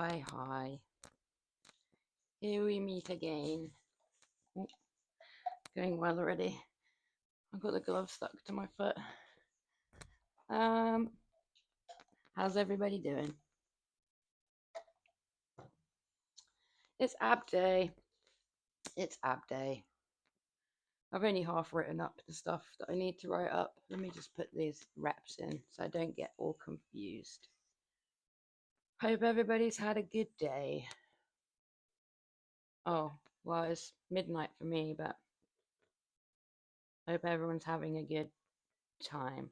Hi. Here we meet again. Oh, going well already. I've got the glove stuck to my foot. How's everybody doing? It's ab day. It's ab day. I've only half written up the stuff that I need to write up. Let me just put these reps in so I don't get all confused. Hope everybody's had a good day. Oh, well, it's midnight for me, but I hope everyone's having a good time,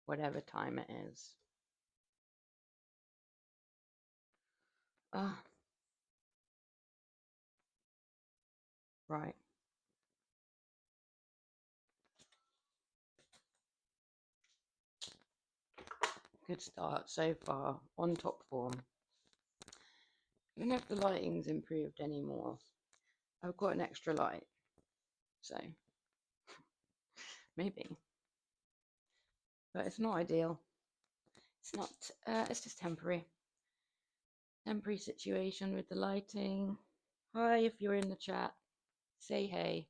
whatever time it is. Ah, right. Good start so far, on top form. I don't know if the lighting's improved anymore. I've got an extra light, so maybe. But it's not ideal. It's not, it's just temporary. Temporary situation with the lighting. Hi, if you're in the chat, say hey.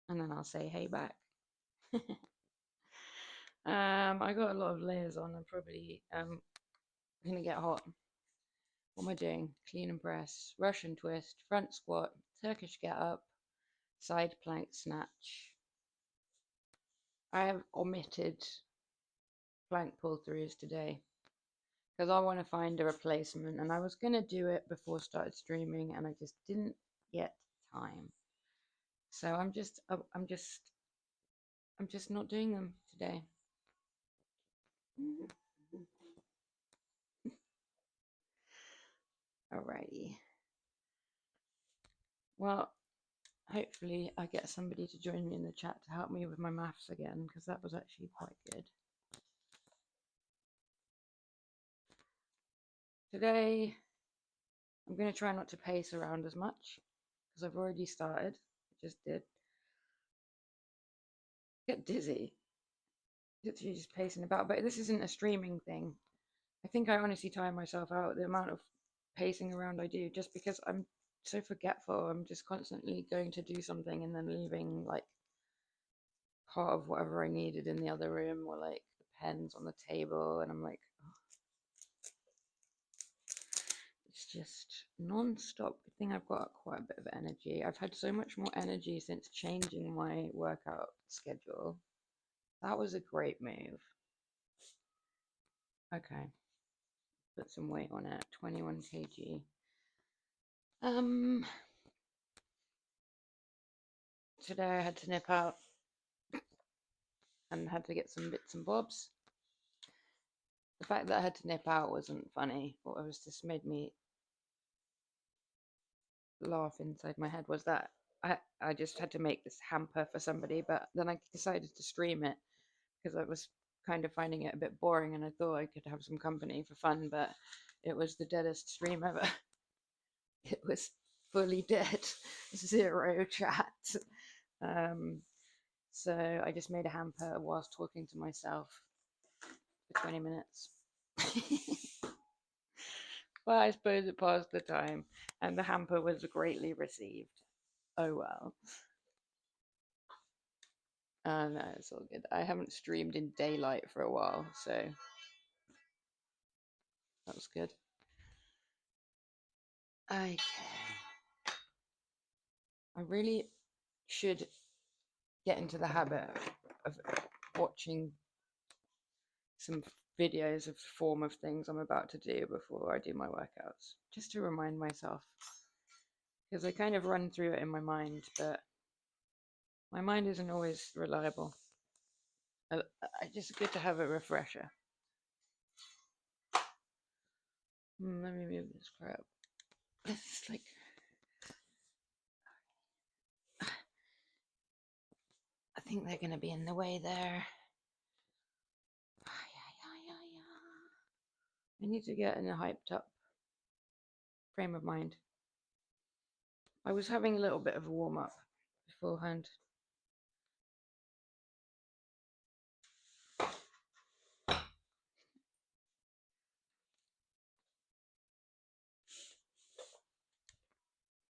And then I'll say hey back. I got a lot of layers on. I'm probably gonna get hot. What am I doing? Clean and press, Russian twist, front squat, Turkish get up, side plank snatch. I have omitted plank pull throughs today because I want to find a replacement, and I was gonna do it before I started streaming, and I just didn't get time. So I'm just not doing them today. Alrighty. Well, hopefully I get somebody to join me in the chat to help me with my maths again, because that was actually quite good. Today, I'm going to try not to pace around as much, because I've already started. I just did. Get dizzy. Literally just pacing about, but this isn't a streaming thing. I think I honestly tire myself out the amount of pacing around I do, just because I'm so forgetful. I'm just constantly going to do something and then leaving like part of whatever I needed in the other room, or like the pens on the table, and I'm like, oh. It's just non-stop. Good thing I've got quite a bit of energy. I've had so much more energy since changing my workout schedule. That was a great move. Okay, put some weight on it. 21 kg. Today I had to nip out and had to get some bits and bobs. The fact that I had to nip out wasn't funny. What was just made me laugh inside my head was that I just had to make this hamper for somebody, but then I decided to stream it because I was kind of finding it a bit boring, and I thought I could have some company for fun, but it was the deadest stream ever. It was fully dead, zero chat. So I just made a hamper whilst talking to myself for 20 minutes. Well, I suppose it passed the time, and the hamper was greatly received. Oh well. No, it's all good. I haven't streamed in daylight for a while, so that was good. Okay. I really should get into the habit of watching some videos of the form of things I'm about to do before I do my workouts, just to remind myself. Because I kind of run through it in my mind, but my mind isn't always reliable. It's just good to have a refresher. Let me move this crap. This is like... I think they're going to be in the way there. I need to get in a hyped up frame of mind. I was having a little bit of a warm up beforehand.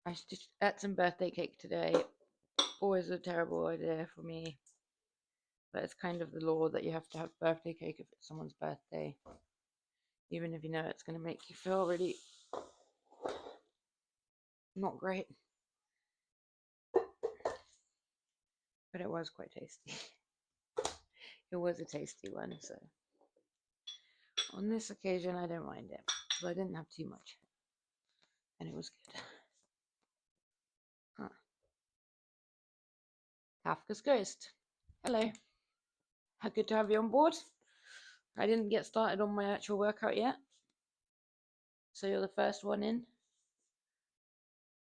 I just ate some birthday cake today. Always a terrible idea for me, but it's kind of the law that you have to have birthday cake if it's someone's birthday, even if you know it's going to make you feel really not great. But it was quite tasty. It was a tasty one, so on this occasion I don't mind it. But I didn't have too much, and it was good. Huh. Kafka's Ghost. Hello. How good to have you on board. I didn't get started on my actual workout yet, so you're the first one in.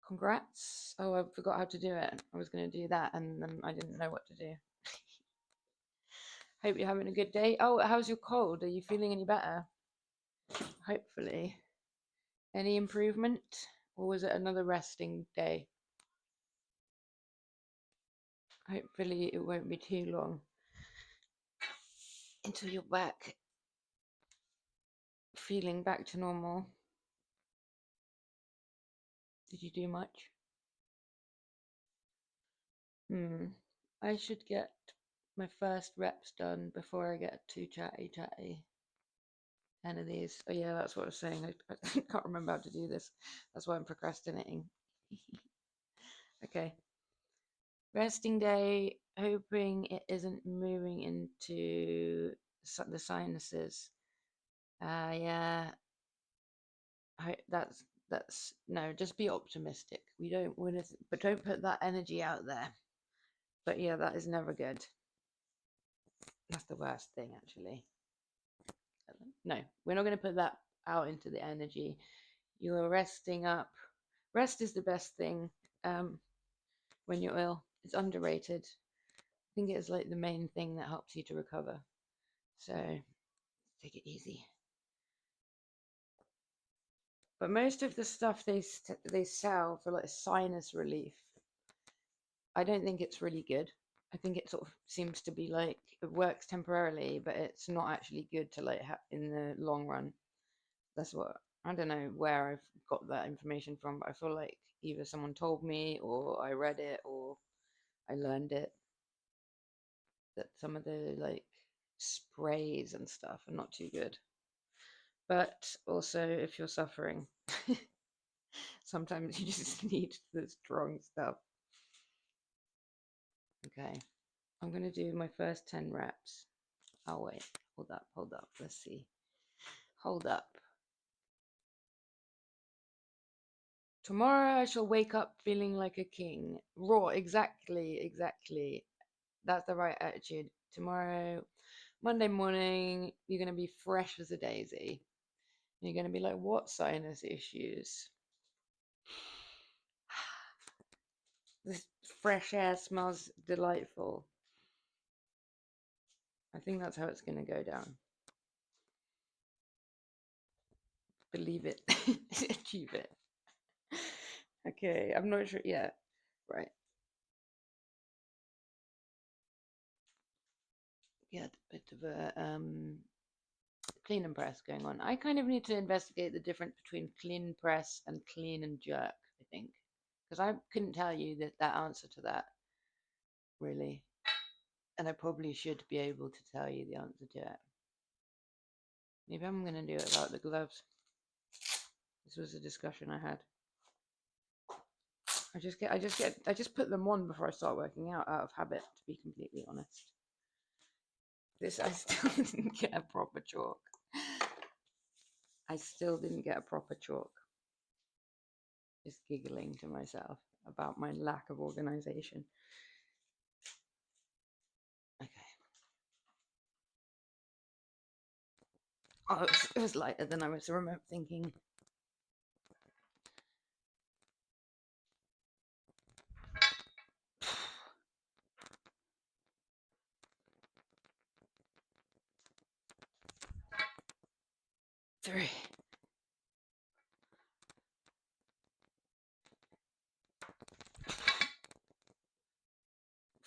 Congrats. Oh, I forgot how to do it. I was going to do that, and then I didn't know what to do. Hope you're having a good day. Oh, how's your cold? Are you feeling any better? Hopefully. Any improvement? Or was it another resting day? Hopefully it won't be too long until you're back, feeling back to normal. Did you do much? I should get my first reps done before I get too chatty. 10 of these. Oh yeah, that's what I was saying. I can't remember how to do this. That's why I'm procrastinating. Okay. Resting day, hoping it isn't moving into the sinuses. Yeah. That's no. Just be optimistic. We don't want to, but don't put that energy out there. But yeah, that is never good. That's the worst thing, actually. No, we're not going to put that out into the energy. You're resting up. Rest is the best thing when you're ill. It's underrated. I think it's like the main thing that helps you to recover. So take it easy. But most of the stuff they sell for like sinus relief, I don't think it's really good. I think it sort of seems to be like it works temporarily, but it's not actually good to like in the long run. That's what I don't know where I've got that information from, but I feel like either someone told me or I read it or I learned it that some of the like sprays and stuff are not too good. But also, if you're suffering, sometimes you just need the strong stuff. Okay, I'm going to do my first 10 reps. Oh, wait, hold up. Let's see. Hold up. Tomorrow I shall wake up feeling like a king. Raw, exactly. That's the right attitude. Tomorrow, Monday morning, you're going to be fresh as a daisy. You're going to be like, what sinus issues? This fresh air smells delightful. I think that's how it's going to go down. Believe it. Achieve it. Okay, I'm not sure yet. Right. Get a bit of a clean and press going on. I kind of need to investigate the difference between clean and press and clean and jerk, I think. Because I couldn't tell you that answer to that, really. And I probably should be able to tell you the answer to it. Maybe I'm going to do it without the gloves. This was a discussion I had. I just put them on before I start working out of habit, to be completely honest. This, I still didn't get a proper chalk. I still didn't get a proper chalk. Just giggling to myself about my lack of organization. Okay. Oh, it was lighter than I was thinking. Three.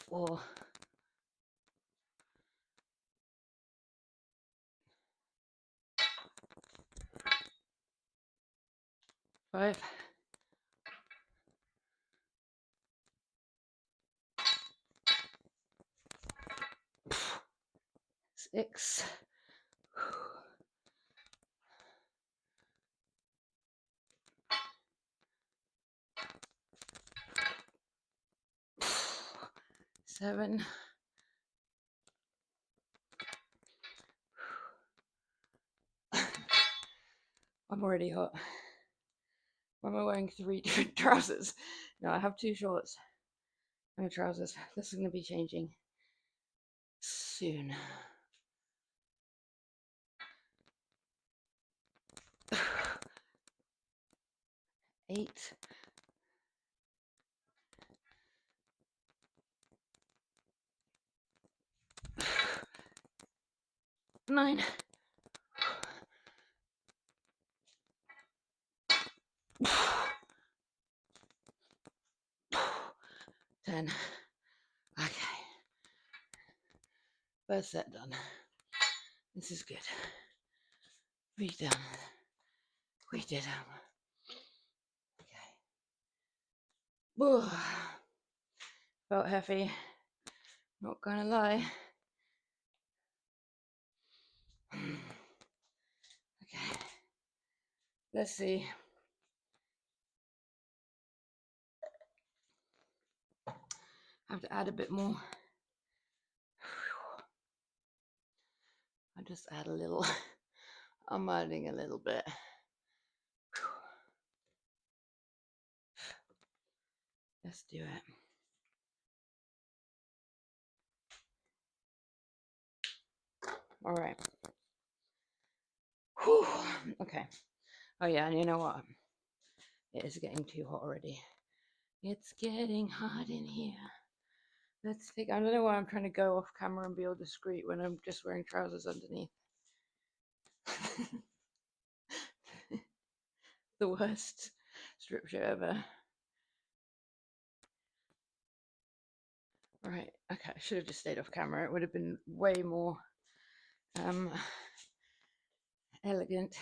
4. 5. 6, 7, I'm already hot. Why am I wearing 3 different trousers? No, I have 2 shorts and trousers. This is going to be changing soon. 8, 9, 10. Okay. First set done. This is good. We done. We did them. Okay. Whoa. Felt heavy. Not gonna lie. Okay. Let's see. I have to add a bit more. I just add a little. I'm adding a little bit. Let's do it. All right. Whew. Okay. Oh yeah, and you know what? It is getting too hot already. It's getting hot in here. Let's take. I don't know why I'm trying to go off camera and be all discreet when I'm just wearing trousers underneath. The worst strip show ever. Right. Okay. I should have just stayed off camera. It would have been way more elegant.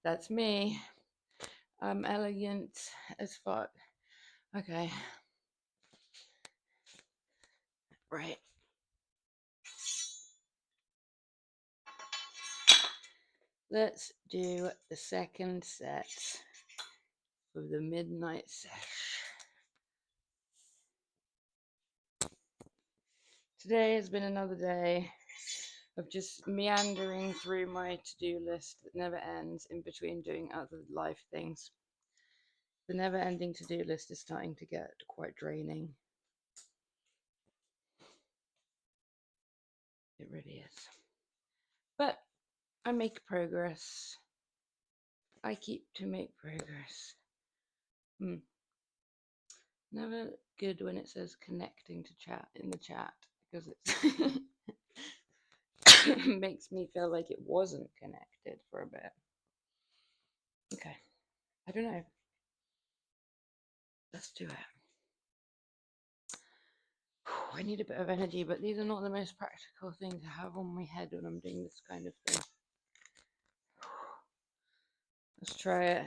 That's me. I'm elegant as fuck. Okay. Right. Let's do the second set of the midnight sesh. Today has been another day of just meandering through my to-do list that never ends in between doing other life things. The never-ending to-do list is starting to get quite draining. It really is. But I make progress. I keep to make progress. Never good when it says connecting to chat in the chat because it's it makes me feel like it wasn't connected for a bit. Okay. I don't know. Let's do it. I need a bit of energy, but these are not the most practical things to have on my head when I'm doing this kind of thing. Let's try it.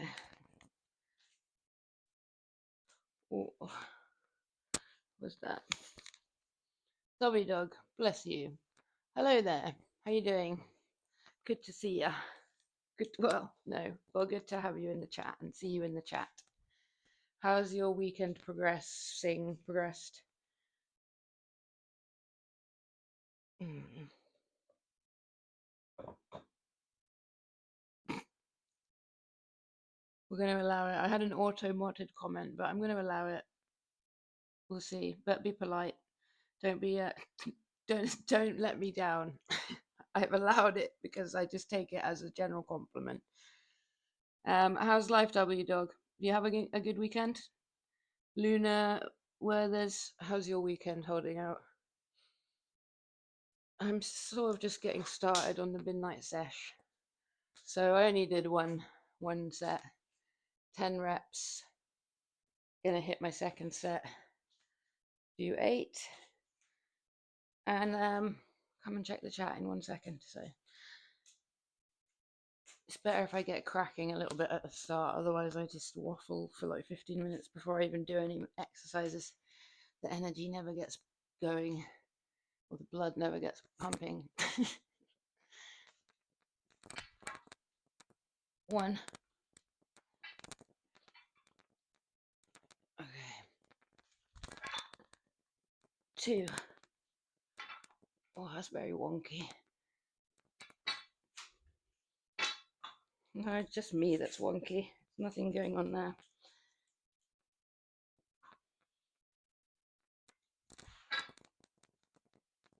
Oh, what's that? Dobby dog, bless you. Hello there. How you doing? Good to see ya. Good. Well, good to have you in the chat and see you in the chat. How's your weekend progressed? We're going to allow it. I had an auto-modded comment, but I'm going to allow it. We'll see. But be polite. Don't be don't let me down. I've allowed it because I just take it as a general compliment. How's life, W Dog? Do you have a good weekend? Luna Werther's, how's your weekend holding out? I'm sort of just getting started on the midnight sesh. So I only did one set, 10 reps. Gonna hit my second set, do 8. And come and check the chat in 1 second. So it's better if I get cracking a little bit at the start, otherwise I just waffle for like 15 minutes before I even do any exercises. The energy never gets going. or the blood never gets pumping. 1. Okay. 2. Oh, that's very wonky. No, it's just me that's wonky. Nothing going on there.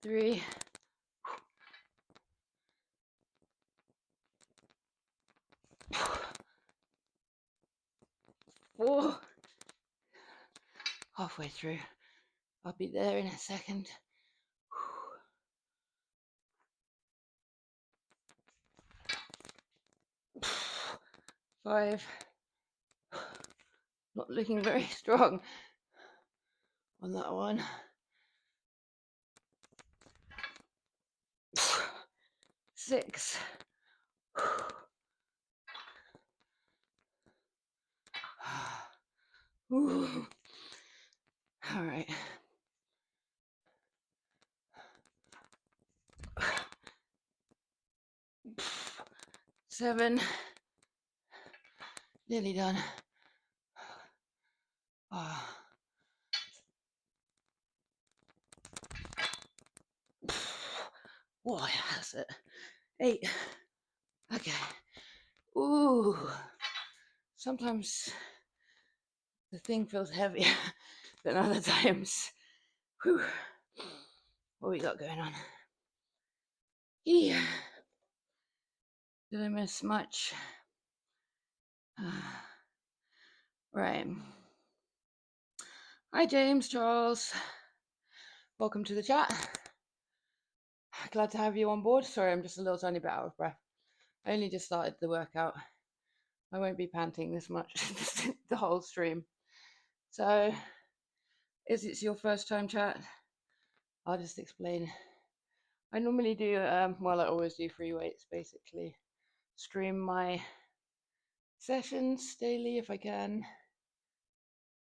3. 4. Halfway through. I'll be there in a second. 5. Not looking very strong on that one. 6. Ooh. All right. 7. Nearly done. Oh. Boy, that's it. 8. Okay. Ooh. Sometimes the thing feels heavier than other times. Whew. What we got going on? Yeah. Did I miss much? Right. Hi, James Charles. Welcome to the chat. Glad to have you on board. Sorry, I'm just a little tiny bit out of breath. I only just started the workout. I won't be panting this much the whole stream. So, is it your first time chat? I'll just explain. I normally do, well, I always do free weights, basically. Stream my sessions daily if I can,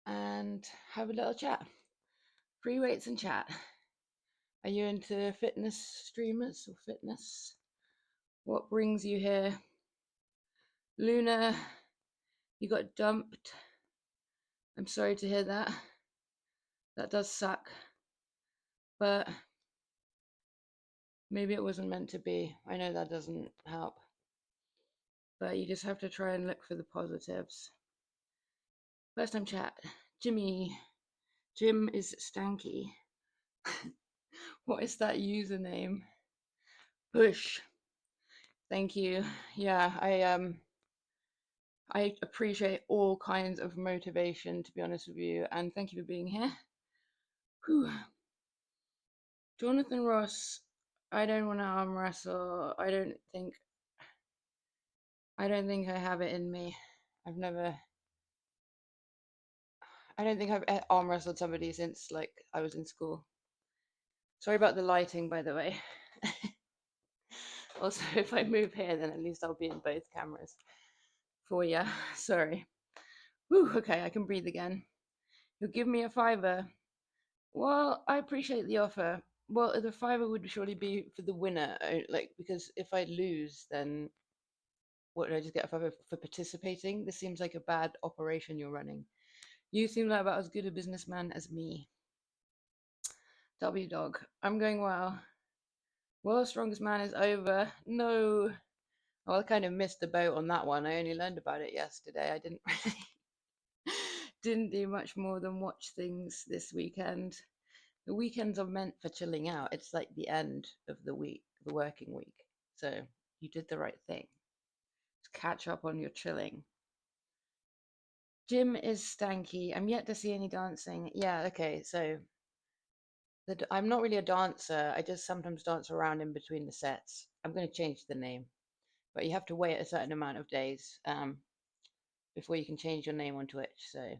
and have a little chat. Free weights and chat. Are you into fitness streamers or fitness? What brings you here? Luna, you got dumped. I'm sorry to hear that. That does suck. But maybe it wasn't meant to be. I know that doesn't help. But you just have to try and look for the positives. First time chat. Jimmy. Jim is stanky. What is that username? Push. Thank you. Yeah, I appreciate all kinds of motivation, to be honest with you, and thank you for being here. Whew. Jonathan Ross, I don't want to arm wrestle. I don't think I have it in me. I don't think I've arm wrestled somebody since like I was in school. Sorry about the lighting, by the way. Also, if I move here, then at least I'll be in both cameras for you. Sorry. Whew, okay, I can breathe again. You'll give me a $5. Well, I appreciate the offer. Well, the $5 would surely be for the winner, like, because if I lose, then what, do I just get a $5 for participating? This seems like a bad operation you're running. You seem like about as good a businessman as me. W dog. I'm going well. World's Strongest Man is over. No. Well, I kind of missed the boat on that one. I only learned about it yesterday. I didn't really didn't do much more than watch things this weekend. The weekends are meant for chilling out. It's like the end of the week, the working week. So you did the right thing. Just catch up on your chilling. Jim is stanky. I'm yet to see any dancing. Yeah, okay, so I'm not really a dancer. I just sometimes dance around in between the sets. I'm going to change the name, but you have to wait a certain amount of days before you can change your name on Twitch. So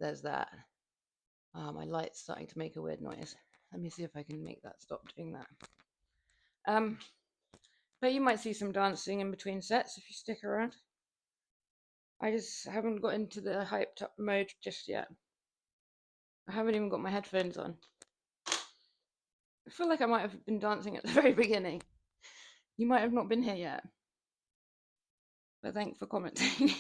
there's that. My light's starting to make a weird noise. Let me see if I can make that stop doing that. But you might see some dancing in between sets if you stick around. I just haven't got into the hyped up mode just yet. I haven't even got my headphones on. I feel like I might have been dancing at the very beginning. You might have not been here yet, but thanks for commenting.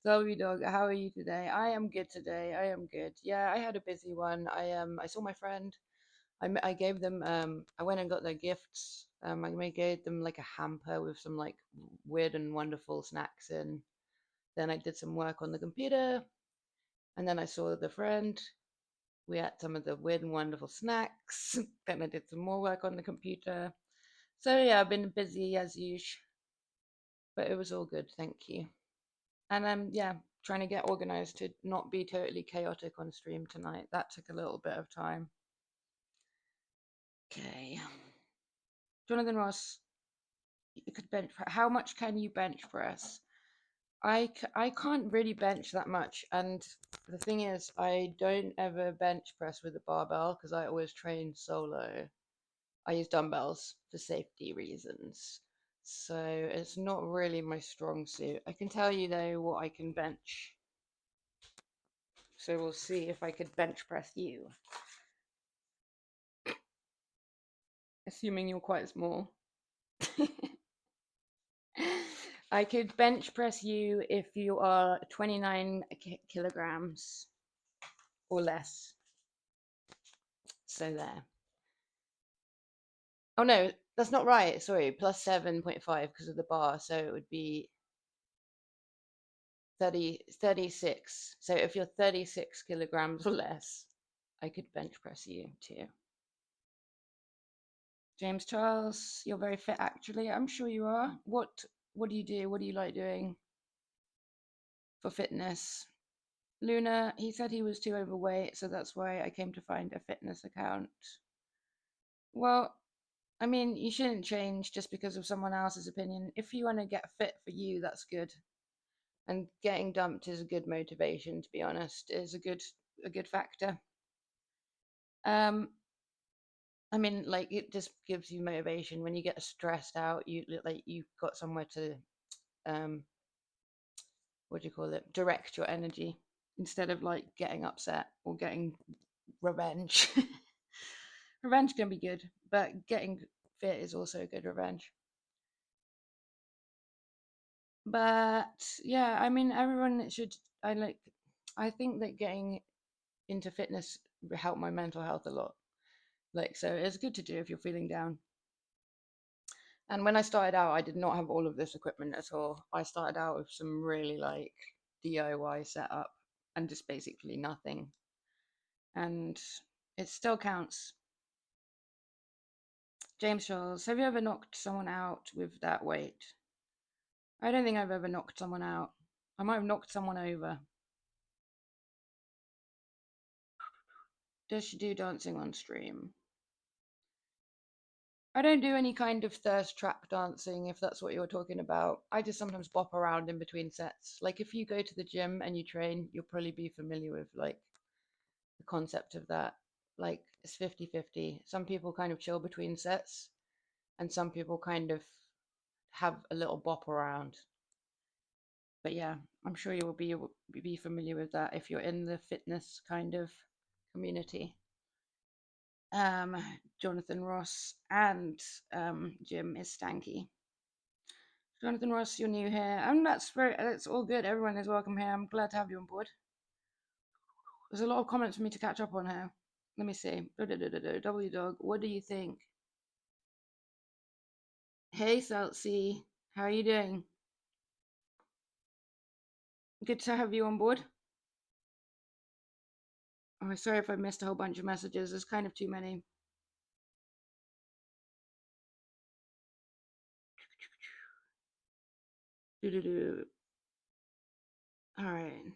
Zoe dog, how are you today? I am good today. I am good. Yeah, I had a busy one. I saw my friend. I gave them I went and got their gifts. I gave them like a hamper with some like weird and wonderful snacks in. Then I did some work on the computer, and then I saw the friend. We ate some of the weird and wonderful snacks. Then I did some more work on the computer. So yeah, I've been busy as usual, but it was all good, thank you. And yeah, trying to get organized to not be totally chaotic on stream tonight. That took a little bit of time. Okay. Jonathan Ross, you could bench press. How much can you bench press? I can't really bench that much. And the thing is, I don't ever bench press with a barbell because I always train solo. I use dumbbells for safety reasons. So it's not really my strong suit. I can tell you though what I can bench. So we'll see if I could bench press you. Assuming you're quite small. I could bench press you if you are 29 kilograms or less. So there. Oh no, that's not right. Sorry, plus 7.5 because of the bar. So it would be 36. So if you're 36 kilograms or less, I could bench press you too. James Charles, you're very fit actually. I'm sure you are. What do you do? What do you like doing for fitness? Luna, he said he was too overweight, so that's why I came to find a fitness account. Well, I mean, you shouldn't change just because of someone else's opinion. If you want to get fit for you, that's good. And getting dumped is a good motivation, to be honest. Is a good factor. Um, I mean, like it just gives you motivation when you get stressed out. You like you've got somewhere to um, what do you call it? Direct your energy instead of like getting upset or getting revenge. Revenge can be good, but getting fit is also a good revenge. But yeah, I mean, everyone should. I think that getting into fitness helped my mental health a lot. Like, so it's good to do if you're feeling down. And when I started out, I did not have all of this equipment at all. I started out with some really like DIY setup and just basically nothing. And it still counts. James Charles, have you ever knocked someone out with that weight? I don't think I've ever knocked someone out. I might have knocked someone over. Does she do dancing on stream? I don't do any kind of thirst trap dancing, if that's what you're talking about. I just sometimes bop around in between sets. Like if you go to the gym and you train, you'll probably be familiar with like the concept of that. Like it's 50-50. Some people kind of chill between sets and some people kind of have a little bop around. But yeah, I'm sure you will be familiar with that if you're in the fitness kind of community. Um, Jonathan Ross and Jim is stanky. Jonathan Ross, you're new here. That's all good. Everyone is welcome here. I'm glad to have you on board. There's a lot of comments for me to catch up on here. Let me see. W Dog, what do you think? Hey Saltsy, how are you doing? Good to have you on board. Oh, sorry if I missed a whole bunch of messages. There's kind of too many. All right.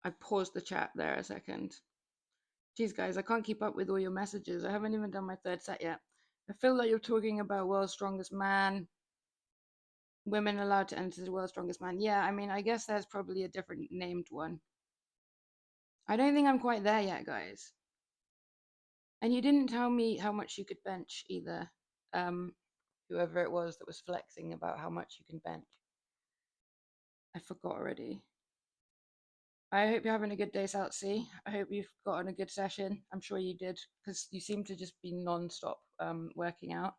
I paused the chat there a second. Geez, guys, I can't keep up with all your messages. I haven't even done my third set yet. I feel like you're talking about World's Strongest Man, women allowed to enter the World's Strongest Man. Yeah, I mean, I guess there's probably a different named one. I don't think I'm quite there yet, guys. And you didn't tell me how much you could bench either. Um, Whoever it was that was flexing about how much you can bench. I forgot already. I hope you're having a good day, Saltsy. I hope you've gotten a good session. I'm sure you did, because you seem to just be non-stop working out.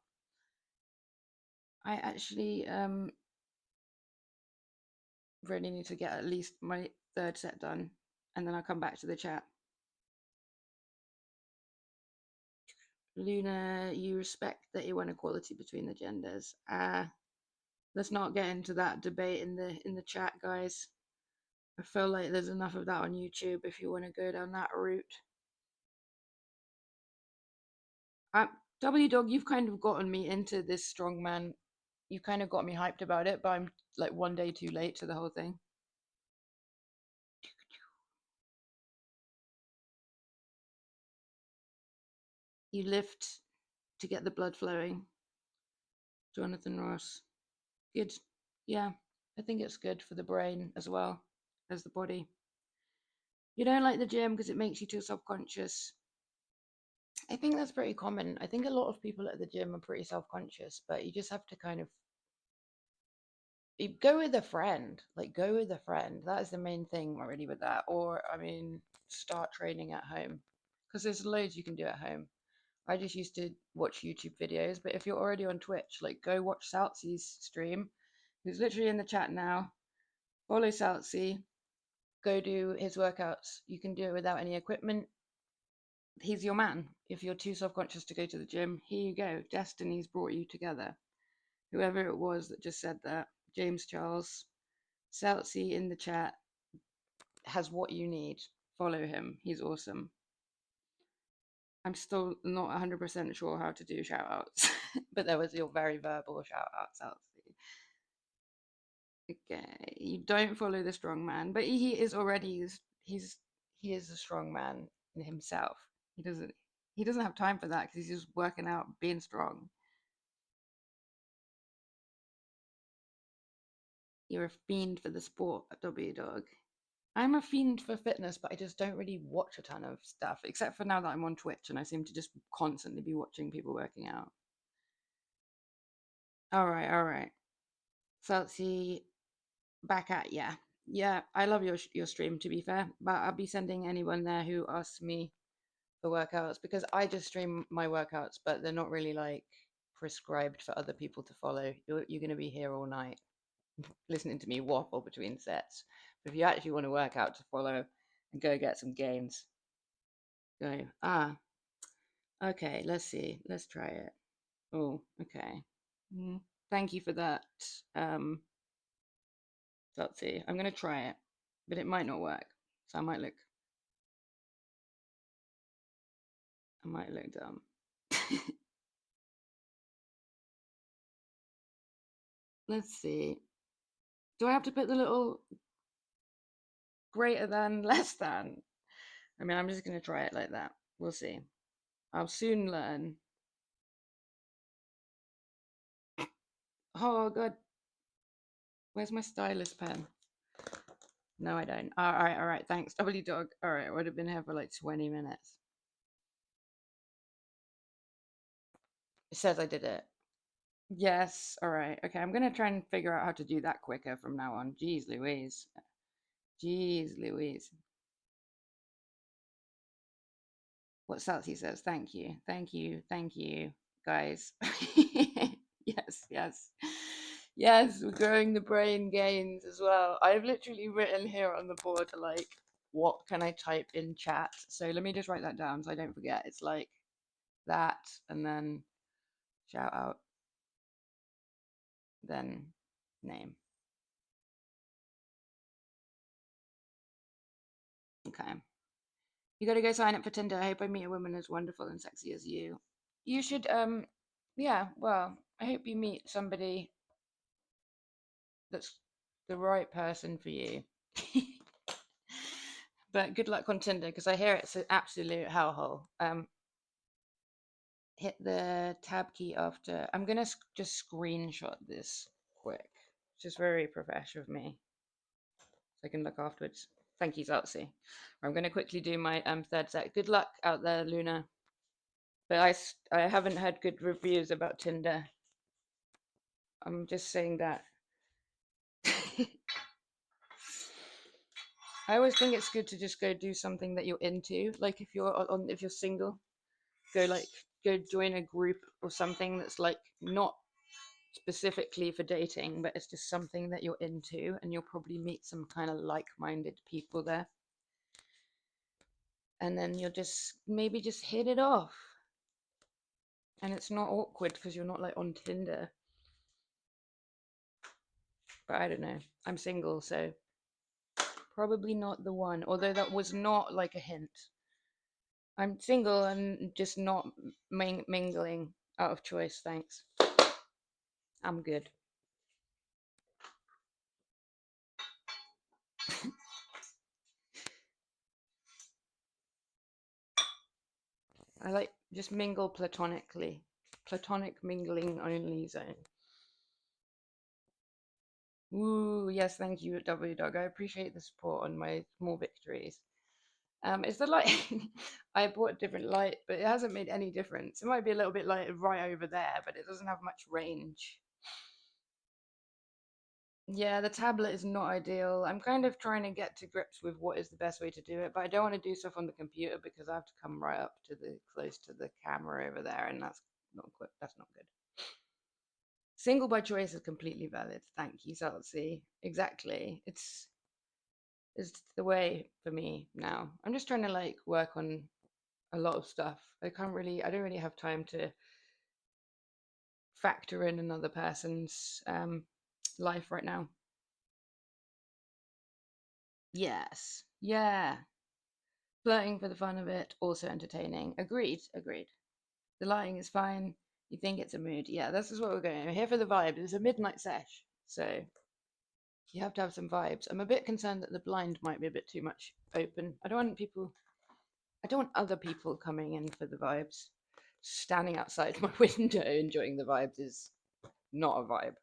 I actually really need to get at least my third set done, and then I'll come back to the chat. Luna, you respect the inequality between the genders. Let's not get into that debate in the chat, guys. I feel like there's enough of that on YouTube if you want to go down that route. W Dog, you've kind of gotten me into this strongman. You kind of got me hyped about it, but I'm like one day too late to the whole thing. You lift to get the blood flowing. Jonathan Ross. Good. Yeah, I think it's good for the brain as well as the body. You don't like the gym because it makes you too self-conscious. I think that's pretty common. I think a lot of people at the gym are pretty self-conscious, but you just have to kind of go with a friend. Like, go with a friend. That is the main thing already with that. Or, I mean, start training at home because there's loads you can do at home. I just used to watch YouTube videos, but if you're already on Twitch, like, go watch Saltsy's stream, who's literally in the chat now. Follow Saltsy. Go do his workouts. You can do it without any equipment. He's your man. If you're too self-conscious to go to the gym, here you go. Destiny's brought you together. Whoever it was that just said that, James Charles, Saltsy in the chat has what you need. Follow him. He's awesome. I'm still not 100% sure how to do shout outs, but there was your very verbal shout out, Saltsy. Okay, you don't follow the strong man, but he is already he is a strong man in himself. He doesn't have time for that because he's just working out, being strong. You're a fiend for the sport, W Dog. I'm a fiend for fitness, but I just don't really watch a ton of stuff, except for now that I'm on Twitch and I seem to just constantly be watching people working out. All right. Salty, back at ya. Yeah, I love your stream, to be fair, but I'll be sending anyone there who asks me for workouts because I just stream my workouts, but they're not really like prescribed for other people to follow. You're going to be here all night listening to me waffle between sets. But if you actually want to work out to follow and go get some gains, go. Okay, let's see. Let's try it. Oh, okay. Thank you for that. Let's see. I'm going to try it, but it might not work. So I might look dumb. Let's see. Do I have to put the little greater than, less than? I mean, I'm just going to try it like that. We'll see. I'll soon learn. Oh, God. Where's my stylus pen? No, I don't. All right. Thanks, W Dog. All right, I would have been here for like 20 minutes. It says I did it. Yes. All right. Okay, I'm going to try and figure out how to do that quicker from now on. Jeez Louise. Jeez Louise. What Salty says. Thank you. Thank you. Thank you, guys. Yes. Yes, we're growing the brain gains as well. I've literally written here on the board, like, what can I type in chat? So let me just write that down so I don't forget. It's like that, and then shout out, then name. Okay. You gotta go sign up for Tinder. I hope I meet a woman as wonderful and sexy as you. You should, yeah, well, I hope you meet somebody that's the right person for you. But good luck on Tinder because I hear it's an absolute hellhole. Hit the tab key after. I'm gonna just screenshot this quick. It's just very professional of me, so I can look afterwards. Thank you, Zotzi. I'm gonna quickly do my third set. Good luck out there, Luna. But I haven't had good reviews about Tinder. I'm just saying that. I always think it's good to just go do something that you're into. Like if you're single, go like go join a group or something that's like not specifically for dating, but it's just something that you're into, and you'll probably meet some kind of like-minded people there. And then you'll just maybe just hit it off. And it's not awkward because you're not like on Tinder. But I don't know. I'm single, so probably not the one. Although that was not like a hint. I'm single and just not mingling out of choice, thanks. I'm good. I like just mingle platonically. Platonic mingling only zone. Ooh, yes, thank you, W Dog. I appreciate the support on my small victories. Is the light? I bought a different light, but it hasn't made any difference. It might be a little bit light right over there, but it doesn't have much range. Yeah, the tablet is not ideal. I'm kind of trying to get to grips with what is the best way to do it, but I don't want to do stuff on the computer because I have to come right up to the close to the camera over there, and that's not good. Single by choice is completely valid. Thank you, Saltsy. Exactly. It's the way for me now. I'm just trying to like work on a lot of stuff. I don't really have time to factor in another person's life right now. Yes. Yeah. Flirting for the fun of it, also entertaining. Agreed. Agreed. The lighting is fine. You think it's a mood. Yeah, this is what we're going. We're here for the vibe. It's a midnight sesh. So you have to have some vibes. I'm a bit concerned that the blind might be a bit too much open. I don't want other people coming in for the vibes. Standing outside my window enjoying the vibes is not a vibe.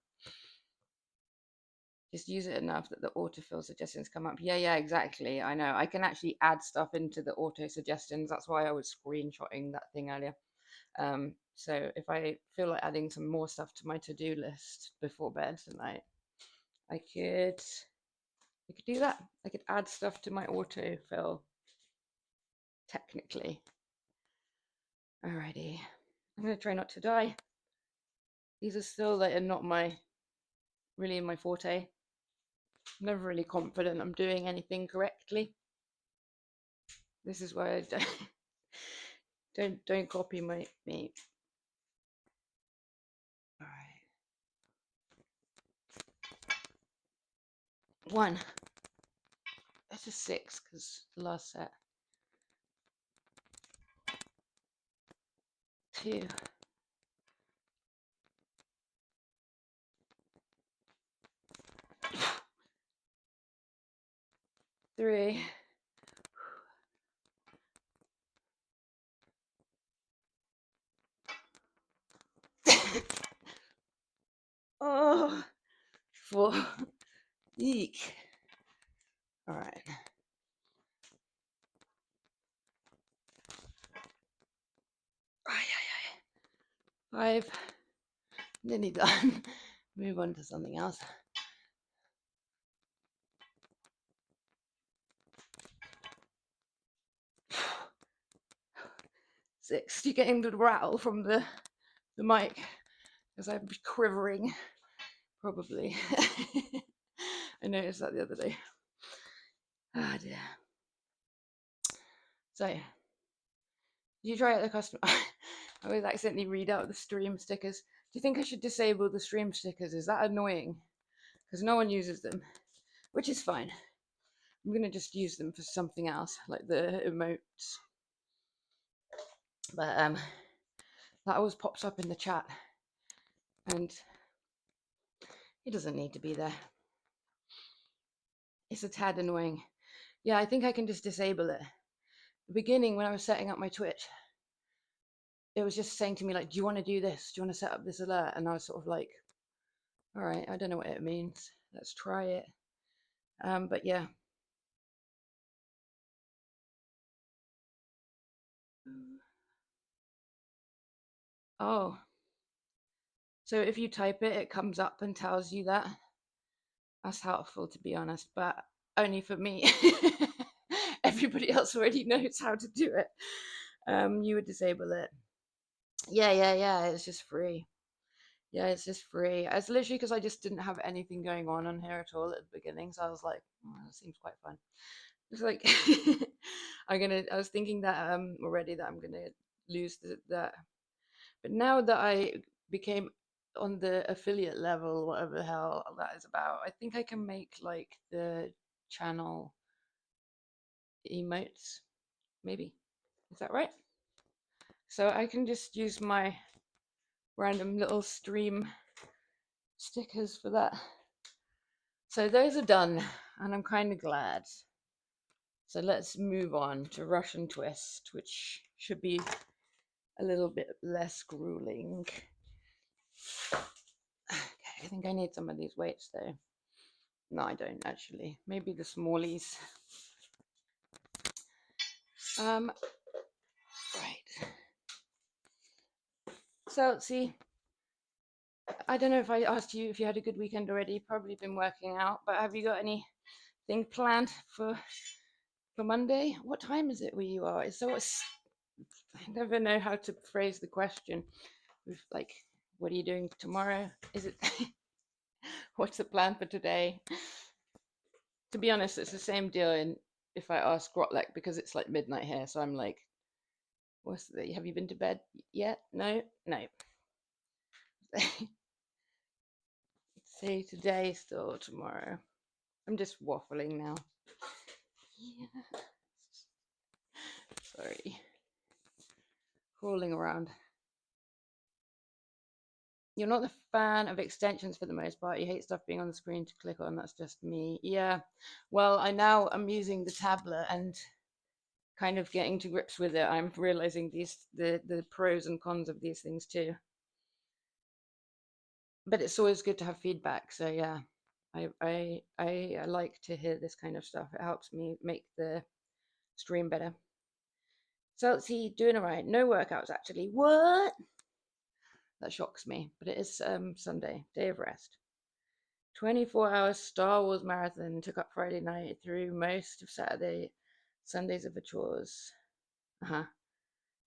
Just use it enough that the autofill suggestions come up. Yeah, yeah, exactly. I know. I can actually add stuff into the auto suggestions. That's why I was screenshotting that thing earlier. So if I feel like adding some more stuff to my to-do list before bed tonight, I could do that. I could add stuff to my autofill, technically. Alrighty. I'm gonna try not to die. These are still like not really my forte. I'm never really confident I'm doing anything correctly. This is why I don't copy me. All right. One. That's just six because the last set. Two. Three. Oh, four. Eek. All right. Five. Nearly done. Move on to something else. Six. You're getting the rattle from the mic because I'm quivering. Probably. I noticed that the other day. Ah, dear. So, did you try out the custom? I always accidentally read out the stream stickers. Do you think I should disable the stream stickers? Is that annoying? Because no one uses them, which is fine. I'm gonna just use them for something else, like the emotes. But that always pops up in the chat, and it doesn't need to be there. It's a tad annoying. Yeah, I think I can just disable it. The beginning, when I was setting up my Twitch, it was just saying to me like, "Do you want to do this? Do you want to set up this alert?" And I was sort of like, "All right, I don't know what it means. Let's try it." But yeah. Oh, so if you type it, it comes up and tells you that. That's helpful, to be honest. But only for me. Everybody else already knows how to do it. You would disable it. Yeah. It's just free. Yeah, it's just free. It's literally because I just didn't have anything going on here at all at the beginning, so I was like, oh, that seems quite fun. It's like I was thinking that already that I'm gonna lose that, but now that I became on the affiliate level, whatever the hell that is about, I think I can make like the channel emotes, maybe. Is that right? So I can just use my random little stream stickers for that. So those are done, and I'm kind of glad. So let's move on to Russian twist, which should be a little bit less grueling. Okay, I think I need some of these weights though. No, I don't actually. Maybe the smallies. Right. So see, I don't know if I asked you if you had a good weekend already. Probably been working out, but have you got anything planned for Monday? What time is it where you are? I never know how to phrase the question. With like, what are you doing tomorrow? Is it what's the plan for today? To be honest, it's the same deal in if I ask Grotlek because it's like midnight here, so I'm like, have you been to bed yet? No, no. Say today, still tomorrow. I'm just waffling now. Yeah. Sorry. Crawling around. You're not a fan of extensions for the most part. You hate stuff being on the screen to click on. That's just me. Yeah. Well, I'm using the tablet and kind of getting to grips with it. I'm realizing the pros and cons of these things too. But it's always good to have feedback. So yeah, I like to hear this kind of stuff. It helps me make the stream better. So let's see, doing all right. No workouts actually. What? That shocks me. But it is Sunday, day of rest. 24-hour Star Wars marathon took up Friday night through most of Saturday, Sundays are for chores. Uh-huh.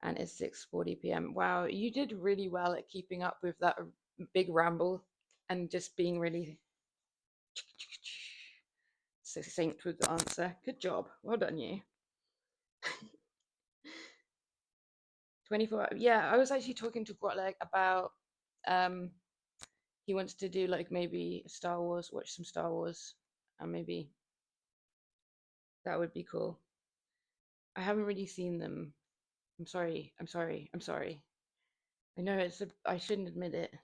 And it's 6:40 p.m. Wow, you did really well at keeping up with that big ramble and just being really succinct with the answer. Good job. Well done, you. 24. Yeah, I was actually talking to Grotleg about um he wants to do like maybe Star Wars, watch some Star Wars, and maybe that would be cool. I haven't really seen them. I'm sorry. I'm sorry. I'm sorry. I know I shouldn't admit it. I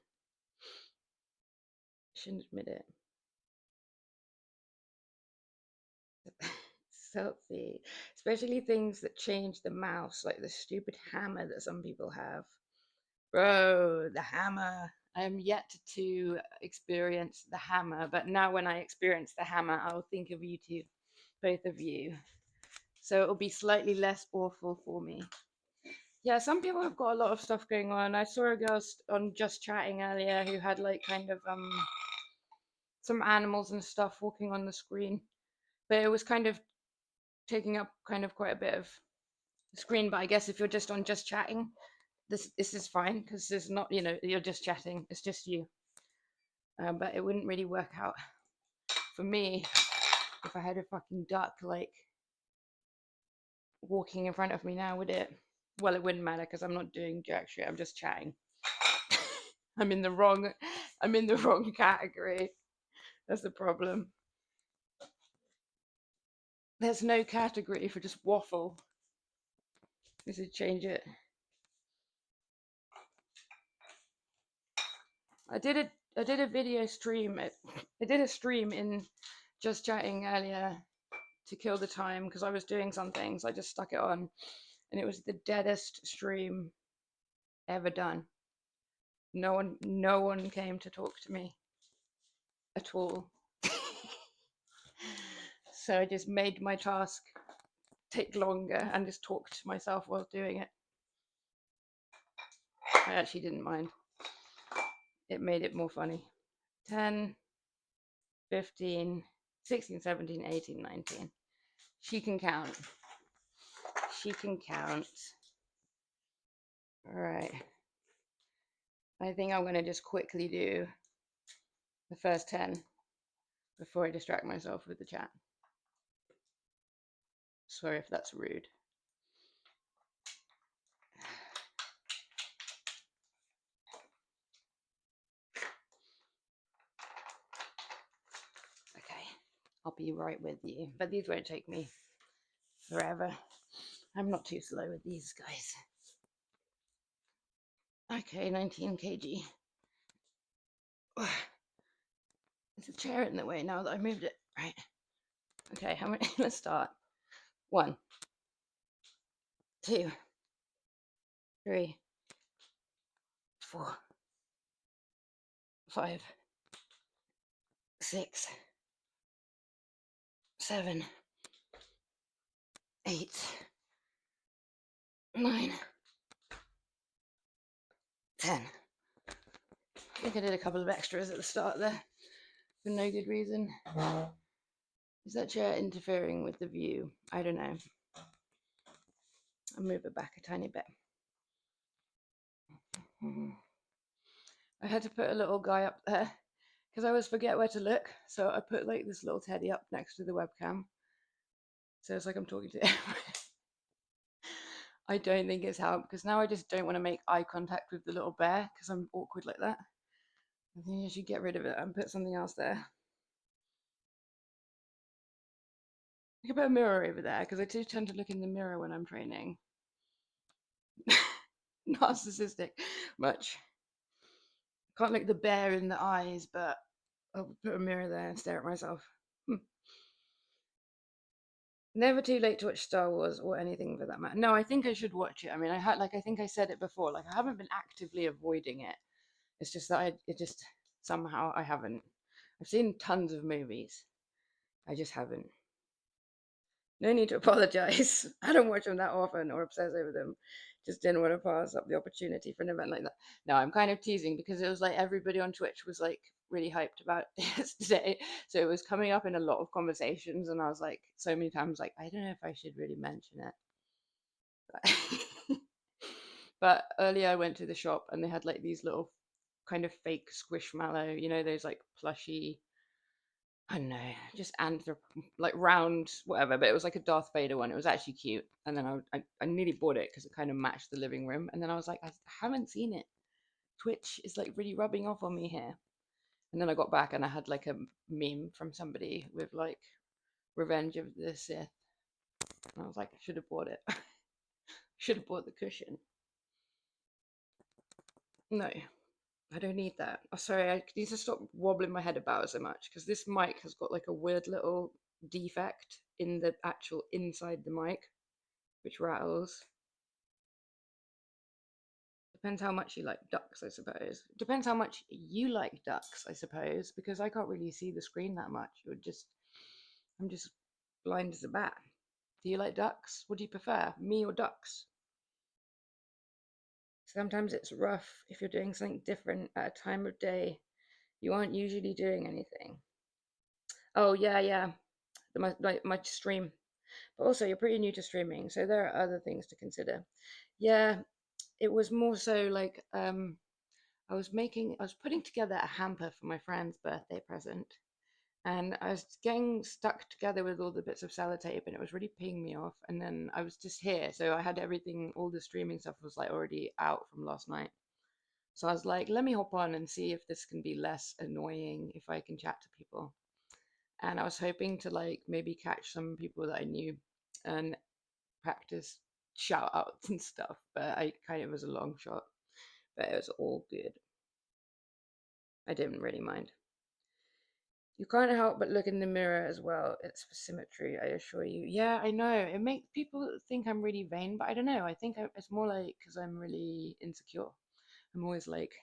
shouldn't admit it. Stealthy, especially things that change the mouse, like the stupid hammer that some people have. Bro, the hammer. I am yet to experience the hammer, but now when I experience the hammer, I'll think of you two, both of you. So it'll be slightly less awful for me. Yeah, some people have got a lot of stuff going on. I saw a girl on Just Chatting earlier who had like kind of some animals and stuff walking on the screen, but it was kind of taking up kind of quite a bit of the screen. But I guess if you're just on Just Chatting, this is fine because there's not, you're just chatting. It's just you. But it wouldn't really work out for me if I had a fucking duck like walking in front of me now, would it? Well, it wouldn't matter because I'm not doing jack shit. I'm just chatting. I'm in the wrong. I'm in the wrong category. That's the problem. There's no category for just waffle. We should change it. I did it. I did a video stream. I did a stream in Just Chatting earlier to kill the time because I was doing something. So I just stuck it on, and it was the deadest stream ever done. No one came to talk to me at all. So I just made my task take longer and just talked to myself while doing it. I actually didn't mind. It made it more funny. 10, 15, 16, 17, 18, 19. She can count. She can count. All right. I think I'm going to just quickly do the first 10 before I distract myself with the chat. Sorry if that's rude. Okay, I'll be right with you. But these won't take me forever. I'm not too slow with these guys. Okay, 19 kg. There's a chair in the way now that I moved it. Right. Okay, how many? Let's start. 1, 2, 3, 4, 5, 6, 7, 8, 9, 10. I think I did a couple of extras at the start there for no good reason. Is that chair interfering with the view? I don't know. I'll move it back a tiny bit. I had to put a little guy up there because I always forget where to look. So I put like this little teddy up next to the webcam. So it's like I'm talking to everyone. I don't think it's helped because now I just don't want to make eye contact with the little bear because I'm awkward like that. I think I should get rid of it and put something else there. I could put a mirror over there because I do tend to look in the mirror when I'm training. Narcissistic, much. Can't look the bear in the eyes, but I'll put a mirror there and stare at myself. Never too late to watch Star Wars or anything for that matter. No, I think I should watch it. I mean, I think I said it before. Like, I haven't been actively avoiding it. It's just that it just somehow I haven't. I've seen tons of movies. I just haven't. No need to apologize. I don't watch them that often or obsess over them. Just didn't want to pass up the opportunity for an event like that. No, I'm kind of teasing because it was like everybody on Twitch was like really hyped about it yesterday. So it was coming up in a lot of conversations, and I was like so many times like, I don't know if I should really mention it. But earlier I went to the shop and they had like these little kind of fake squishmallow, you know, those like plushy, I don't know, just like round, whatever. But it was like a Darth Vader one. It was actually cute. And then I nearly bought it because it kind of matched the living room. And then I was like, I haven't seen it. Twitch is like really rubbing off on me here. And then I got back and I had like a meme from somebody with like Revenge of the Sith. And I was like, I should have bought it. Should have bought the cushion. No, I don't need that. Oh, sorry, I need to stop wobbling my head about so much because this mic has got like a weird little defect in the actual inside the mic, which rattles. Depends how much you like ducks, I suppose. Depends how much you like ducks, I suppose, because I can't really see the screen that much. I'm just blind as a bat. Do you like ducks? What do you prefer, me or ducks? Sometimes it's rough if you're doing something different at a time of day you aren't usually doing anything. Oh yeah, my stream. But also, you're pretty new to streaming, so there are other things to consider. Yeah, it was more so like I was putting together a hamper for my friend's birthday present, and I was getting stuck together with all the bits of sellotape, and it was really peeing me off. And then I was just here, so I had everything, all the streaming stuff was like already out from last night. So I was like, let me hop on and see if this can be less annoying if I can chat to people. And I was hoping to like maybe catch some people that I knew and practice shout outs and stuff, but I kind of was a long shot, but it was all good. I didn't really mind. You can't help but look in the mirror as well. It's for symmetry, I assure you. Yeah, I know. It makes people think I'm really vain, but I don't know. I think it's more like because I'm really insecure. I'm always like,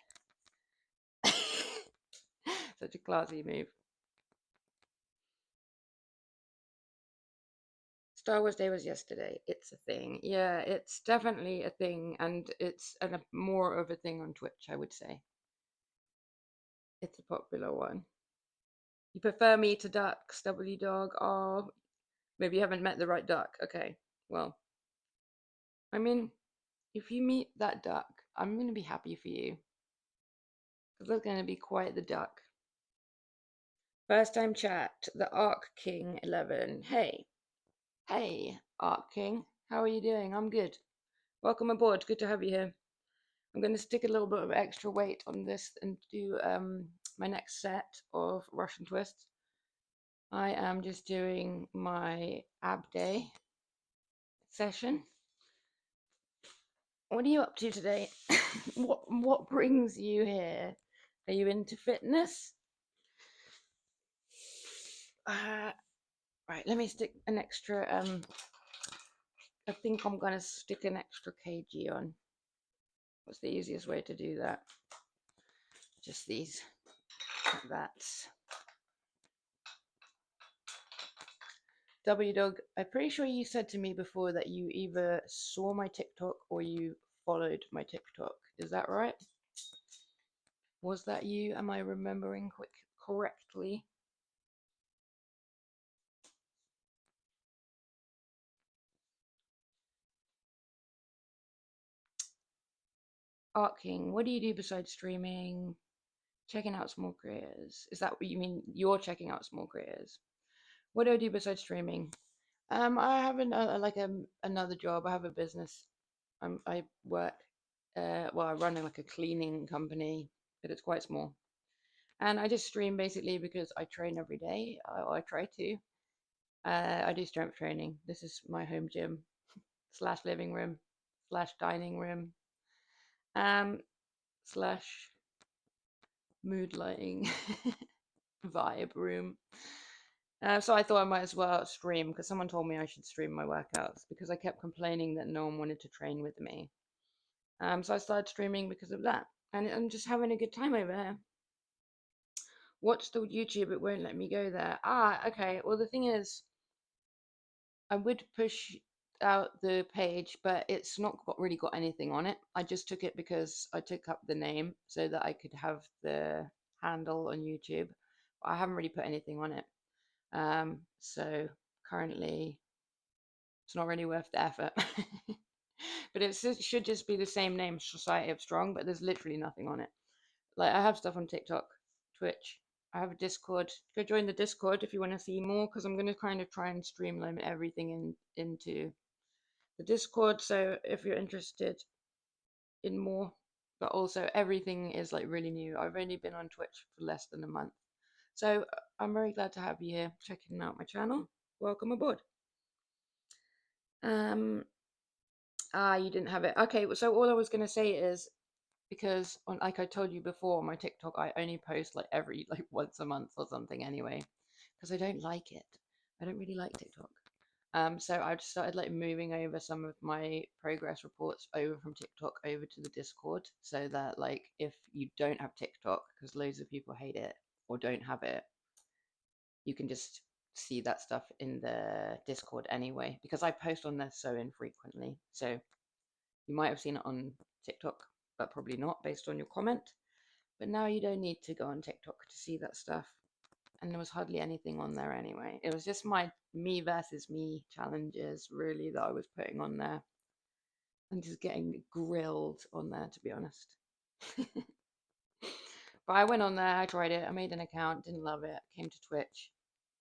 such a classy move. Star Wars Day was yesterday. It's a thing. Yeah, it's definitely a thing, and it's more of a thing on Twitch, I would say. It's a popular one. You prefer me to ducks, W dog? Oh, maybe you haven't met the right duck. Okay, well, I mean, if you meet that duck, I'm going to be happy for you because that's going to be quite the duck. First time chat, the Arc King 11. Hey, hey, Arc King. How are you doing? I'm good. Welcome aboard. Good to have you here. I'm going to stick a little bit of extra weight on this and do my next set of Russian twists. I am just doing my ab day session. What are you up to today? what brings you here? Are you into fitness? Right, let me stick an extra I think I'm gonna stick an extra kg on. What's the easiest way to do that? Just these, like that. W Dog, I'm pretty sure you said to me before that you either saw my TikTok or you followed my TikTok. Is that right? Was that you? Am I remembering correctly? Art King, what do you do besides streaming? Checking out small creators. Is that what you mean? You're checking out small creators. What do I do besides streaming? I have another job. I have a business. I work. Well, I run like a cleaning company, but it's quite small. And I just stream basically because I train every day. I try to. I do strength training. This is my home gym slash living room slash dining room um slash mood lighting vibe room. So I thought I might as well stream because someone told me I should stream my workouts because I kept complaining that no one wanted to train with me. So I started streaming because of that, and I'm just having a good time over here. Watch the YouTube, it won't let me go there. Ah, okay. Well, the thing is, I would push out the page, but it's not really got anything on it. I just took it because I took up the name so that I could have the handle on YouTube. I haven't really put anything on it. So currently it's not really worth the effort. But it should just be the same name, Society of Strong, but there's literally nothing on it. Like I have stuff on TikTok, Twitch. I have a Discord. Go join the Discord if you want to see more, because I'm going to kind of try and streamline everything into the Discord. So if you're interested in more, but also everything is like really new. I've only been on Twitch for less than a month. So I'm very glad to have you here checking out my channel. Welcome aboard. Um, you didn't have it. Okay, so all I was gonna say is because on like I told you before, on my TikTok I only post like every like once a month or something anyway, because I don't like it. I don't really like TikTok. So I just started like moving over some of my progress reports over from TikTok over to the Discord, so that like if you don't have TikTok, because loads of people hate it or don't have it, you can just see that stuff in the Discord anyway, because I post on there so infrequently. So you might have seen it on TikTok, but probably not based on your comment. But now you don't need to go on TikTok to see that stuff. And there was hardly anything on there anyway. It was just my me versus me challenges, really, that I was putting on there. And just getting grilled on there, to be honest. But I went on there, I tried it, I made an account, didn't love it, came to Twitch,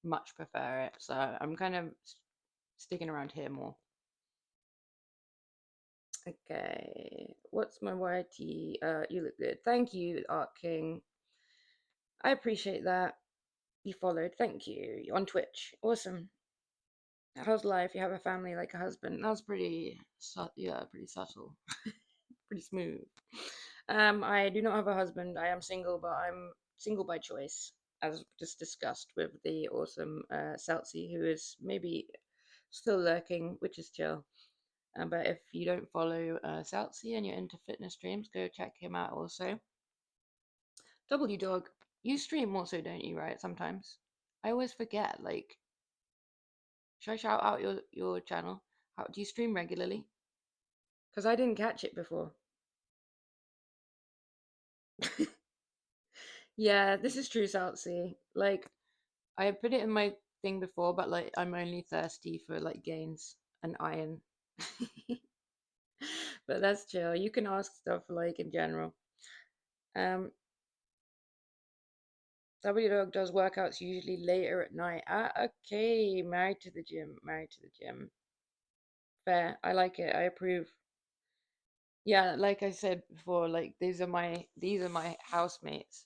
much prefer it. So I'm kind of sticking around here more. Okay, what's my YT? You look good. Thank you, Art King. I appreciate that. You followed. Thank you. On Twitch. Awesome. How's life? You have a family like a husband. That was pretty, yeah, pretty subtle, pretty smooth. I do not have a husband. I am single, but I'm single by choice, as just discussed with the awesome Seltzy, who is maybe still lurking, which is chill. But if you don't follow Seltzy and you're into fitness streams, go check him out also. W Dog, you stream also, don't you, right? Sometimes. I always forget, like, should I shout out your channel? How do you stream regularly? Because I didn't catch it before. Yeah, this is true, Saltsy. Like, I put it in my thing before, but like I'm only thirsty for like gains and iron. But that's chill. You can ask stuff like in general. Um, W Dog does workouts usually later at night. Ah, okay. Married to the gym. Married to the gym. Fair. I like it. I approve. Yeah, like I said before, like these are my housemates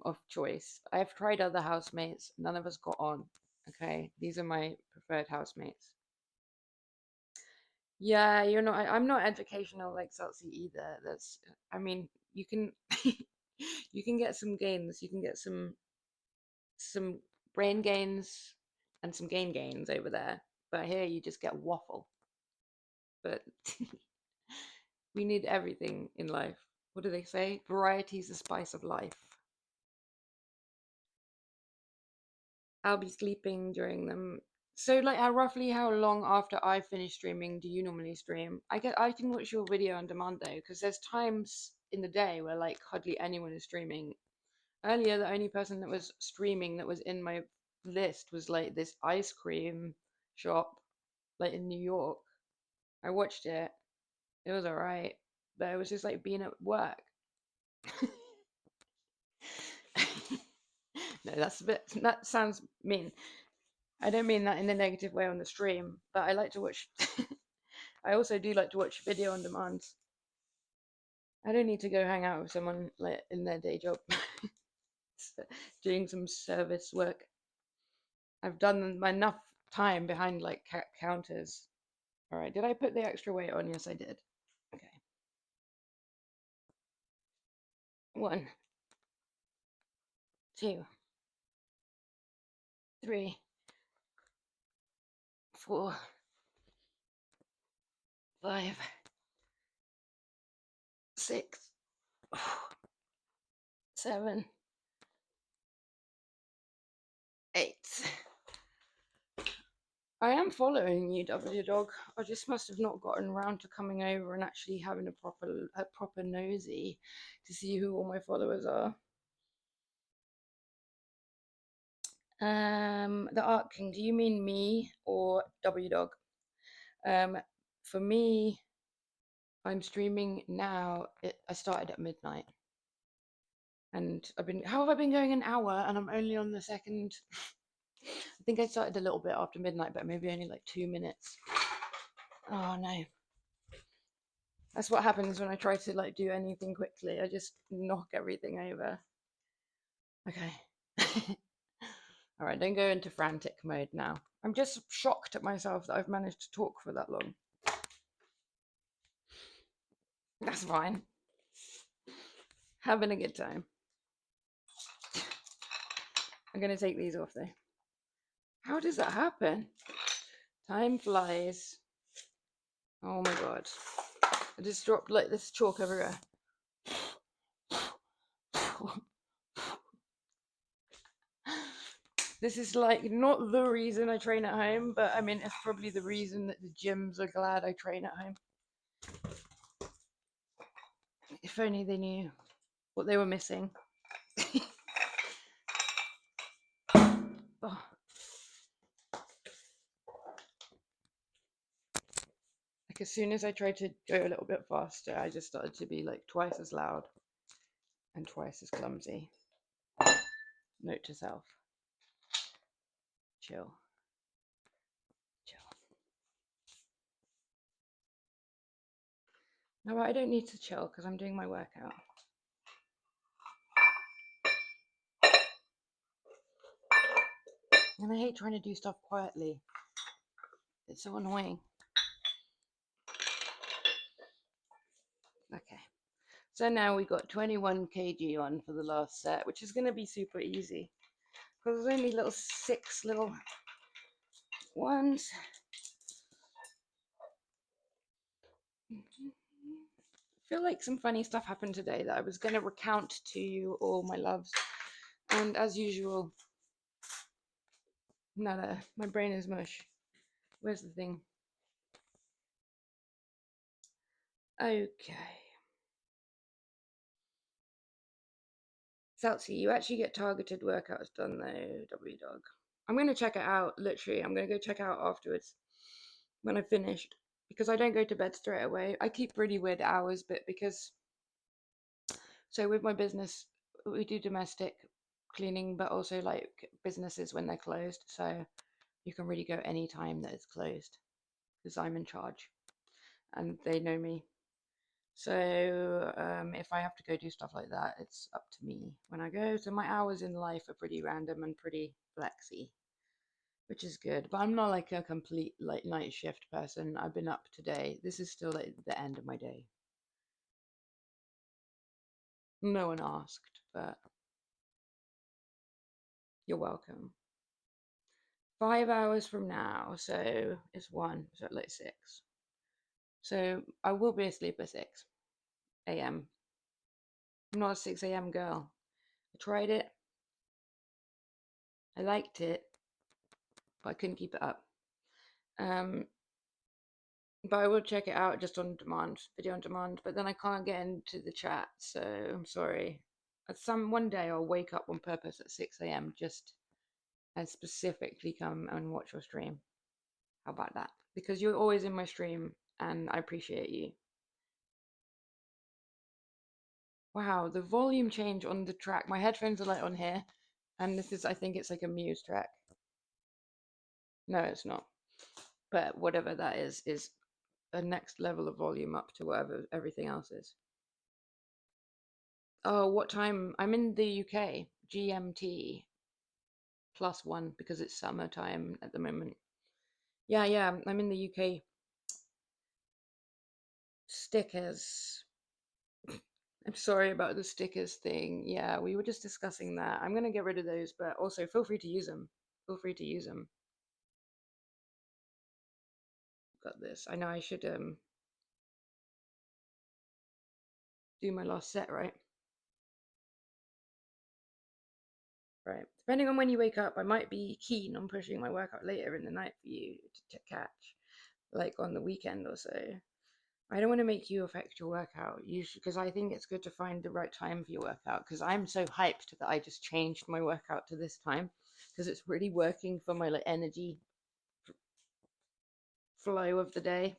of choice. I've tried other housemates. None of us got on. Okay, these are my preferred housemates. Yeah, you're not. I'm not educational like Celsi either. I mean, you can, you can get some gains. You can get some brain gains and some gains over there. But here you just get waffle. But we need everything in life. What do they say? Variety is the spice of life. I'll be sleeping during them. So, like, roughly how long after I finish streaming do you normally stream? I can watch your video on demand though, because there's times in the day where like hardly anyone is streaming. Earlier, the only person that was streaming that was in my list was like this ice cream shop, like in New York. I watched it. It was alright, but it was just like being at work. No, that's a bit. That sounds mean. I don't mean that in a negative way on the stream, but I like to watch. I also do like to watch video on demand. I don't need to go hang out with someone like in their day job, doing some service work. I've done my enough time behind like counters. All right, did I put the extra weight on? Yes, I did. Okay, 1, 2, 3, 4, 5, 6, 7, 8. I am following you, W Dog. I just must have not gotten around to coming over and actually having a proper nosy to see who all my followers are. The Art King. Do you mean me or W Dog? For me, I'm streaming now. I started at midnight, and I've been. How have I been going an hour? And I'm only on the second. I think I started a little bit after midnight, but maybe only like 2 minutes. Oh no. That's what happens when I try to like do anything quickly. I just knock everything over. Okay. All right, don't go into frantic mode now. I'm just shocked at myself that I've managed to talk for that long. That's fine. Having a good time. I'm going to take these off though. How does that happen? Time flies. Oh my god. I just dropped like this chalk everywhere. This is like not the reason I train at home, but I mean, it's probably the reason that the gyms are glad I train at home. If only they knew what they were missing. Oh. Like as soon as I tried to go a little bit faster, I just started to be like twice as loud and twice as clumsy. Note to self. Chill. Chill. No, I don't need to chill because I'm doing my workout. And I hate trying to do stuff quietly. It's so annoying. Okay. So now we got 21 kg on for the last set, which is going to be super easy. Because there's only little 6 little ones. I feel like some funny stuff happened today that I was going to recount to you all, my loves. And as usual, nada. My brain is mush. Where's the thing? Okay. Saltsy, you actually get targeted workouts done though, W Dog. I'm gonna check it out. Literally, I'm gonna go check it out afterwards when I've finished because I don't go to bed straight away. I keep really weird hours, but because so with my business, we do domestic cleaning, but also like businesses when they're closed. So you can really go any time that it's closed because I'm in charge and they know me. So if I have to go do stuff like that, it's up to me when I go. So my hours in life are pretty random and pretty flexy, which is good. But I'm not like a complete like night shift person. I've been up today. This is still like the end of my day. No one asked, but you're welcome. 5 hours from now, so it's one, so like 6. So I will be asleep at 6 a.m. I'm not a 6 a.m. girl. I tried it, I liked it, but I couldn't keep it up. Um, but I will check it out just on demand, video on demand. But then I can't get into the chat, so I'm sorry. At some one day I'll wake up on purpose at 6 a.m. just and specifically come and watch your stream. How about that? Because you're always in my stream, and I appreciate you. Wow, the volume change on the track. My headphones are like on here, and this is, I think it's like a Muse track. No, it's not. But whatever that is a next level of volume up to whatever everything else is. Oh, what time? I'm in the UK, GMT +1 because it's summertime at the moment. Yeah, I'm in the UK. Stickers. I'm sorry about the stickers thing. Yeah, we were just discussing that. I'm gonna get rid of those, but also feel free to use them. Feel free to use them. Got this. I know I should do my last set, right? Right. Depending on when you wake up, I might be keen on pushing my workout later in the night for you to catch, like on the weekend or so. I don't want to make you affect your workout, usually, because I think it's good to find the right time for your workout. Because I'm so hyped that I just changed my workout to this time because it's really working for my like energy flow of the day.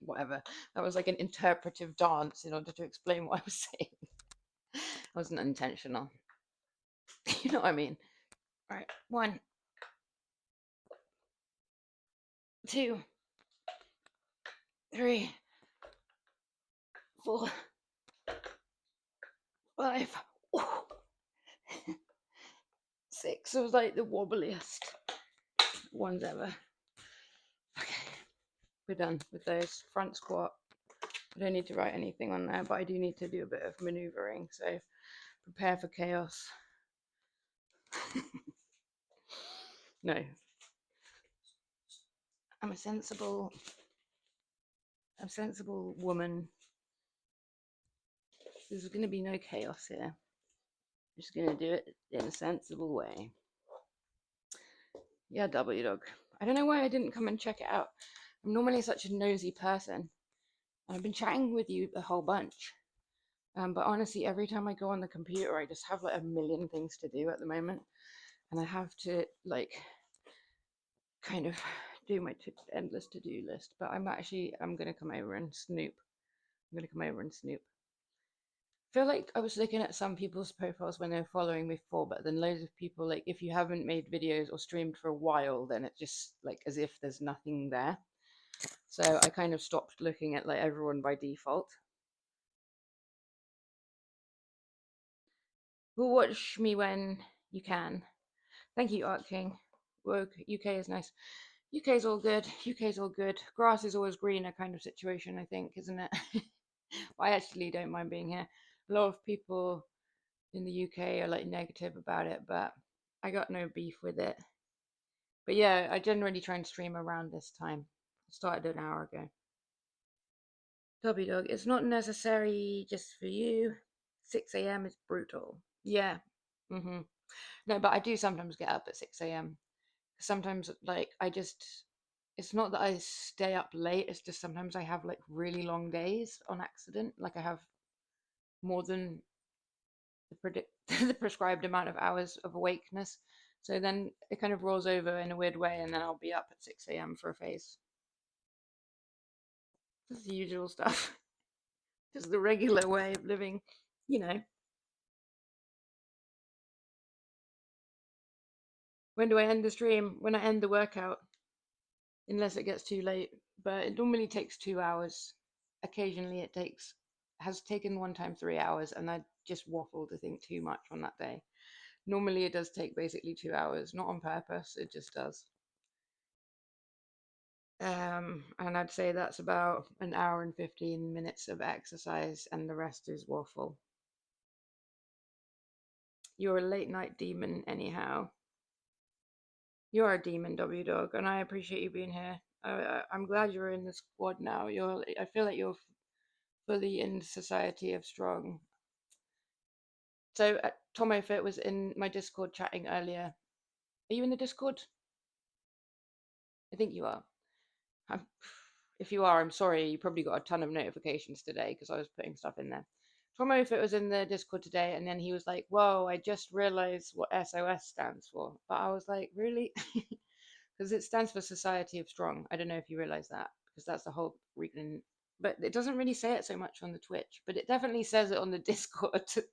Whatever. That was like an interpretive dance in order to explain what I was saying. It wasn't intentional. You know what I mean? All right. 1, 2, 3, 4, 5, 6. It was like the wobbliest ones ever. Okay, we're done with those. Front squat. I don't need to write anything on there, but I do need to do a bit of maneuvering. So prepare for chaos. No, I'm a sensible woman. There's going to be no chaos here. I'm just going to do it in a sensible way. Yeah, W dog. I don't know why I didn't come and check it out. I'm normally such a nosy person. I've been chatting with you a whole bunch. But honestly, every time I go on the computer, I just have like a million things to do at the moment. And I have to like kind of do my endless to-do list. But I'm going to come over and snoop. I'm going to come over and snoop. I feel like I was looking at some people's profiles when they were following me before, but then loads of people, like if you haven't made videos or streamed for a while, then it's just like as if there's nothing there. So I kind of stopped looking at like everyone by default. We'll watch me when you can. Thank you, Art King. Woke UK is nice. UK's all good. UK's all good. Grass is always greener kind of situation, I think, isn't it? I actually don't mind being here. A lot of people in the UK are like negative about it, but I got no beef with it. But yeah, I generally try and stream around this time. I started an hour ago. W dog, it's not necessary just for you. 6 a.m. is brutal. Yeah. No, but I do sometimes get up at 6 a.m. Sometimes, like, it's not that I stay up late, it's just sometimes I have like really long days on accident. Like, I have more than the, the prescribed amount of hours of awakeness. So then it kind of rolls over in a weird way, and then I'll be up at 6 a.m. for a phase. Just the usual stuff. Just the regular way of living, you know. When do I end the stream? When I end the workout, unless it gets too late. But it normally takes 2 hours. Occasionally it has taken one time 3 hours, and I just waffled to think too much on that day. Normally it does take basically 2 hours, not on purpose, it just does. And I'd say that's about an hour and 15 minutes of exercise, and the rest is waffle. You're a late night demon, anyhow. You are a demon, W Dog, and I appreciate you being here. I'm glad you're in the squad now. I feel like you're fully in Society of Strong. So Tomo Fit was in my Discord chatting earlier. Are you in the Discord? I think you are. I'm, if you are, I'm sorry. You probably got a ton of notifications today because I was putting stuff in there. Tomo Fit was in the Discord today, and then he was like, "Whoa, I just realized what SOS stands for." But I was like, "Really?" Because it stands for Society of Strong. I don't know if you realize that, because that's the whole reason. But it doesn't really say it so much on the Twitch, but it definitely says it on the Discord. It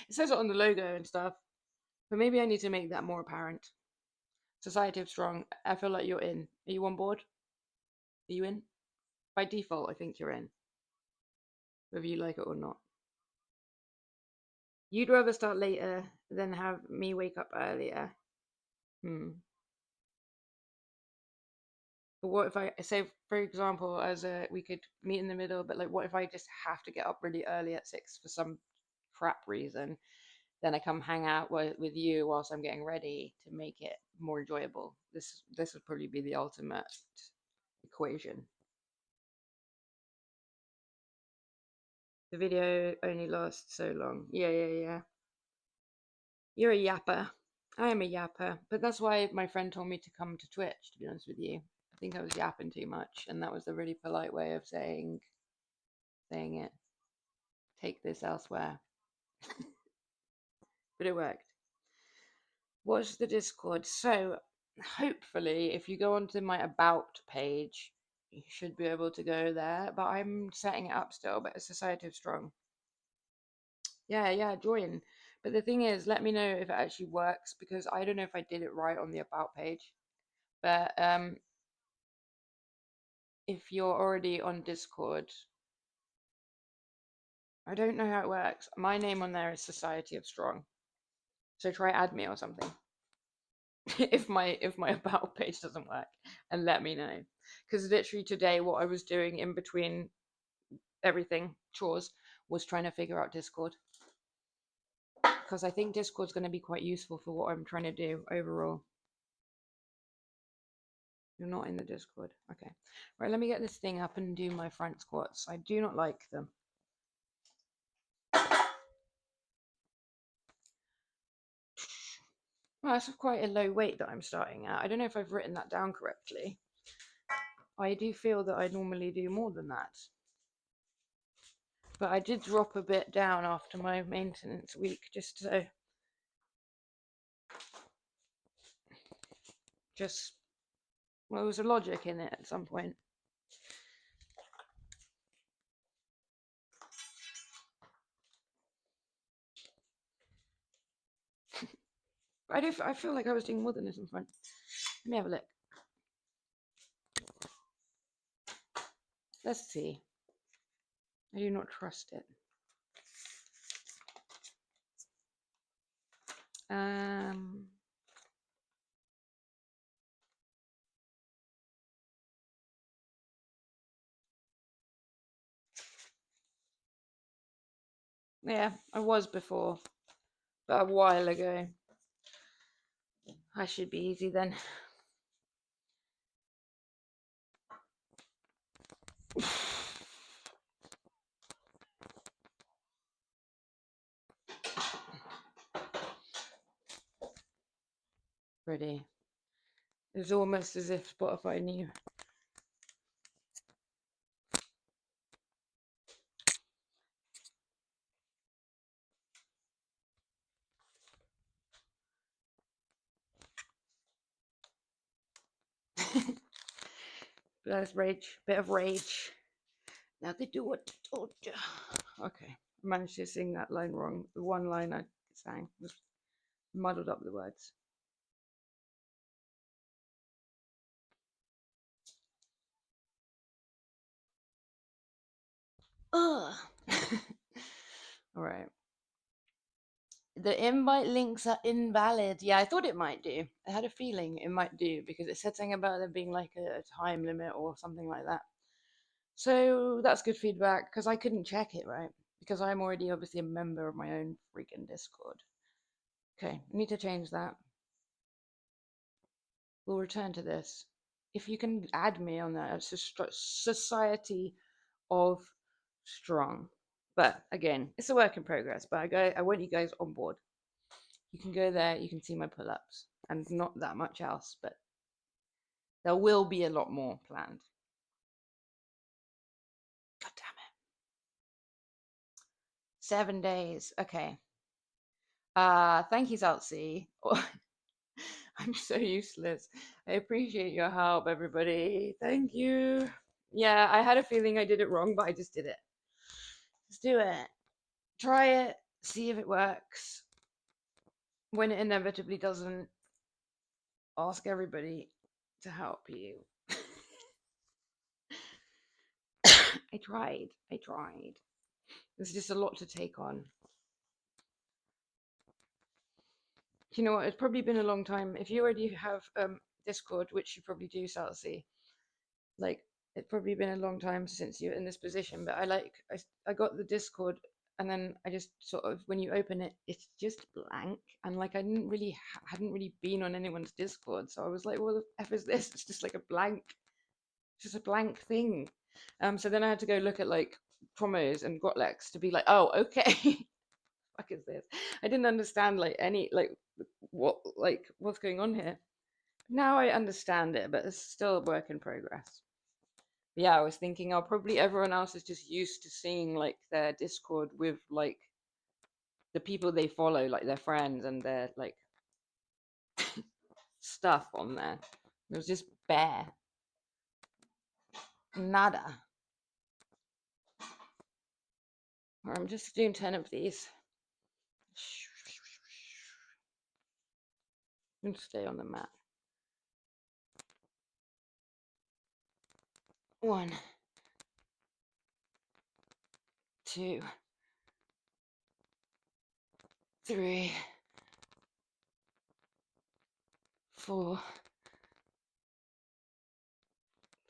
says it on the logo and stuff. But maybe I need to make that more apparent. Society of Strong. I feel like you're in. Are you on board? Are you in? By default, I think you're in, whether you like it or not. You'd rather start later than have me wake up earlier. Hmm. But what if I say, for example, we could meet in the middle, but like, what if I just have to get up really early at 6 for some crap reason? Then I come hang out with you whilst I'm getting ready to make it more enjoyable. This would probably be the ultimate equation. The video only lasts so long. Yeah. You're a yapper. I am a yapper, but that's why my friend told me to come to Twitch, to be honest with you. I think I was yapping too much, and that was the really polite way of saying it. Take this elsewhere. But it worked. What's the Discord? So hopefully if you go onto my about page, you should be able to go there. But I'm setting it up still, but it's Society of Strong. Yeah, join. But the thing is, let me know if it actually works, because I don't know if I did it right on the about page. But if you're already on Discord, I don't know how it works. My name on there is Society of Strong. So try add me or something. if my about page doesn't work, and let me know, because literally today what I was doing in between everything chores was trying to figure out Discord, because I think Discord's going to be quite useful for what I'm trying to do overall. You're not in the Discord. Okay, right, let me get this thing up and do my front squats. I do not like them. Well, that's quite a low weight that I'm starting at. I don't know if I've written that down correctly. I do feel that I normally do more than that. But I did drop a bit down after my maintenance week, well, there was a logic in it at some point. I feel like I was doing more than this in front. Let me have a look. Let's see. I do not trust it. Yeah, I was before, but a while ago. I should be easy then. Pretty. It's almost as if Spotify knew. There's rage, bit of rage. Now they do what I told you. Okay, I managed to sing that line wrong. The one line I sang was muddled up the words. Ugh. All right. The invite links are invalid. Yeah, I thought it might do. I had a feeling it might do because it said something about there being like a time limit or something like that. So that's good feedback because I couldn't check it, right? Because I'm already obviously a member of my own freaking Discord. Okay, I need to change that. We'll return to this. If you can add me on that, it's a Society of Strong. But again, it's a work in progress. But I want you guys on board. You can go there, you can see my pull-ups, and not that much else, but there will be a lot more planned. God damn it. 7 days. Okay. Thank you, Saltsy. I'm so useless. I appreciate your help, everybody. Thank you. Yeah, I had a feeling I did it wrong, but I just did it. Just do it. Try it. See if it works. When it inevitably doesn't, ask everybody to help you. I tried. There's just a lot to take on. You know what? It's probably been a long time. If you already have Discord, which you probably do, Salsy, like it's probably been a long time since you're in this position. But I got the Discord, and then I just sort of when you open it, it's just blank, and like I hadn't really been on anyone's Discord, so I was like, "What the f is this?" It's just like a blank, just a blank thing. So then I had to go look at like promos and Gotlex to be like, "Oh, okay." Fuck is this? I didn't understand like any what's going on here. Now I understand it, but it's still a work in progress. Yeah, I was thinking, oh, probably everyone else is just used to seeing like their Discord with like the people they follow, like their friends and their like stuff on there. It was just bare. Nada. I'm just doing 10 of these. And stay on the mat. 1, 2, 3, 4,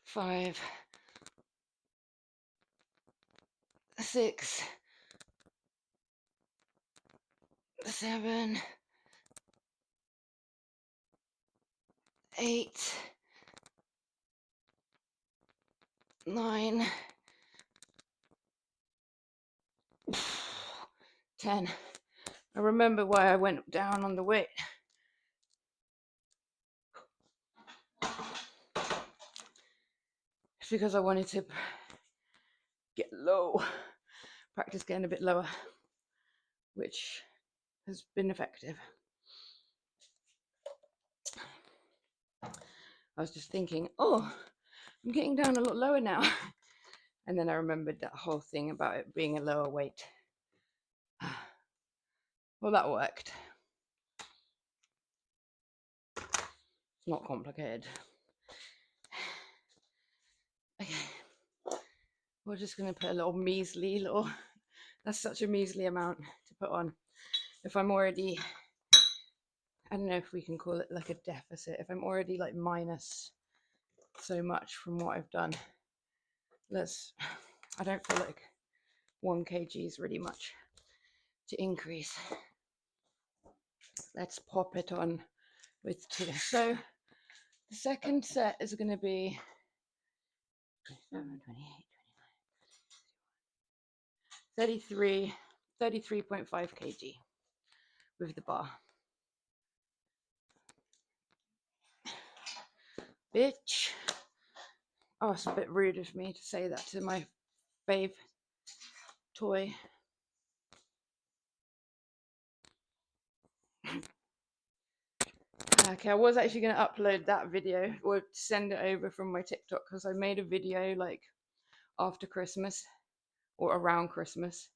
5, 6, 7, 8, 9, 10. I remember why I went down on the weight. It's because I wanted to get low, practice getting a bit lower, which has been effective. I was just thinking, oh, I'm getting down a lot lower now. And then I remembered that whole thing about it being a lower weight. Well, that worked. It's not complicated. Okay. We're just going to put a little, that's such a measly amount to put on. If I'm already, I don't know if we can call it like a deficit, if I'm already like minus so much from what I've done, I don't feel like 1 kg is really much to increase. Let's pop it on with 2. So the second set is going to be 27, 28, 29, 33.5 kg with the bar. Bitch. Oh, it's a bit rude of me to say that to my fave toy. Okay, I was actually going to upload that video or send it over from my TikTok because I made a video like after Christmas or around Christmas.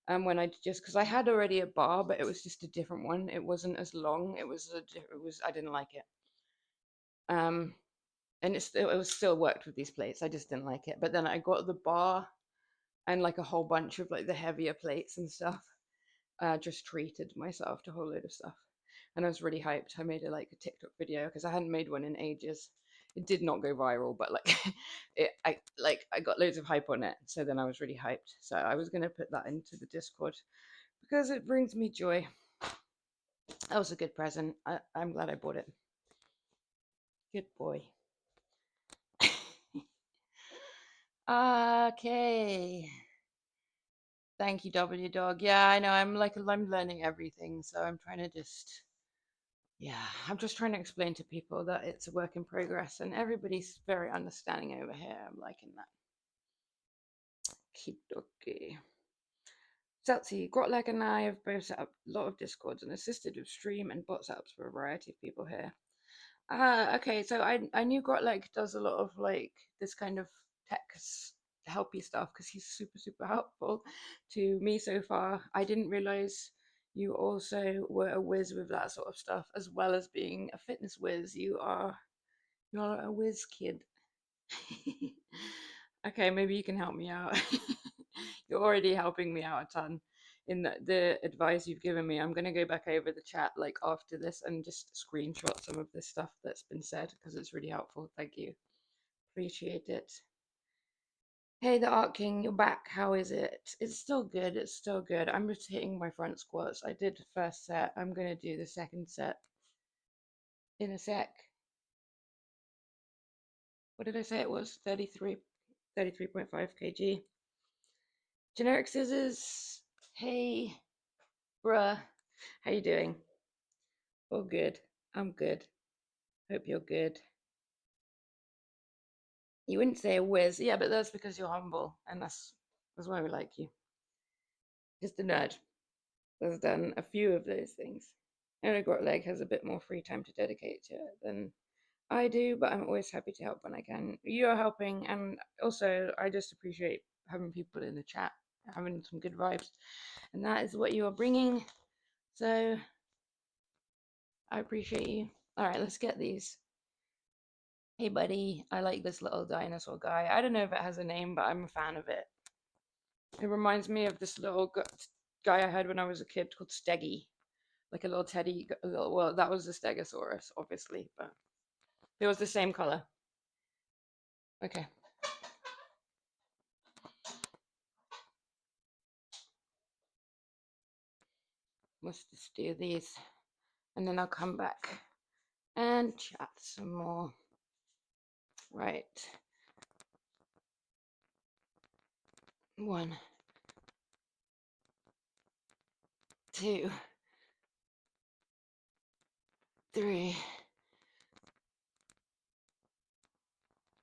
When I just because I had already a bar, but it was just a different one. It wasn't as long. I didn't like it. Um, and it was still worked with these plates. I just didn't like it. But then I got the bar and like a whole bunch of like the heavier plates and stuff. Just treated myself to a whole load of stuff, and I was really hyped. I made like a TikTok video because I hadn't made one in ages. It did not go viral, but like I got loads of hype on it. So then I was really hyped. So I was gonna put that into the Discord because it brings me joy. That was a good present. I'm glad I bought it. Good boy. Okay. Thank you, W Dog. Yeah, I know. I'm learning everything, so I'm trying to just yeah, I'm just trying to explain to people that it's a work in progress, and everybody's very understanding over here. I'm liking that. Kidoki. Celtsy, Grotleg and I have both set up a lot of Discords and assisted with stream and bot setups for a variety of people here. Okay, so I knew Grotleg does a lot of like this kind of tech helpy stuff because he's super helpful to me so far. I didn't realize you also were a whiz with that sort of stuff as well as being a fitness whiz. You're a whiz kid. Okay, maybe you can help me out. You're already helping me out a ton in the advice you've given me. I'm going to go back over the chat like after this and just screenshot some of this stuff that's been said because it's really helpful. Thank you. Appreciate it. Hey, the Art King, you're back. How is it? It's still good. It's still good. I'm just hitting my front squats. I did the first set. I'm going to do the second set in a sec. What did I say it was? 33.5 kg. Generic scissors. Hey, bruh. How you doing? Oh, good. I'm good. Hope you're good. You wouldn't say a whiz. Yeah, but that's because you're humble, and that's why we like you. Just a nerd that's done a few of those things. Owner Grotleg has a bit more free time to dedicate to it than I do, but I'm always happy to help when I can. You are helping, and also I just appreciate having people in the chat, having some good vibes, and that is what you are bringing. So I appreciate you. All right, let's get these. Hey, buddy, I like this little dinosaur guy. I don't know if it has a name, but I'm a fan of it. It reminds me of this little guy I had when I was a kid called Steggy, like a little teddy. Well, that was the Stegosaurus, obviously, but it was the same color. Okay. Let's just do these, and then I'll come back and chat some more. Right. 1, 2, 3,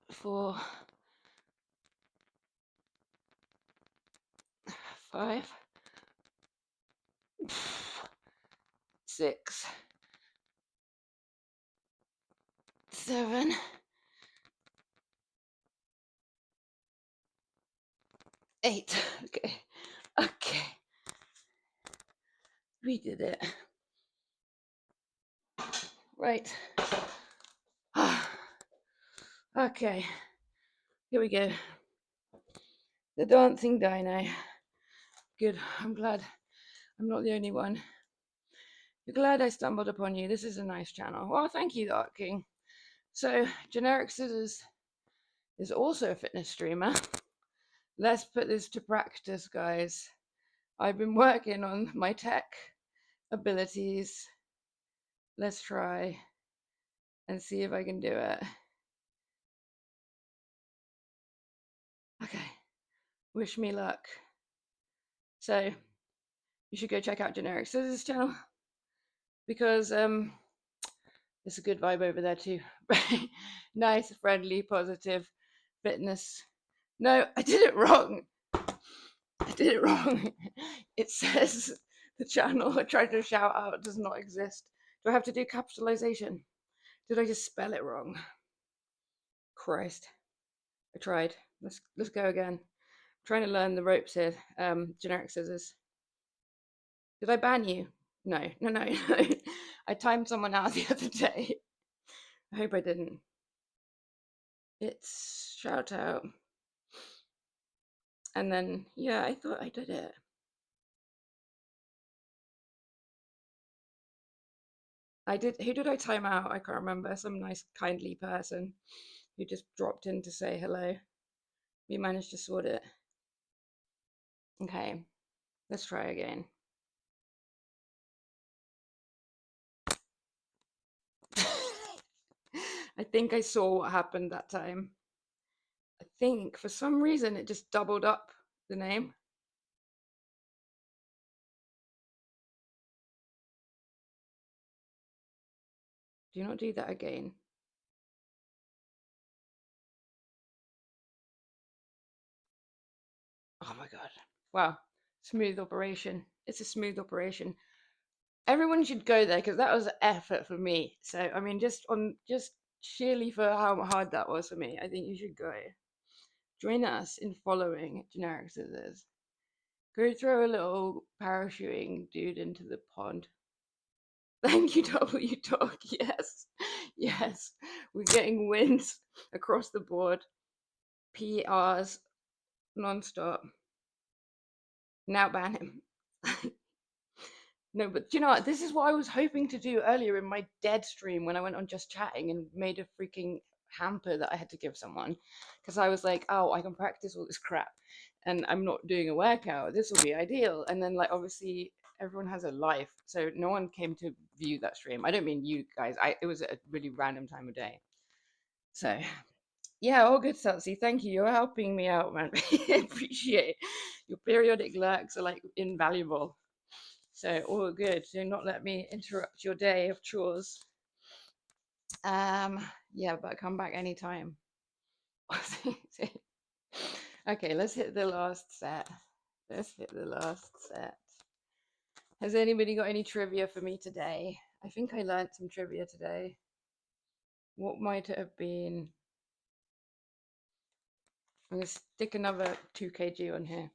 4, 5, 6, 7, 8. Okay. Okay. We did it. Right. Okay. Here we go. The dancing dino. Good. I'm glad I'm not the only one. You're glad I stumbled upon you. This is a nice channel. Well, thank you, Art King. So, Generic Scissors is also a fitness streamer. Let's put this to practice, guys. I've been working on my tech abilities. Let's try and see if I can do it. Okay. Wish me luck. So, you should go check out Generic Scissors channel because there's a good vibe over there too. Nice, friendly, positive fitness. No, I did it wrong. I did it wrong. It says the channel I tried to shout out does not exist. Do I have to do capitalization? Did I just spell it wrong? Christ. I tried. Let's go again. I'm trying to learn the ropes here. Generic scissors. Did I ban you? No, no, no, no. I timed someone out the other day. I hope I didn't. It's shout out. And then, yeah, I thought I did it. I did. Who did I time out? I can't remember. Some nice, kindly person who just dropped in to say hello. We managed to sort it. Okay, let's try again. I think I saw what happened that time. I think for some reason it just doubled up the name. Do not do that again. Oh my god. Wow. Smooth operation. It's a smooth operation. Everyone should go there because that was an effort for me. So I mean, just sheerly for how hard that was for me, I think you should go. Join us in following Generic Scissors. Go throw a little parachuting dude into the pond. Thank you, W Talk. Yes, yes, we're getting wins across the board. PRs non-stop. Now ban him. No, but you know what? This is what I was hoping to do earlier in my dead stream when I went on Just Chatting and made a freaking hamper that I had to give someone because I was like, oh, I can practice all this crap and I'm not doing a workout. This will be ideal. And then, like, obviously, everyone has a life. So no one came to view that stream. I don't mean you guys. It was a really random time of day. So, yeah, all good, Salsy. Thank you. You're helping me out, man. I appreciate your periodic lurks are like invaluable. So all good. Do not let me interrupt your day of chores. Yeah, but come back anytime. Okay, let's hit the last set. Let's hit the last set. Has anybody got any trivia for me today? I think I learned some trivia today. What might it have been? I'm gonna stick another 2 kg on here.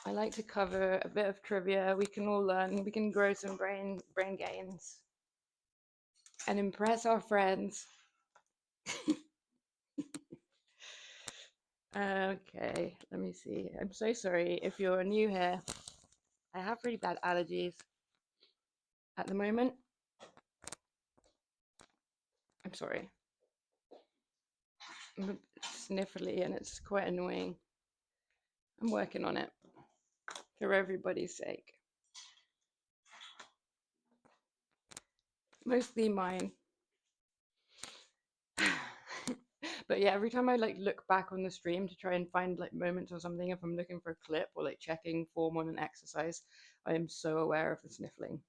I like to cover a bit of trivia. We can all learn. We can grow some brain gains and impress our friends. Okay, let me see. I'm so sorry if you're new here. I have really bad allergies at the moment. I'm sorry. I'm sniffly and it's quite annoying. I'm working on it for everybody's sake. Mostly mine. But yeah, every time I like look back on the stream to try and find like moments or something, if I'm looking for a clip or like checking form on an exercise, I am so aware of the sniffling.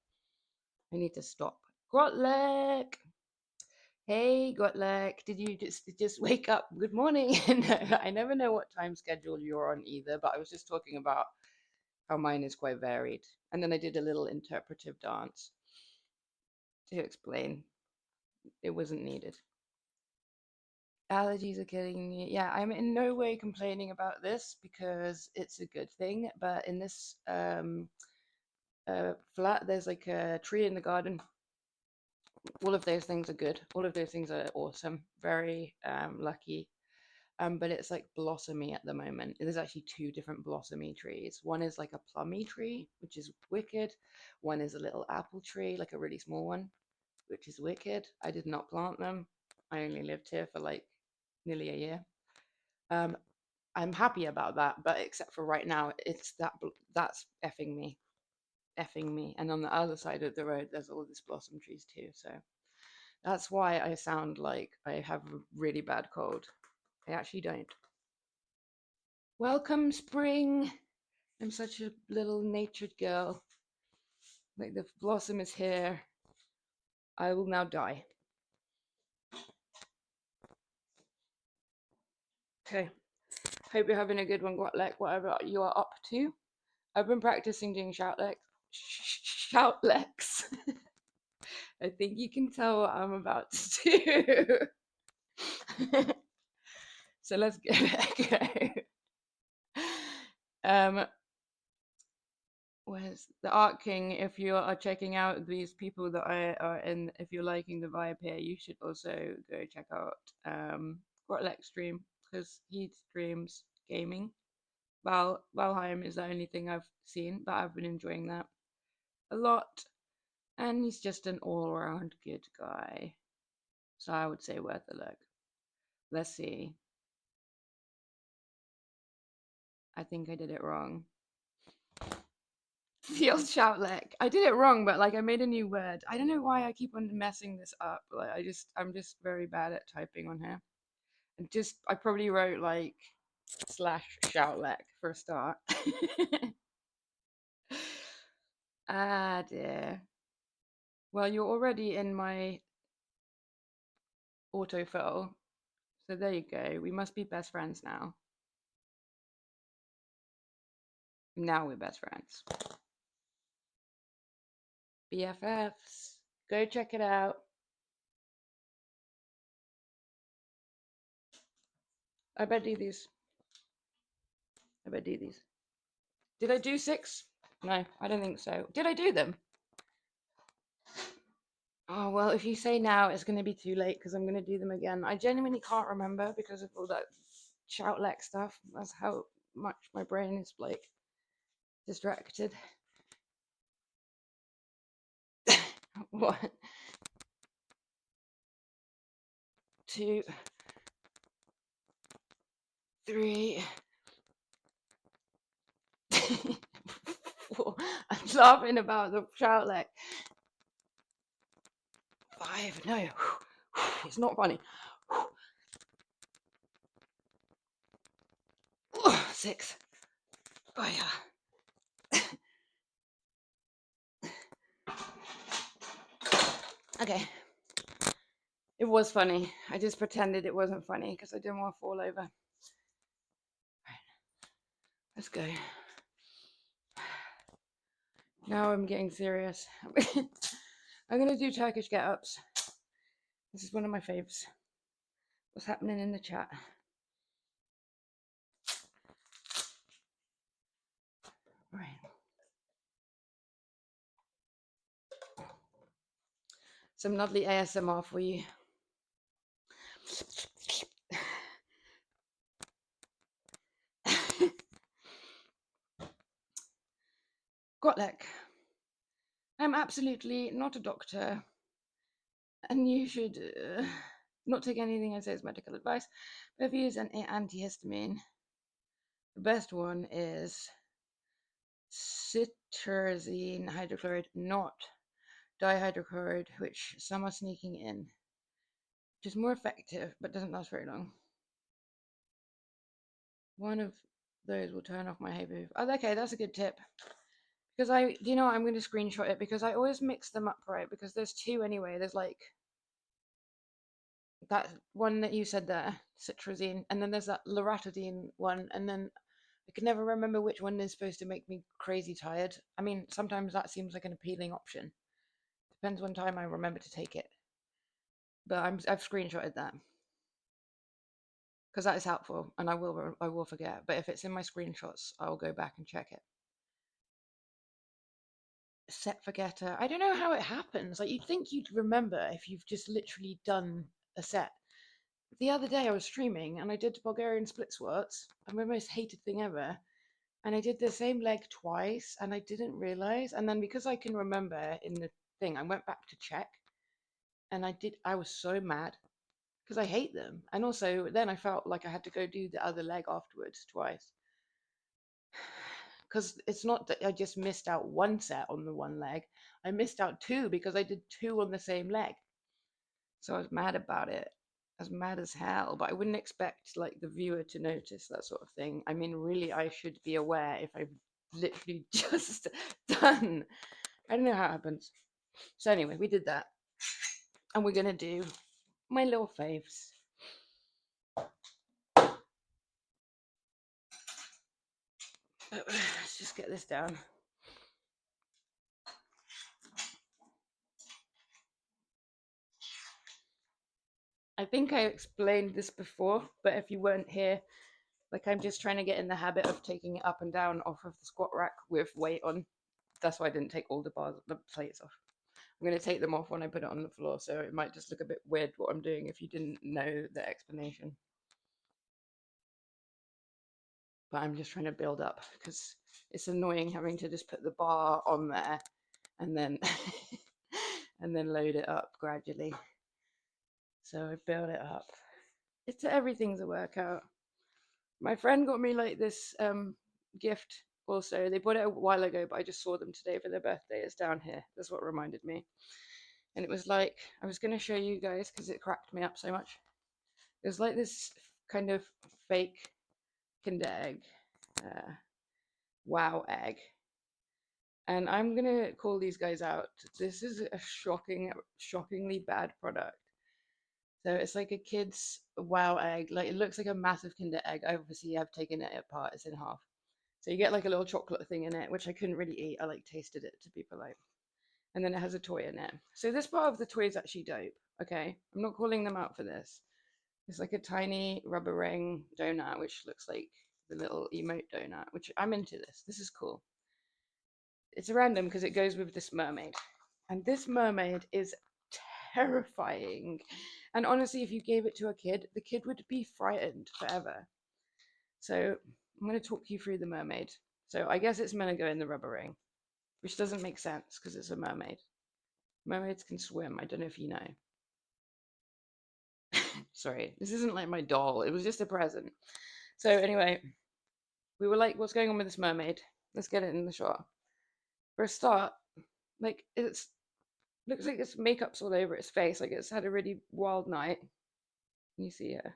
I need to stop. Grotlek! Hey, Gotlek, did you just wake up? Good morning. No, I never know what time schedule you're on either, but I was just talking about how mine is quite varied. And then I did a little interpretive dance to explain it wasn't needed. Allergies are killing me. Yeah, I'm in no way complaining about this because it's a good thing. But in this flat, there's like a tree in the garden. All of those things are good. All of those things are awesome. Very lucky. But it's like blossomy at the moment. There's actually two different blossomy trees. One is like a plummy tree, which is wicked. One is a little apple tree, like a really small one, which is wicked. I did not plant them. I only lived here for like nearly a year. Um, I'm happy about that, but except for right now, it's that's effing me. And on the other side of the road, there's all these blossom trees too. So that's why I sound like I have a really bad cold. I actually don't. Welcome, spring. I'm such a little natured girl. Like the blossom is here. I will now die. Okay. Hope you're having a good one, Gwatlek, whatever you are up to. I've been practicing doing shout licks. shout Lex. I think you can tell what I'm about to do. So let's give it a go. Where's the Art King? If you are checking out these people that I are in, if you're liking the vibe here, you should also go check out Grotlex stream because he streams gaming. Valheim is the only thing I've seen, but I've been enjoying that a lot. And he's just an all around good guy. So I would say worth a look. Let's see. I think I did it wrong. Field shoutlick. I did it wrong, but like I made a new word. I don't know why I keep on messing this up. Like I'm just very bad at typing on here. And just I probably wrote like slash shoutlick for a start. Ah dear. Well, you're already in my autofill. So there you go. We must be best friends now. Now we're best friends. BFFs. Go check it out. I bet do these. I bet do these. Did I do 6? No, I don't think so. Did I do them? Oh, well, if you say now, it's going to be too late because I'm going to do them again. I genuinely can't remember because of all that shoutleck stuff. That's how much my brain is like distracted. 1, 2, 3, 4. I'm laughing about the shoutleck. 5. No, it's not funny. 6. Oh yeah. Okay. It was funny. I just pretended it wasn't funny because I didn't want to fall over. Right. Let's go. Now I'm getting serious. I'm going to do Turkish get-ups. This is one of my faves. What's happening in the chat? Right. Some lovely ASMR for you. Gotlek. I'm absolutely not a doctor, and you should not take anything I say as medical advice. But if you use an antihistamine, the best one is cetirizine hydrochloride, not dihydrochloride, which some are sneaking in, which is more effective but doesn't last very long. One of those will turn off my hay fever. Oh, okay, that's a good tip. Because you know what, I'm going to screenshot it because I always mix them up, right? Because there's 2 anyway. There's like that one that you said there, cetirizine, and then there's that loratadine one, and then I can never remember which one is supposed to make me crazy tired. I mean, sometimes that seems like an appealing option. Depends when time I remember to take it. But I've screenshotted that because that is helpful, and I will forget. But if it's in my screenshots, I'll go back and check it. Set forgetter. I don't know how it happens. Like you'd think you'd remember if you've just literally done a set. The other day I was streaming and I did Bulgarian split squats, and my most hated thing ever. And I did the same leg twice, and I didn't realize. And then because I can remember in the thing, I went back to check, and I was so mad because I hate them. And also then I felt like I had to go do the other leg afterwards twice. Because it's not that I just missed out one set on the one leg. I missed out 2 because I did 2 on the same leg. So I was mad about it. I was mad as hell, but I wouldn't expect like the viewer to notice that sort of thing. I mean, really, I should be aware if I've literally just done. I don't know how it happens. So anyway, we did that, and we're gonna do my little faves. Let's just get this down. I think I explained this before, but if you weren't here, like I'm just trying to get in the habit of taking it up and down off of the squat rack with weight on. That's why I didn't take all the plates off. I'm going to take them off when I put it on the floor, so it might just look a bit weird what I'm doing if you didn't know the explanation. But I'm just trying to build up because it's annoying having to just put the bar on there and then and then load it up gradually. So I build it up. Everything's a workout. My friend got me like this gift also. They bought it a while ago, but I just saw them today for their birthday. It's down here. That's what reminded me. And it was like, I was going to show you guys because it cracked me up so much. It was like this kind of fake Kinder egg, wow egg. And I'm going to call these guys out. This is a shockingly bad product. So it's like a kid's wow egg. Like it looks like a massive Kinder egg. Obviously, I've taken it apart. It's in half. So you get like a little chocolate thing in it, which I couldn't really eat. I like tasted it to be polite. And then it has a toy in it. So this part of the toy is actually dope. Okay, I'm not calling them out for this. It's like a tiny rubber ring donut, which looks like the little emote donut, which I'm into this. This is cool. It's random because it goes with this mermaid. And this mermaid is terrifying. And honestly, if you gave it to a kid, the kid would be frightened forever. So I'm going to talk you through the mermaid. So I guess it's meant to go in the rubber ring, which doesn't make sense because it's a mermaid. Mermaids can swim. I don't know if you know. Sorry, this isn't like my doll. It was just a present. So anyway, we were like, what's going on with this mermaid? Let's get it in the shot. For a start, like it's looks like its makeup's all over its face, like it's had a really wild night. You see her.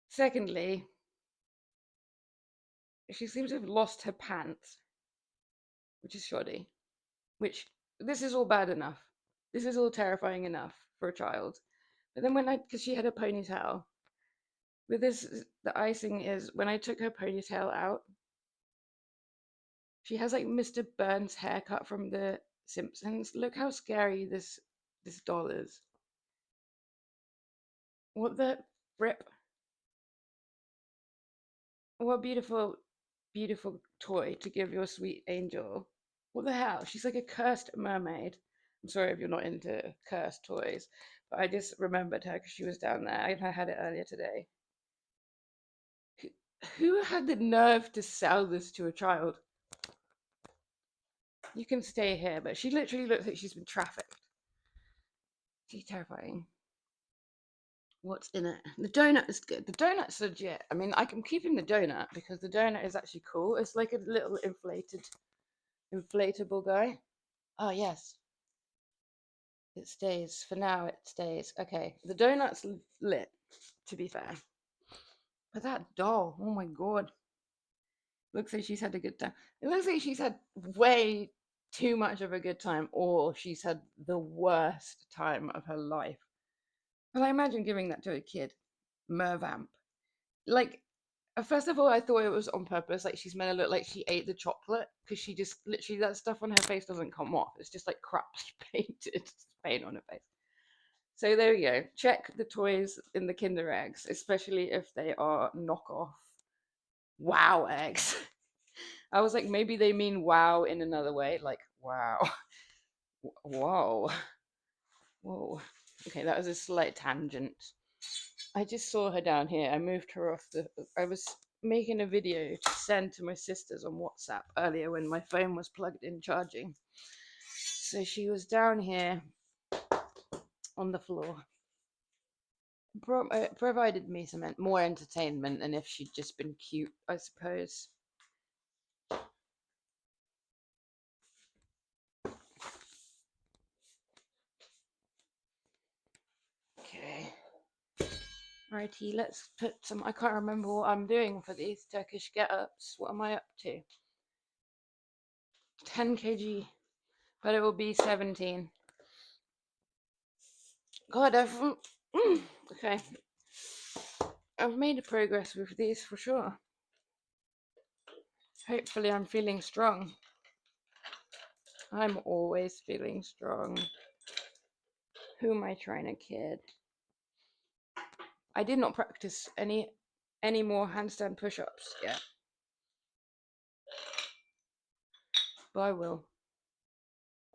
Secondly, she seems to have lost her pants, which is shoddy. Which this is all bad enough. This is all terrifying enough for a child. But then because she had a ponytail, with this, the icing is when I took her ponytail out, she has like Mr. Burns' haircut from The Simpsons. Look how scary this doll is. What the rip? What beautiful, beautiful toy to give your sweet angel. What the hell? She's like a cursed mermaid. I'm sorry if you're not into cursed toys, but I just remembered her because she was down there. I had it earlier today. Who had the nerve to sell this to a child? You can stay here, but she literally looks like she's been trafficked. She's terrifying. What's in it? The donut is good. The donut's legit. I mean, I'm keeping the donut because the donut is actually cool. It's like a little inflatable guy. Oh, yes. It stays. For now, it stays. Okay. The donut's lit, to be fair. But that doll, oh my god. Looks like she's had a good time. It looks like she's had way too much of a good time, or she's had the worst time of her life. Well, I imagine giving that to a kid. Mervamp. Like, first of all, I thought it was on purpose. Like, she's meant to look like she ate the chocolate because she just literally, that stuff on her face doesn't come off. It's just like crap painted paint on her face. So there we go. Check the toys in the Kinder eggs, especially if they are knockoff wow eggs. I was like, maybe they mean wow in another way, like wow. Whoa. Whoa. Okay, that was a slight tangent. I just saw her down here. I moved her off I was making a video to send to my sisters on WhatsApp earlier when my phone was plugged in charging. So she was down here on the floor. Provided me some more entertainment than if she'd just been cute, I suppose. Okay. Righty, let's put some. I can't remember what I'm doing for these Turkish get ups. What am I up to? 10 kg, but it will be 17. God, okay. I've made a progress with these for sure. Hopefully, I'm feeling strong. I'm always feeling strong. Who am I trying to kid? I did not practice any more handstand push-ups yet, but I will.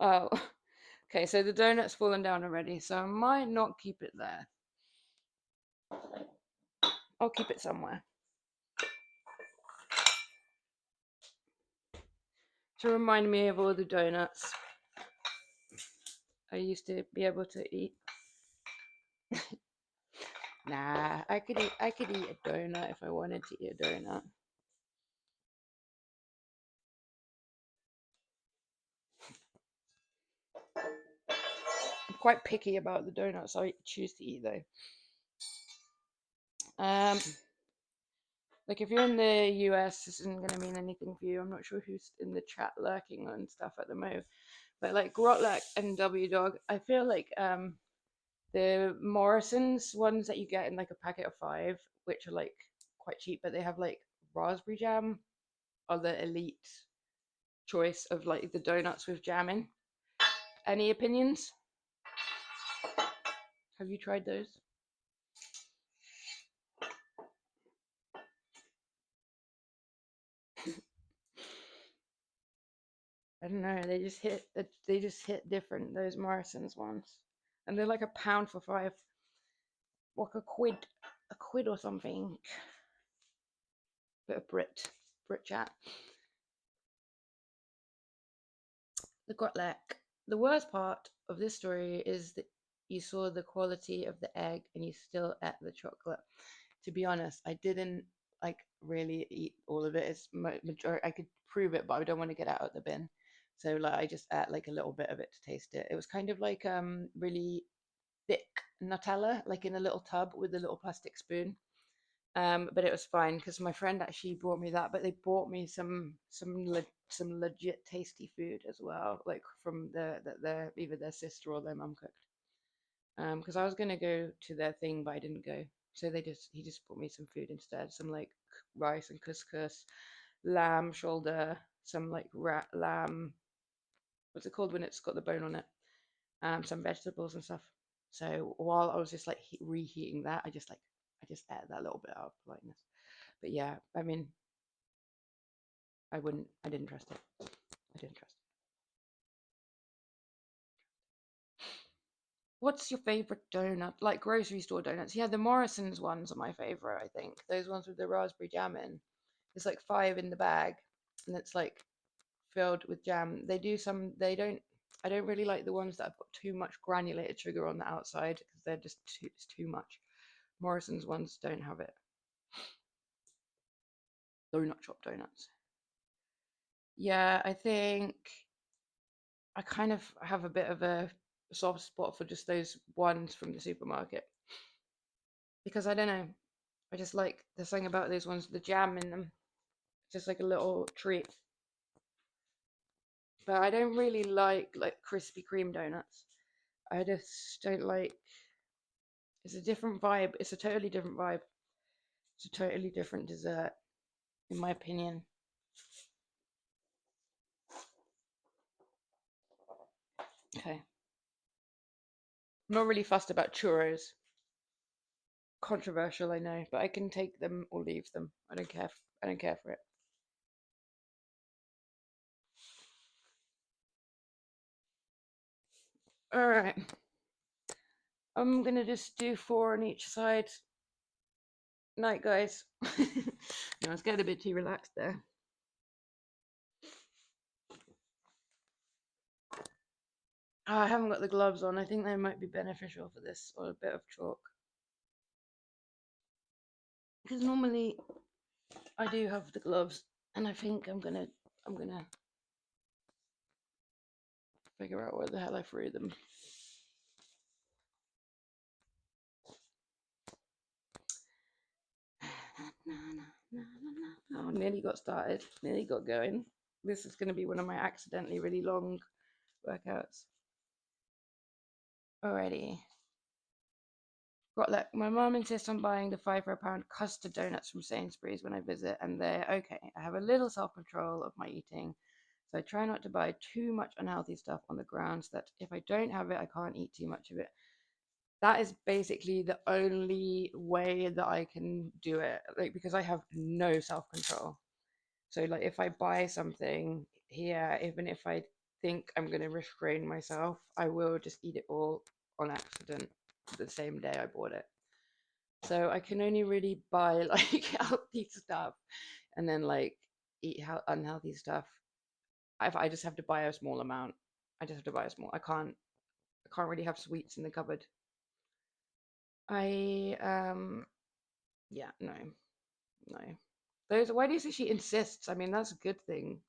Oh, okay. So the donut's fallen down already, so I might not keep it there. I'll keep it somewhere to remind me of all the donuts I used to be able to eat. Nah, I could eat a donut if I wanted to eat a donut. I'm quite picky about the donuts I choose to eat though. Um, like if you're in the US, this isn't gonna mean anything for you. I'm not sure who's in the chat lurking and stuff at the moment, but like Grotlek and W Dog, I feel like the Morrison's ones that you get in like a packet of 5, which are like quite cheap, but they have like raspberry jam, are the elite choice of like the donuts with jam in. Any opinions? Have you tried those? I don't know. They just hit different. Those Morrison's ones, and they're like a pound for 5, like a quid or something. Bit of Brit chat. The Grotlek. The worst part of this story is that you saw the quality of the egg and you still ate the chocolate. To be honest, I didn't like really eat all of it. It's majority. I could prove it, but I don't want to get out of the bin. So like I just ate like a little bit of it to taste it. It was kind of like really thick Nutella, like in a little tub with a little plastic spoon. But it was fine because my friend actually brought me that. But they bought me some legit tasty food as well, like from their either their sister or their mum cooked. Because I was gonna go to their thing, but I didn't go. So he just brought me some food instead, some like rice and couscous, lamb shoulder, some like lamb. What's it called when it's got the bone on it? Some vegetables and stuff. So while I was just like reheating that, I just ate that little bit out of politeness. But yeah, I mean, I didn't trust it. I didn't trust it. What's your favorite donut? Like grocery store donuts? Yeah, the Morrison's ones are my favorite, I think. Those ones with the raspberry jam in. There's like 5 in the bag, and it's like filled with jam. They do some, they don't, I don't really like the ones that have got too much granulated sugar on the outside because they're just it's too much. Morrison's ones don't have it. Donut shop donuts. Yeah, I think I kind of have a bit of a soft spot for just those ones from the supermarket because I don't know. I just like the thing about those ones, the jam in them. Just like a little treat. But I don't really like Krispy Kreme donuts. I just don't like. It's a different vibe. It's a totally different vibe. It's a totally different dessert, in my opinion. Okay. I'm not really fussed about churros. Controversial, I know, but I can take them or leave them. I don't care. I don't care for it. All right. I'm gonna just do 4 on each side. Night, guys. No, I was getting a bit too relaxed there. Oh, I haven't got the gloves on. I think they might be beneficial for this, or a bit of chalk. Because normally I do have the gloves, and I think I'm gonna figure out where the hell I threw them. Oh, nearly got started. Nearly got going. This is going to be one of my accidentally really long workouts. Alrighty. Got that. My mum insists on buying the 5 for a pound custard donuts from Sainsbury's when I visit, and they're okay. I have a little self control of my eating, so I try not to buy too much unhealthy stuff on the grounds that if I don't have it, I can't eat too much of it. that is basically the only way that I can do it. Like, because I have no self-control. So like if I buy something here, even if I think I'm going to restrain myself, I will just eat it all on accident the same day I bought it. So I can only really buy like healthy stuff and then like eat unhealthy stuff. If I just have to buy a small amount, I just have to buy a small. I can't really have sweets in the cupboard. I yeah, no, no. Those, why do you say she insists? I mean, that's a good thing.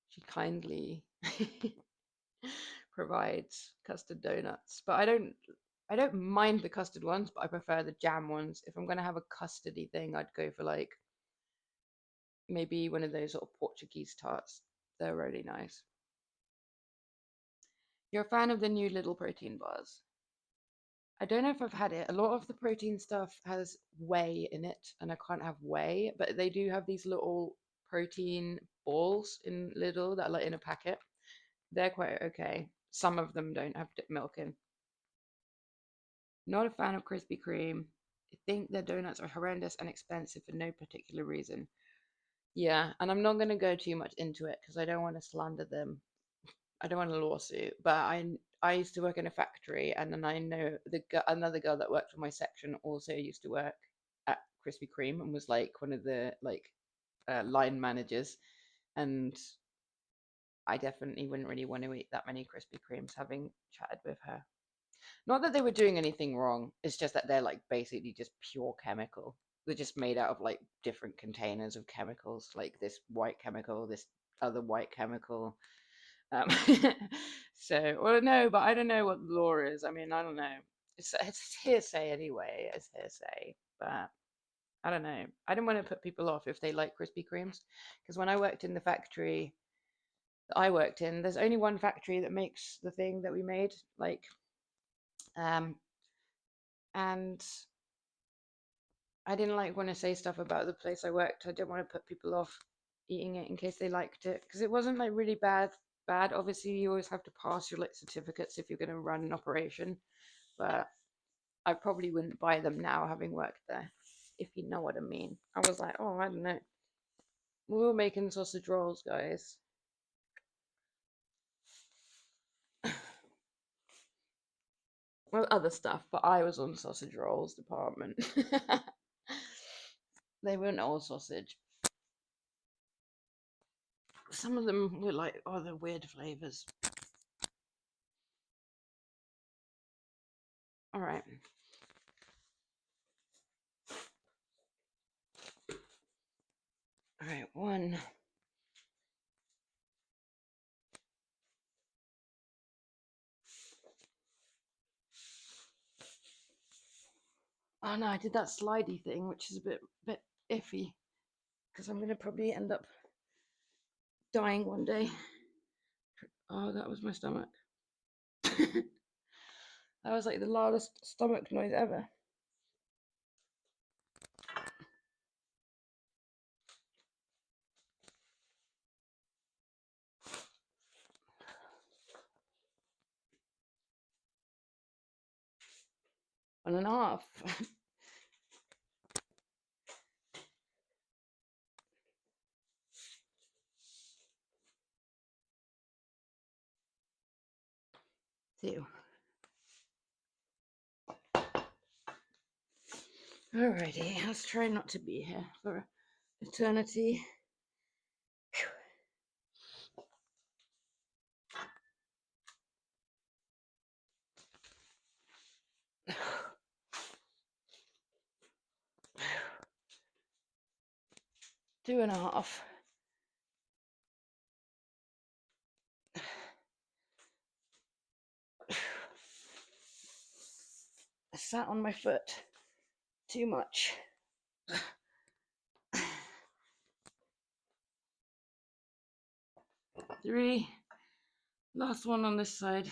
She kindly provides custard donuts, but I don't mind the custard ones, but I prefer the jam ones. If I'm gonna have a custardy thing, I'd go for like maybe one of those sort of Portuguese tarts. They're really nice. You're a fan of the new little protein bars. I don't know if I've had it. A lot of the protein stuff has whey in it, and I can't have whey, but they do have these little protein balls in little that are like in a packet. They're quite okay. Some of them don't have milk in. Not a fan of Krispy Kreme. I think their donuts are horrendous and expensive for no particular reason. Yeah, and I'm not going to go too much into it because I don't want to slander them. I don't want a lawsuit, but I used to work in a factory, and then I know another girl that worked for my section also used to work at Krispy Kreme and was like one of the like line managers, and I definitely wouldn't really want to eat that many Krispy Kremes having chatted with her. Not that they were doing anything wrong. It's just that they're like basically just pure chemical. They're just made out of like different containers of chemicals, like this white chemical, this other white chemical. Um, so, well, no, but I don't know what the law is. I mean, I don't know. It's hearsay anyway. It's hearsay, but I don't know. I don't want to put people off if they like Krispy Kremes, because when I worked in the factory that I worked in, there's only one factory that makes the thing that we made. Like, um, and I didn't like want to say stuff about the place I worked. I didn't want to put people off eating it in case they liked it because it wasn't like really bad. Bad. Obviously, you always have to pass your like certificates if you're going to run an operation, but I probably wouldn't buy them now, having worked there, if you know what I mean. I was like, oh, I don't know. We were making sausage rolls, guys. Well, other stuff, but I was on sausage rolls department. They weren't all sausage. Some of them were like, oh, they're weird flavors. All right. All right, one. Oh no, I did that slidey thing, which is a bit iffy because I'm gonna probably end up dying one day. Oh, that was my stomach. That was like the loudest stomach noise ever. One and a half. Two. Alrighty, let's try not to be here for eternity. Two and a half. I sat on my foot too much. Three. Last one on this side.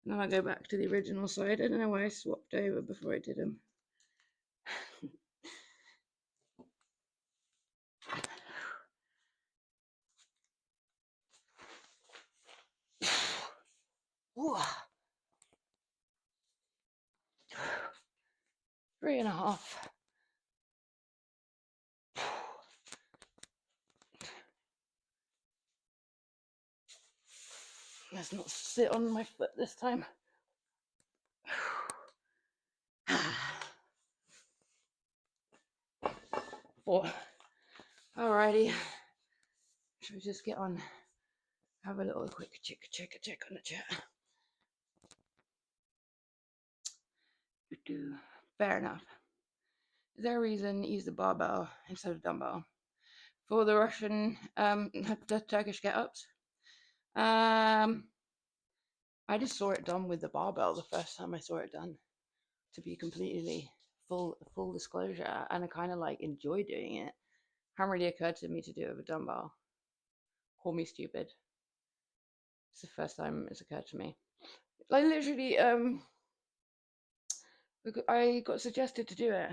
And then I'll go back to the original side. I don't know why I swapped over before I did them. 3.5. Let's not sit on my foot this time. 4. Alrighty. Should we just get on? Have a little quick check on the chat. Fair enough. Is there a reason use the barbell instead of dumbbell for the Russian, the Turkish get-ups? I just saw it done with the barbell the first time I saw it done. To be completely full disclosure, and I kind of like enjoy doing it. Hadn't really occurred to me to do it with a dumbbell. Call me stupid. It's the first time it's occurred to me. Like literally, I got suggested to do it,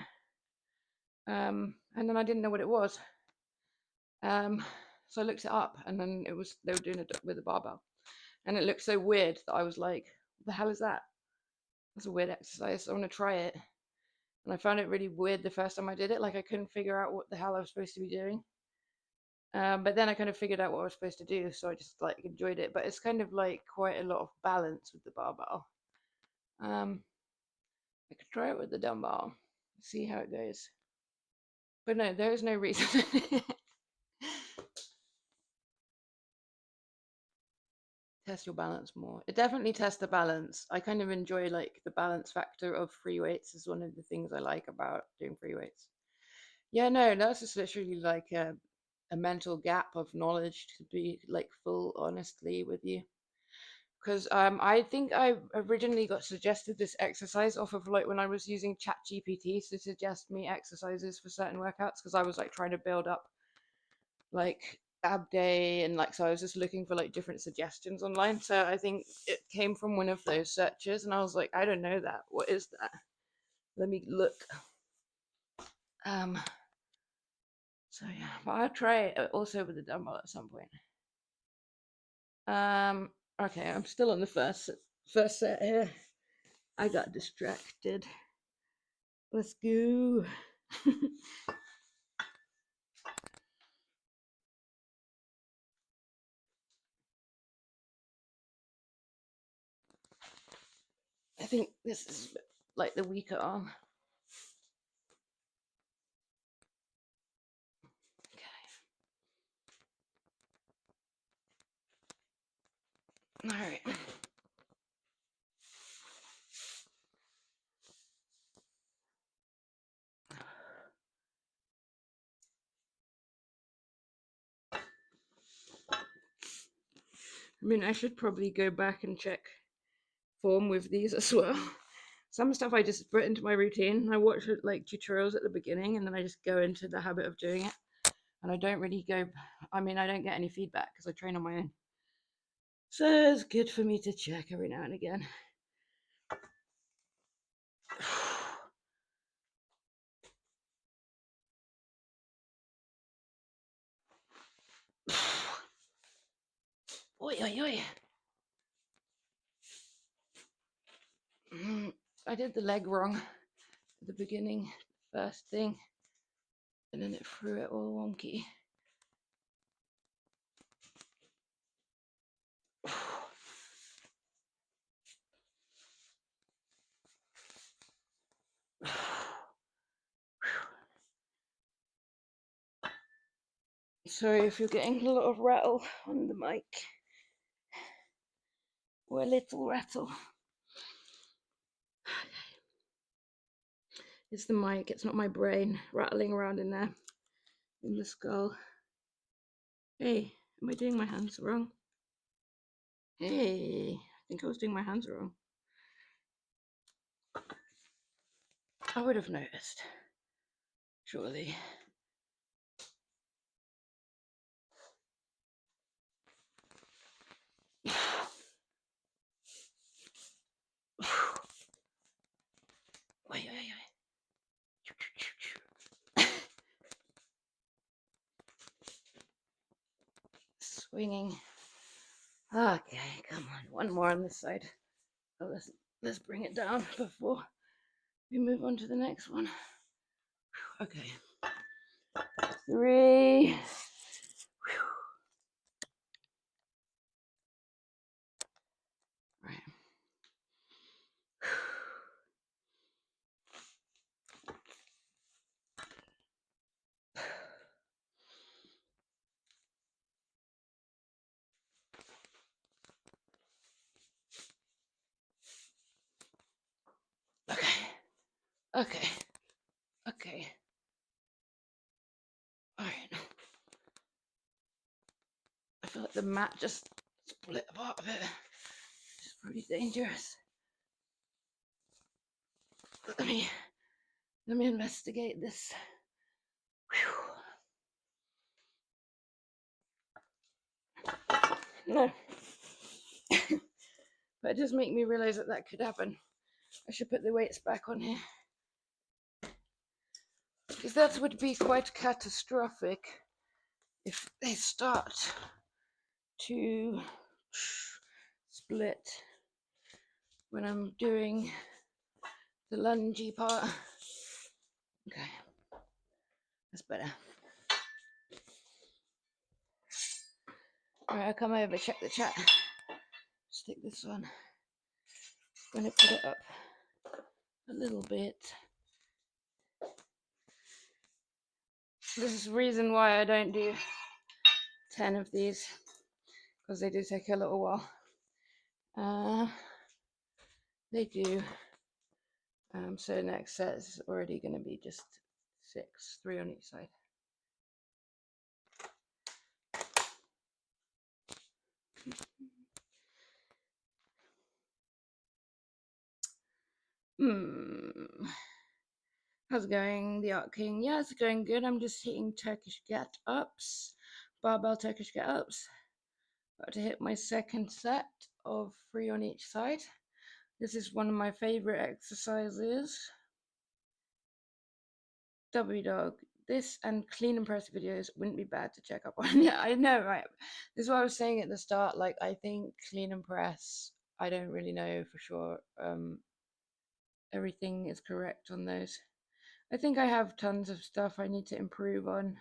and then I didn't know what it was. So I looked it up, and then they were doing it with a barbell, and it looked so weird that I was like, "What the hell is that? That's a weird exercise. I want to try it." And I found it really weird the first time I did it. Like I couldn't figure out what the hell I was supposed to be doing. But then I kind of figured out what I was supposed to do, so I just like enjoyed it. But it's kind of like quite a lot of balance with the barbell. I could try it with the dumbbell, see how it goes. But no, there is no reason. Test your balance more. It definitely tests the balance. I kind of enjoy like the balance factor of free weights is one of the things I like about doing free weights. Yeah, no, that's just literally like a mental gap of knowledge, to be like full honestly with you. Because I think I originally got suggested this exercise off of like when I was using ChatGPT to suggest me exercises for certain workouts, because I was like trying to build up like ab day, and like so I was just looking for like different suggestions online. So I think it came from one of those searches, and I was like, I don't know that. What is that? Let me look. So yeah, but I'll try it also with the dumbbell at some point. Okay, I'm still on the first set here. I got distracted. Let's go. I think this is like the weaker arm. Okay. All right. I mean, I should probably go back and check form with these as well. Some stuff I just put into my routine. I watch it like tutorials at the beginning, and then I just go into the habit of doing it. And I don't really go. I mean, I don't get any feedback because I train on my own. So it's good for me to check every now and again. Oi, oi, oi. I did the leg wrong at the beginning, first thing, and then it threw it all wonky. Sorry if you're getting a lot of rattle on the mic. Or a little rattle. It's the mic, it's not my brain rattling around in there, in the skull. Hey, am I doing my hands wrong? Hey, I think I was doing my hands wrong. I would have noticed, surely. Swinging. Okay, come on, one more on this side. Oh, let's bring it down before We move on to the next one. Okay. 3. Right. Okay. Okay. Okay. All right. I feel like the mat just split apart a bit. It's pretty dangerous. Let me investigate this. Whew. No. But it does make me realize that that could happen. I should put the weights back on here. Because that would be quite catastrophic if they start to split when I'm doing the lungy part. Okay, that's better. Alright, I'll come over, check the chat. Stick this one. I'm going to put it up a little bit. This is the reason why I don't do 10 of these, because they do take a little while. They do. So next set is already going to be just 6, 3 on each side. How's it going, the Art King? Yeah, it's going good. I'm just hitting Turkish get-ups, barbell Turkish get-ups. About to hit my second set of 3 on each side. This is one of my favorite exercises. W dog. This and clean and press videos wouldn't be bad to check up on. Yeah, I know, right? This is what I was saying at the start. Like, I think clean and press, I don't really know for sure. Everything is correct on those. I think I have tons of stuff I need to improve on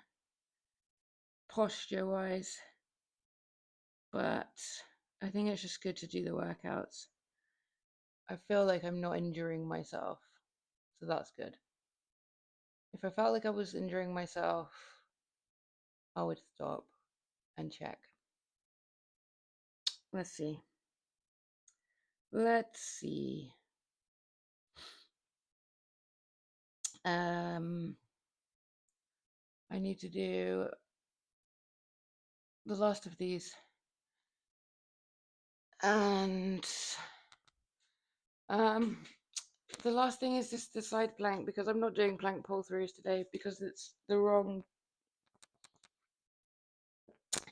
posture wise, but I think it's just good to do the workouts. I feel like I'm not injuring myself, so that's good. If I felt like I was injuring myself, I would stop and check. Let's see. I need to do the last of these, and the last thing is just the side plank, because I'm not doing plank pull throughs today because it's the wrong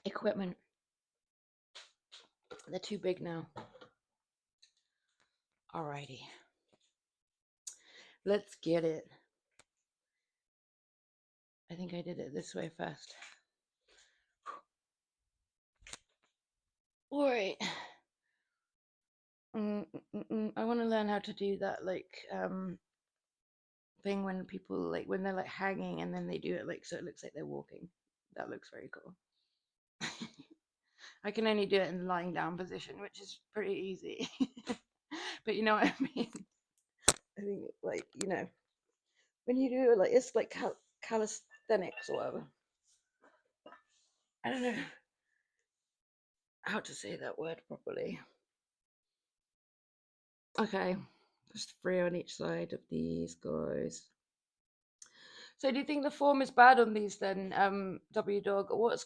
equipment. They're too big now. Alrighty, let's get it. I think I did it this way first. Alright. I want to learn how to do that, like, thing when people, like, when they're like hanging and then they do it like so it looks like they're walking. That looks very cool. I can only do it in lying down position, which is pretty easy. But you know what I mean? I think, like, you know, when you do it, like, it's like calisthenics or whatever. I don't know how to say that word properly. Okay, just 3 on each side of these guys. So do you think the form is bad on these then, W dog? What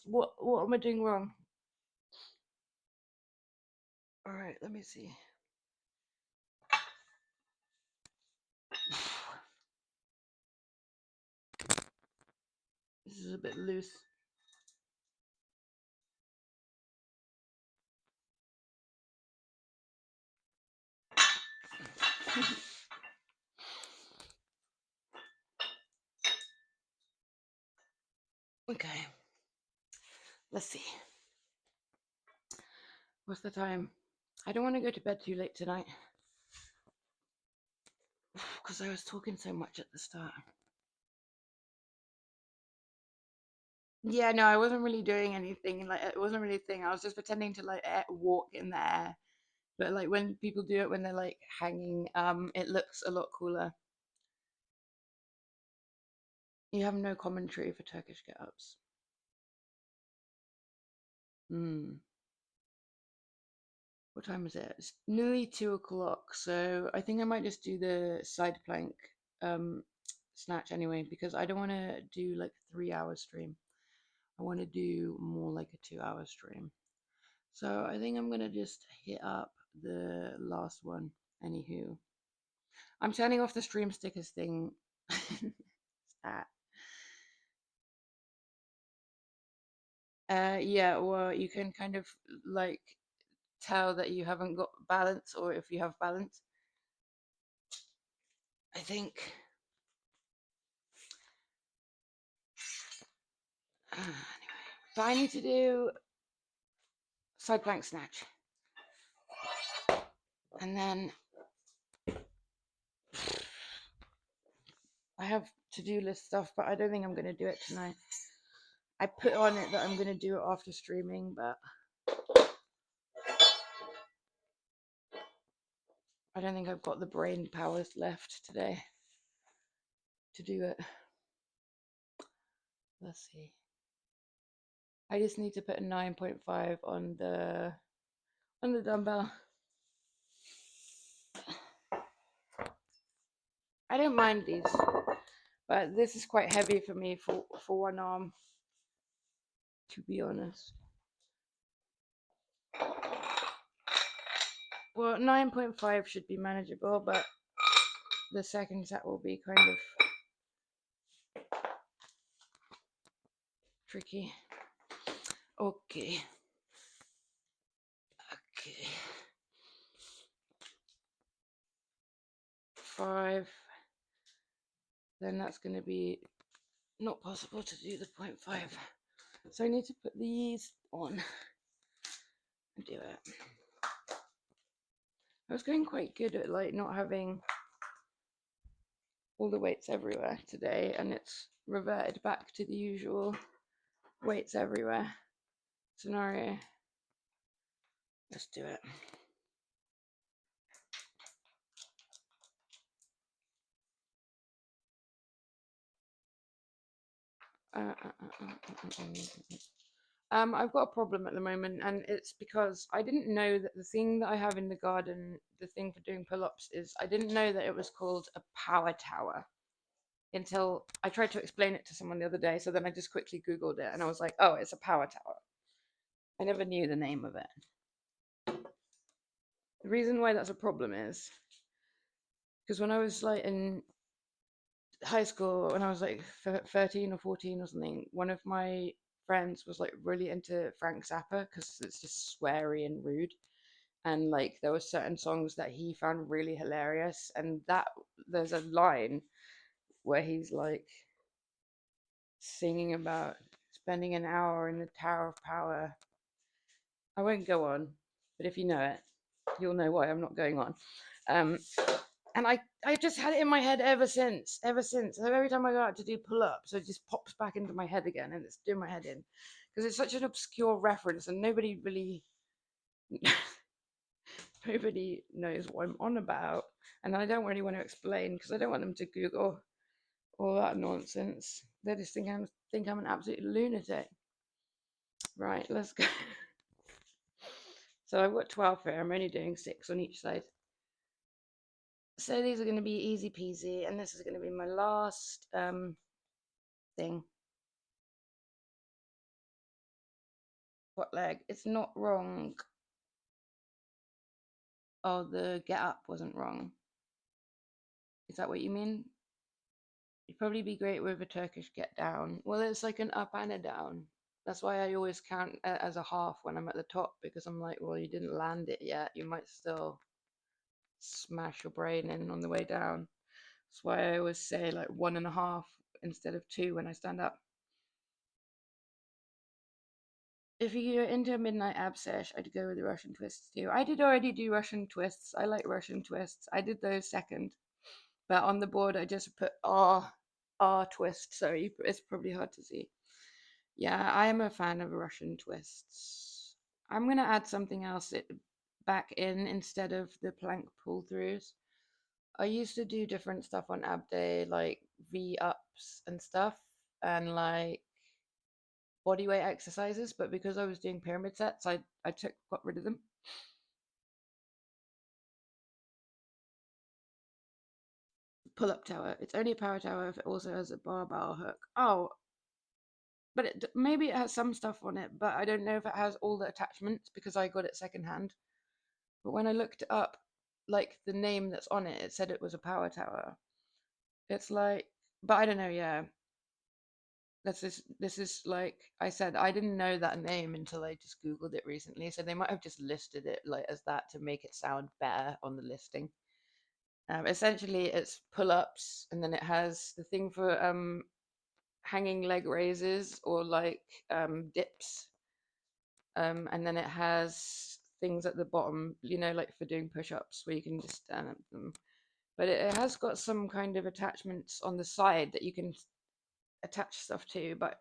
am I doing wrong? All right, let me see. This is a bit loose. Okay, let's see. What's the time? I don't want to go to bed too late tonight. because I was talking so much at the start. Yeah, no, I wasn't really doing anything. Like, it wasn't really a thing. I was just pretending to like walk in the air. But like when people do it when they're like hanging, it looks a lot cooler. You have no commentary for Turkish get-ups. Hmm. What time is it? It's nearly 2 o'clock, so I think I might just do the side plank um snatch anyway because I don't want to do like a 3 hour stream. I want to do more like a 2 hour stream. So I think I'm gonna just hit up the last one. Anywho, I'm turning off the stream stickers thing. That. Yeah, well, you can kind of like tell that you haven't got balance or if you have balance. I think. Anyway, but I need to do side plank snatch. And then I have to-do list stuff, but I don't think I'm going to do it tonight. I put on it that I'm going to do it after streaming, but I don't think I've got the brain powers left today to do it. Let's see. I just need to put a 9.5 on the dumbbell. I don't mind these, but this is quite heavy for me for one arm, to be honest. Well, 9.5 should be manageable, but the second set will be kind of tricky. Okay. Okay. 5. Then that's going to be not possible to do the 0.5. So I need to put these on and do it. I was going quite good at like not having all the weights everywhere today, and it's reverted back to the usual weights everywhere scenario. Let's do it. I've got a problem at the moment, and it's because I didn't know that the thing that I have in the garden, the thing for doing pull-ups, is I didn't know that it was called a power tower until I tried to explain it to someone the other day. So then I just quickly Googled it, and I was like, oh, it's a power tower. I never knew the name of it. The reason why that's a problem is because when I was like in high school, when I was like 13 or 14 or something, one of my friends was like really into Frank Zappa because it's just sweary and rude. And like there were certain songs that he found really hilarious. And that there's a line where he's like singing about spending an hour in the Tower of Power. I won't go on, but if you know it, you'll know why I'm not going on. Um, and I just had it in my head ever since. So every time I go out to do pull-ups, it just pops back into my head again, and it's doing my head in because it's such an obscure reference, and nobody really, nobody knows what I'm on about, and I don't really want to explain because I don't want them to Google all that nonsense. They just think I'm an absolute lunatic. Right, let's go. So I've got 12 here. I'm only doing 6 on each side. So these are going to be easy peasy, and this is going to be my last thing. What leg? It's not wrong. Oh, the get up wasn't wrong. Is that what you mean? You'd probably be great with a Turkish get down. Well, it's like an up and a down. That's why I always count as a half when I'm at the top because I'm like, well, you didn't land it yet. You might still smash your brain in on the way down. That's why I always say like 1.5 instead of 2 when I stand up. If you're into a midnight ab sesh, I'd go with the Russian twists too. I did already do Russian twists. I like Russian twists. I did those second. But on the board, I just put R twist. So it's probably hard to see. Yeah, I am a fan of Russian twists. I'm gonna add something else back in instead of the plank pull throughs. I used to do different stuff on ab day, like V ups and stuff, and like bodyweight exercises. But because I was doing pyramid sets, I got rid of them. Pull up tower. It's only a power tower if it also has a barbell hook. Oh, but maybe it has some stuff on it, but I don't know if it has all the attachments because I got it secondhand. But when I looked it up, like the name that's on it, it said it was a power tower. It's like, but I don't know. Yeah, this is like I said, I didn't know that name until I just googled it recently. So they might have just listed it like as that to make it sound better on the listing. Essentially, it's pull-ups, and then it has the thing for hanging leg raises or like dips, and then it has things at the bottom, like for doing push-ups where you can just stand up them. But it has got some kind of attachments on the side that you can attach stuff to, but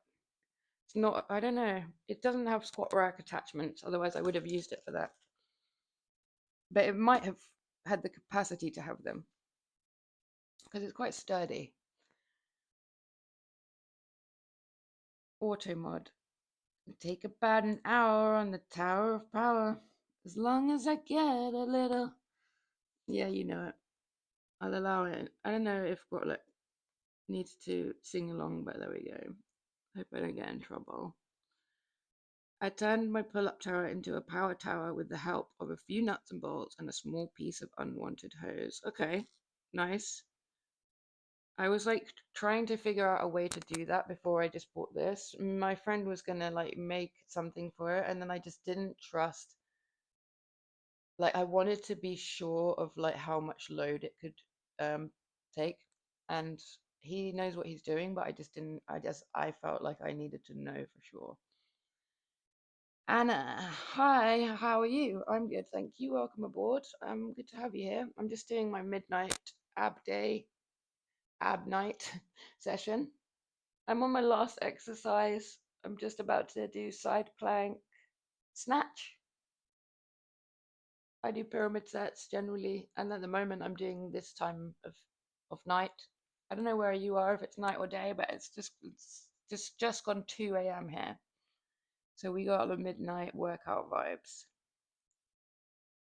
it's not, I don't know. It doesn't have squat rack attachments, otherwise I would have used it for that. But it might have had the capacity to have them because it's quite sturdy. Auto mod. Take about an hour on the Tower of Power. As long as I get a little. Yeah, you know it. I'll allow it. I don't know if Grotlet needs to sing along, but there we go. Hope I don't get in trouble. I turned my pull-up tower into a power tower with the help of a few nuts and bolts and a small piece of unwanted hose. Okay, nice. I was like trying to figure out a way to do that before I just bought this. My friend was gonna like make something for it, and then I just didn't trust. Like I wanted to be sure of like how much load it could take, and he knows what he's doing, but I just didn't. I felt like I needed to know for sure. Anna, hi, how are you? I'm good, thank you. Welcome aboard. Good to have you here. I'm just doing my midnight ab night session. I'm on my last exercise. I'm just about to do side plank snatch. I do pyramid sets generally, and at the moment I'm doing this time of night. I don't know where you are, if it's night or day, but it's just gone 2 a.m. here. So we got the midnight workout vibes.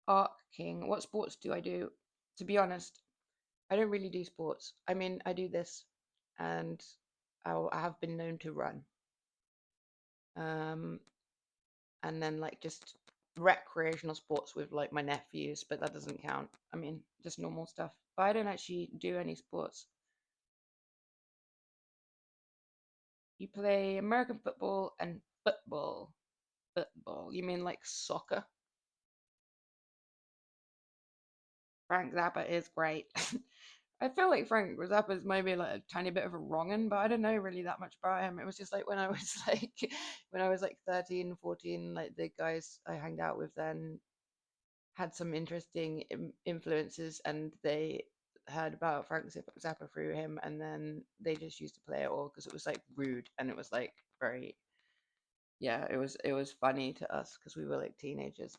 Arc King, what sports do I do? To be honest, I don't really do sports. I mean, I do this, and I have been known to run. Um, and then like just recreational sports with like my nephews, but that doesn't count. I mean, just normal stuff. But I don't actually do any sports. You play American football and football. Football. You mean like soccer? Frank Zappa is great. I feel like Frank Zappa is maybe like a tiny bit of a wrong'un, but I don't know really that much about him. It was just like when I was like 13, 14, like the guys I hanged out with then had some interesting influences, and they heard about Frank Zappa through him, and then they just used to play it all because it was like rude, and it was like very, yeah, it was funny to us because we were like teenagers,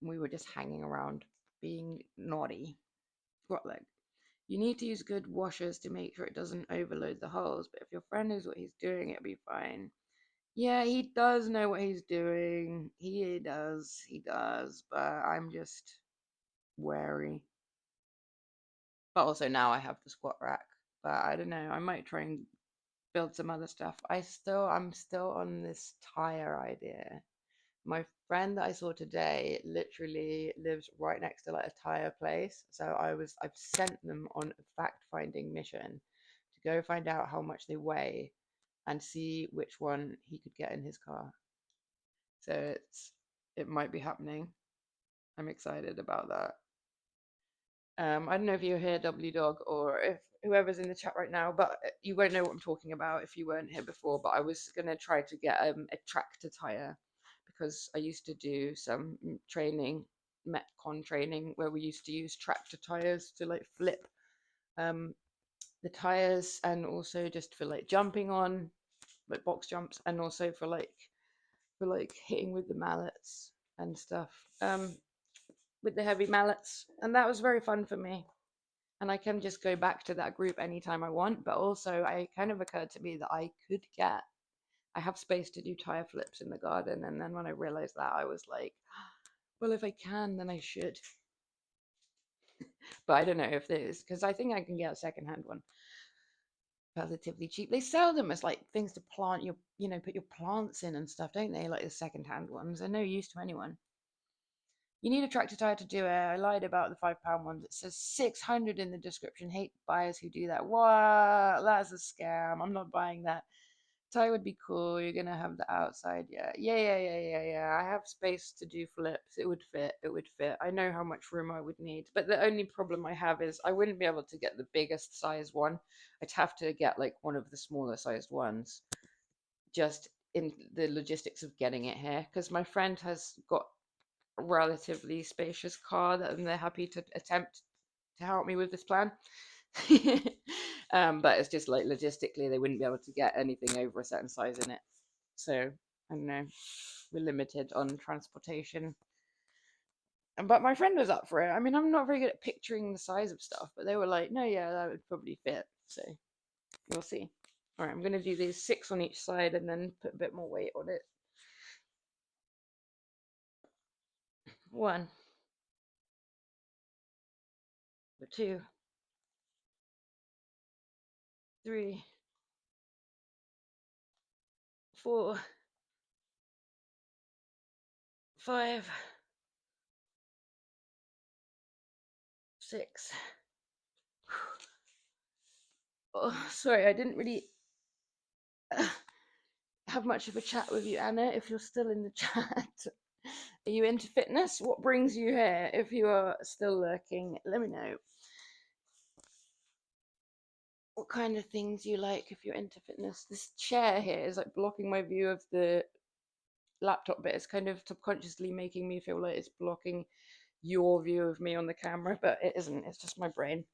and we were just hanging around being naughty. What like you need to use good washers to make sure it doesn't overload the holes, but if your friend knows what he's doing, it'll be fine. Yeah, he does know what he's doing. He does, but I'm just wary. But also now I have the squat rack. But I don't know. I might try and build some other stuff. I'm still on this tire idea. My friend that I saw today literally lives right next to like a tire place. So I've sent them on a fact finding mission to go find out how much they weigh and see which one he could get in his car. So it might be happening. I'm excited about that. I don't know if you're here, W Dog, or if whoever's in the chat right now, but you won't know what I'm talking about if you weren't here before. But I was gonna try to get a tractor tire because I used to do some training Metcon training where we used to use tractor tires to like flip um, the tires, and also just for like jumping on, like box jumps, and also for like hitting with the mallets and stuff, with the heavy mallets, and that was very fun for me. And I can just go back to that group anytime I want. But also, it kind of occurred to me that I have space to do tire flips in the garden. And then when I realized that, I was like, well, if I can, then I should. But I don't know if there's, because I think I can get a secondhand one relatively cheap. They sell them as like things to plant your, put your plants in and stuff, don't they? Like the secondhand ones. They're no use to anyone. You need a tractor tire to do it. I lied about the £5 ones. It says 600 in the description. Hate buyers who do that. What? That's a scam. I'm not buying that. Tire would be cool. You're gonna have the outside. Yeah. I have space to do flips. It would fit. It would fit. I know how much room I would need. But the only problem I have is I wouldn't be able to get the biggest size one. I'd have to get like one of the smaller sized ones. Just in the logistics of getting it here, because my friend has got relatively spacious car that, and they're happy to attempt to help me with this plan. But it's just like logistically they wouldn't be able to get anything over a certain size in it, so I don't know, we're limited on transportation. But my friend was up for it. I mean, I'm not very good at picturing the size of stuff, but they were like, no, yeah, that would probably fit, so we'll see. All right, I'm going to do these 6 on each side and then put a bit more weight on it. 1, 2, 3, 4, 5, 6. Oh, sorry, I didn't really have much of a chat with you, Anna, if you're still in the chat. Are you into fitness? What brings you here? If you are still lurking, let me know what kind of things you like if you're into fitness. This chair here is like blocking my view of the laptop bit. It's kind of subconsciously making me feel like it's blocking your view of me on the camera, but it isn't. It's just my brain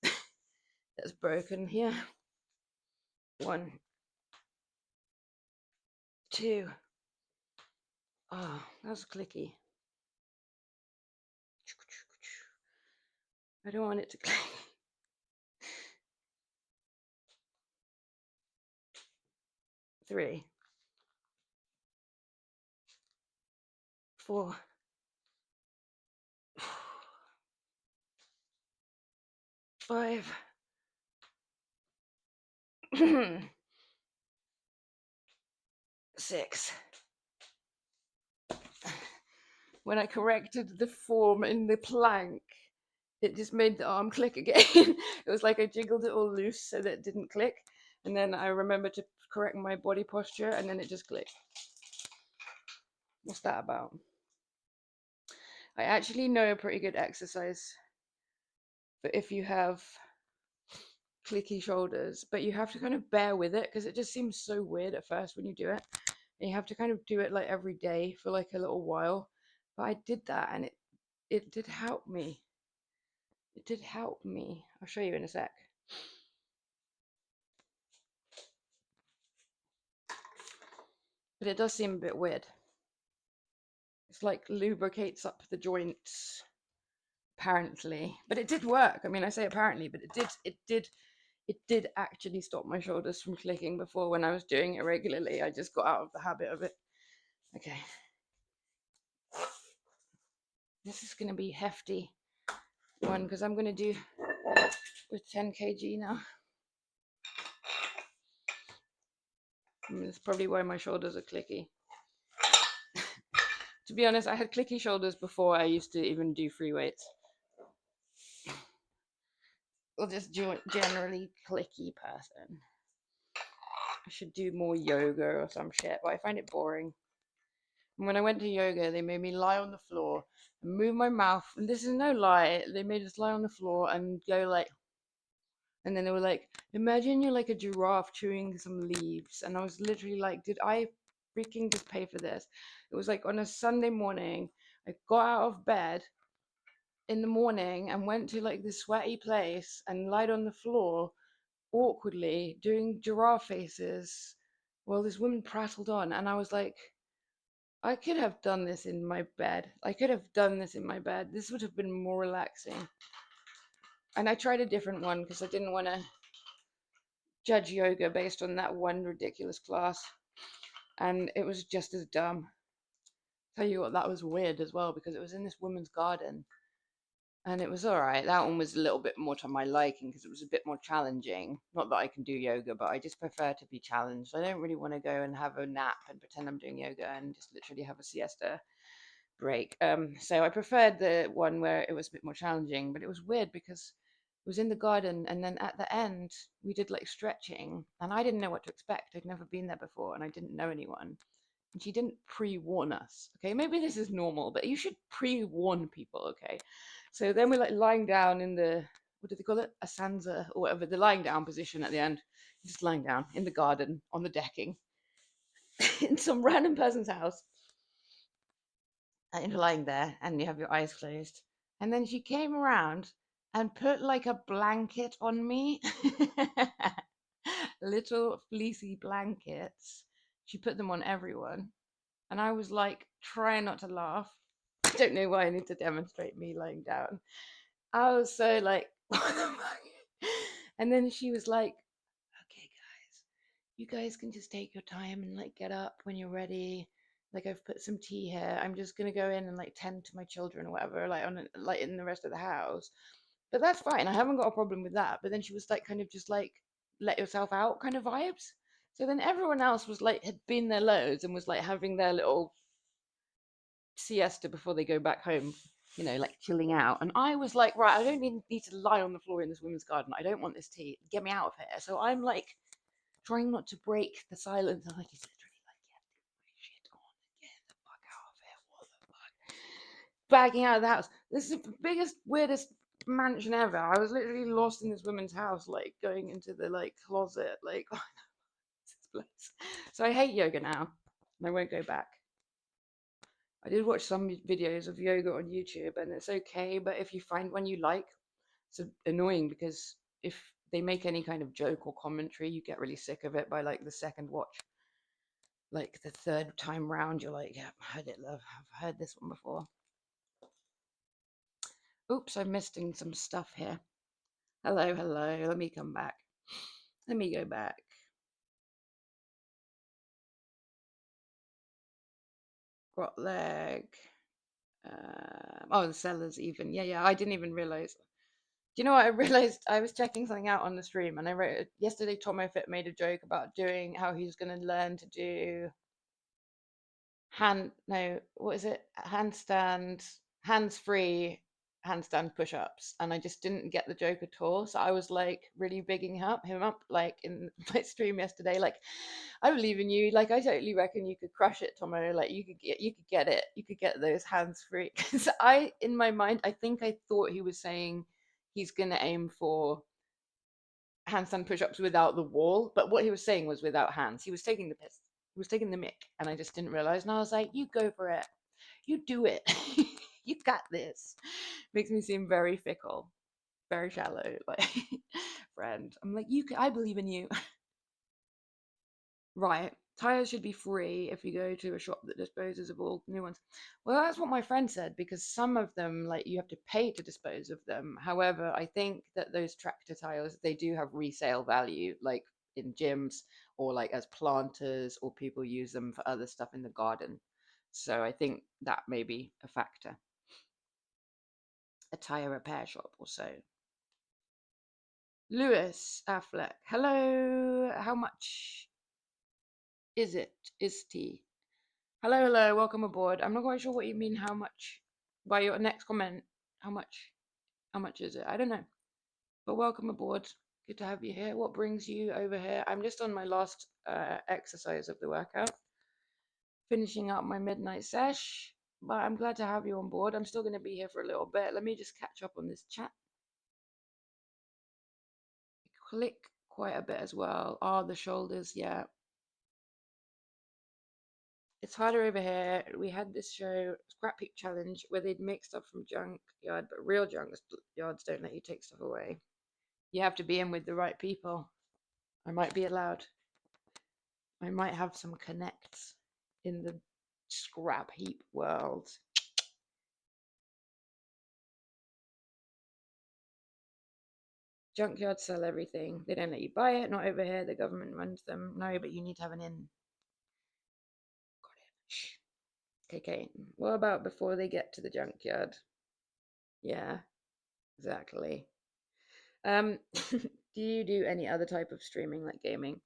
that's broken here. 1, 2. Oh, that was clicky. I don't want it to click. 3, 4, 5. 6. When I corrected the form in the plank, it just made the arm click again. It was like I jiggled it all loose so that it didn't click. And then I remembered to correct my body posture, and then it just clicked. What's that about? I actually know a pretty good exercise for if you have clicky shoulders, but you have to kind of bear with it because it just seems so weird at first when you do it. And you have to kind of do it like every day for like a little while. But I did that, and it did help me. It did help me. I'll show you in a sec. But it does seem a bit weird. It's like lubricates up the joints, apparently. But it did work. I mean, I say apparently, but it did actually stop my shoulders from clicking before when I was doing it regularly. I just got out of the habit of it. Okay. This is going to be hefty one because I'm going to do with 10 kg now. That's probably why my shoulders are clicky. To be honest, I had clicky shoulders before I used to even do free weights. Or just generally clicky person. I should do more yoga or some shit, but I find it boring. And when I went to yoga, they made me lie on the floor and move my mouth. And this is no lie. They made us lie on the floor and go like, and then they were like, imagine you're like a giraffe chewing some leaves. And I was literally like, did I freaking just pay for this? It was like on a Sunday morning. I got out of bed in the morning and went to like this sweaty place and lied on the floor awkwardly doing giraffe faces while this woman prattled on. And I was like, I could have done this in my bed. I could have done this in my bed. This would have been more relaxing. And I tried a different one because I didn't want to judge yoga based on that one ridiculous class. And it was just as dumb. Tell you what, that was weird as well because it was in this woman's garden. And it was all right. That one was a little bit more to my liking because it was a bit more challenging. Not that I can do yoga, but I just prefer to be challenged. I don't really want to go and have a nap and pretend I'm doing yoga and just literally have a siesta break. So I preferred the one where it was a bit more challenging, but it was weird because it was in the garden, and then at the end we did like stretching, and I didn't know what to expect. I'd never been there before, and I didn't know anyone. And she didn't pre-warn us. Okay, maybe this is normal, but you should pre-warn people. Okay, so then we're like lying down in the, what do they call it, a sansa or whatever, the lying down position at the end, just lying down in the garden on the decking in some random person's house, and you're lying there and you have your eyes closed. And then she came around and put like a blanket on me. Little fleecy blankets. She put them on everyone. And I was like, trying not to laugh. I don't know why I need to demonstrate me lying down. I was so like, what the fuck? And then she was like, okay, guys, you guys can just take your time and like get up when you're ready. Like I've put some tea here. I'm just gonna go in and like tend to my children or whatever, like on like in the rest of the house. But that's fine. I haven't got a problem with that. But then she was like kind of just like let yourself out kind of vibes. So then everyone else was like had been there loads and was like having their little siesta before they go back home, like chilling out. And I was like, right, I don't need to lie on the floor in this women's garden. I don't want this tea. Get me out of here. So I'm like trying not to break the silence. I'm like, he's literally like, yeah, get my shit on, get the fuck out of here. What the fuck? Bagging out of the house. This is the biggest, weirdest mansion ever. I was literally lost in this woman's house, like going into the like closet, like, oh, this place. So I hate yoga now, and I won't go back. I did watch some videos of yoga on YouTube, and it's okay, but if you find one you like, it's annoying because if they make any kind of joke or commentary, you get really sick of it by like the second watch. Like the third time round, you're like, yeah, I've heard it, love. I've heard this one before. Oops, I'm missing some stuff here. Hello, hello. Let me come back. Let me go back. Grot leg. Oh, the sellers even. Yeah. I didn't even realize. Do you know what? I realized I was checking something out on the stream, and I wrote yesterday. Tomo Fit made a joke about doing how he's going to learn to do what is it, handstand, hands-free handstand push-ups, and I just didn't get the joke at all. So I was like really bigging him up like in my stream yesterday, like, I believe in you, like I totally reckon you could crush it, Tomo, like you could get it, you could get those hands free. Because I, in my mind, I think I thought he was saying he's gonna aim for handstand push-ups without the wall, but what he was saying was without hands. He was taking the piss. He was taking the mick, and I just didn't realize. And I was like, "You go for it. You do it. You got this." Makes me seem very fickle, very shallow, like friend. I'm like, you. I believe in you. Right. Tires should be free if you go to a shop that disposes of all new ones. Well, that's what my friend said because some of them, like, you have to pay to dispose of them. However, I think that those tractor tires, they do have resale value, like in gyms or like as planters, or people use them for other stuff in the garden. So I think that may be a factor. A tire repair shop or so. Lewis Affleck. Hello. How much is it? Is tea? Hello, hello, welcome aboard. I'm not quite sure what you mean, how much, by your next comment. How much? How much is it? I don't know. But welcome aboard. Good to have you here. What brings you over here? I'm just on my last exercise of the workout, finishing up my midnight sesh. But I'm glad to have you on board. I'm still going to be here for a little bit. Let me just catch up on this chat. Click quite a bit as well. Oh, the shoulders, yeah. It's harder over here. We had this show, Scrap Heap Challenge, where they'd make stuff from junk yard, but real junk yards don't let you take stuff away. You have to be in with the right people. I might be allowed. I might have some connects in the scrap heap world. Junkyards sell everything. They don't let you buy it. Not over here. The government runs them. No, but you need to have an in. Got it. Shh. Okay. What about before they get to the junkyard? Yeah, exactly. Do you do any other type of streaming like gaming?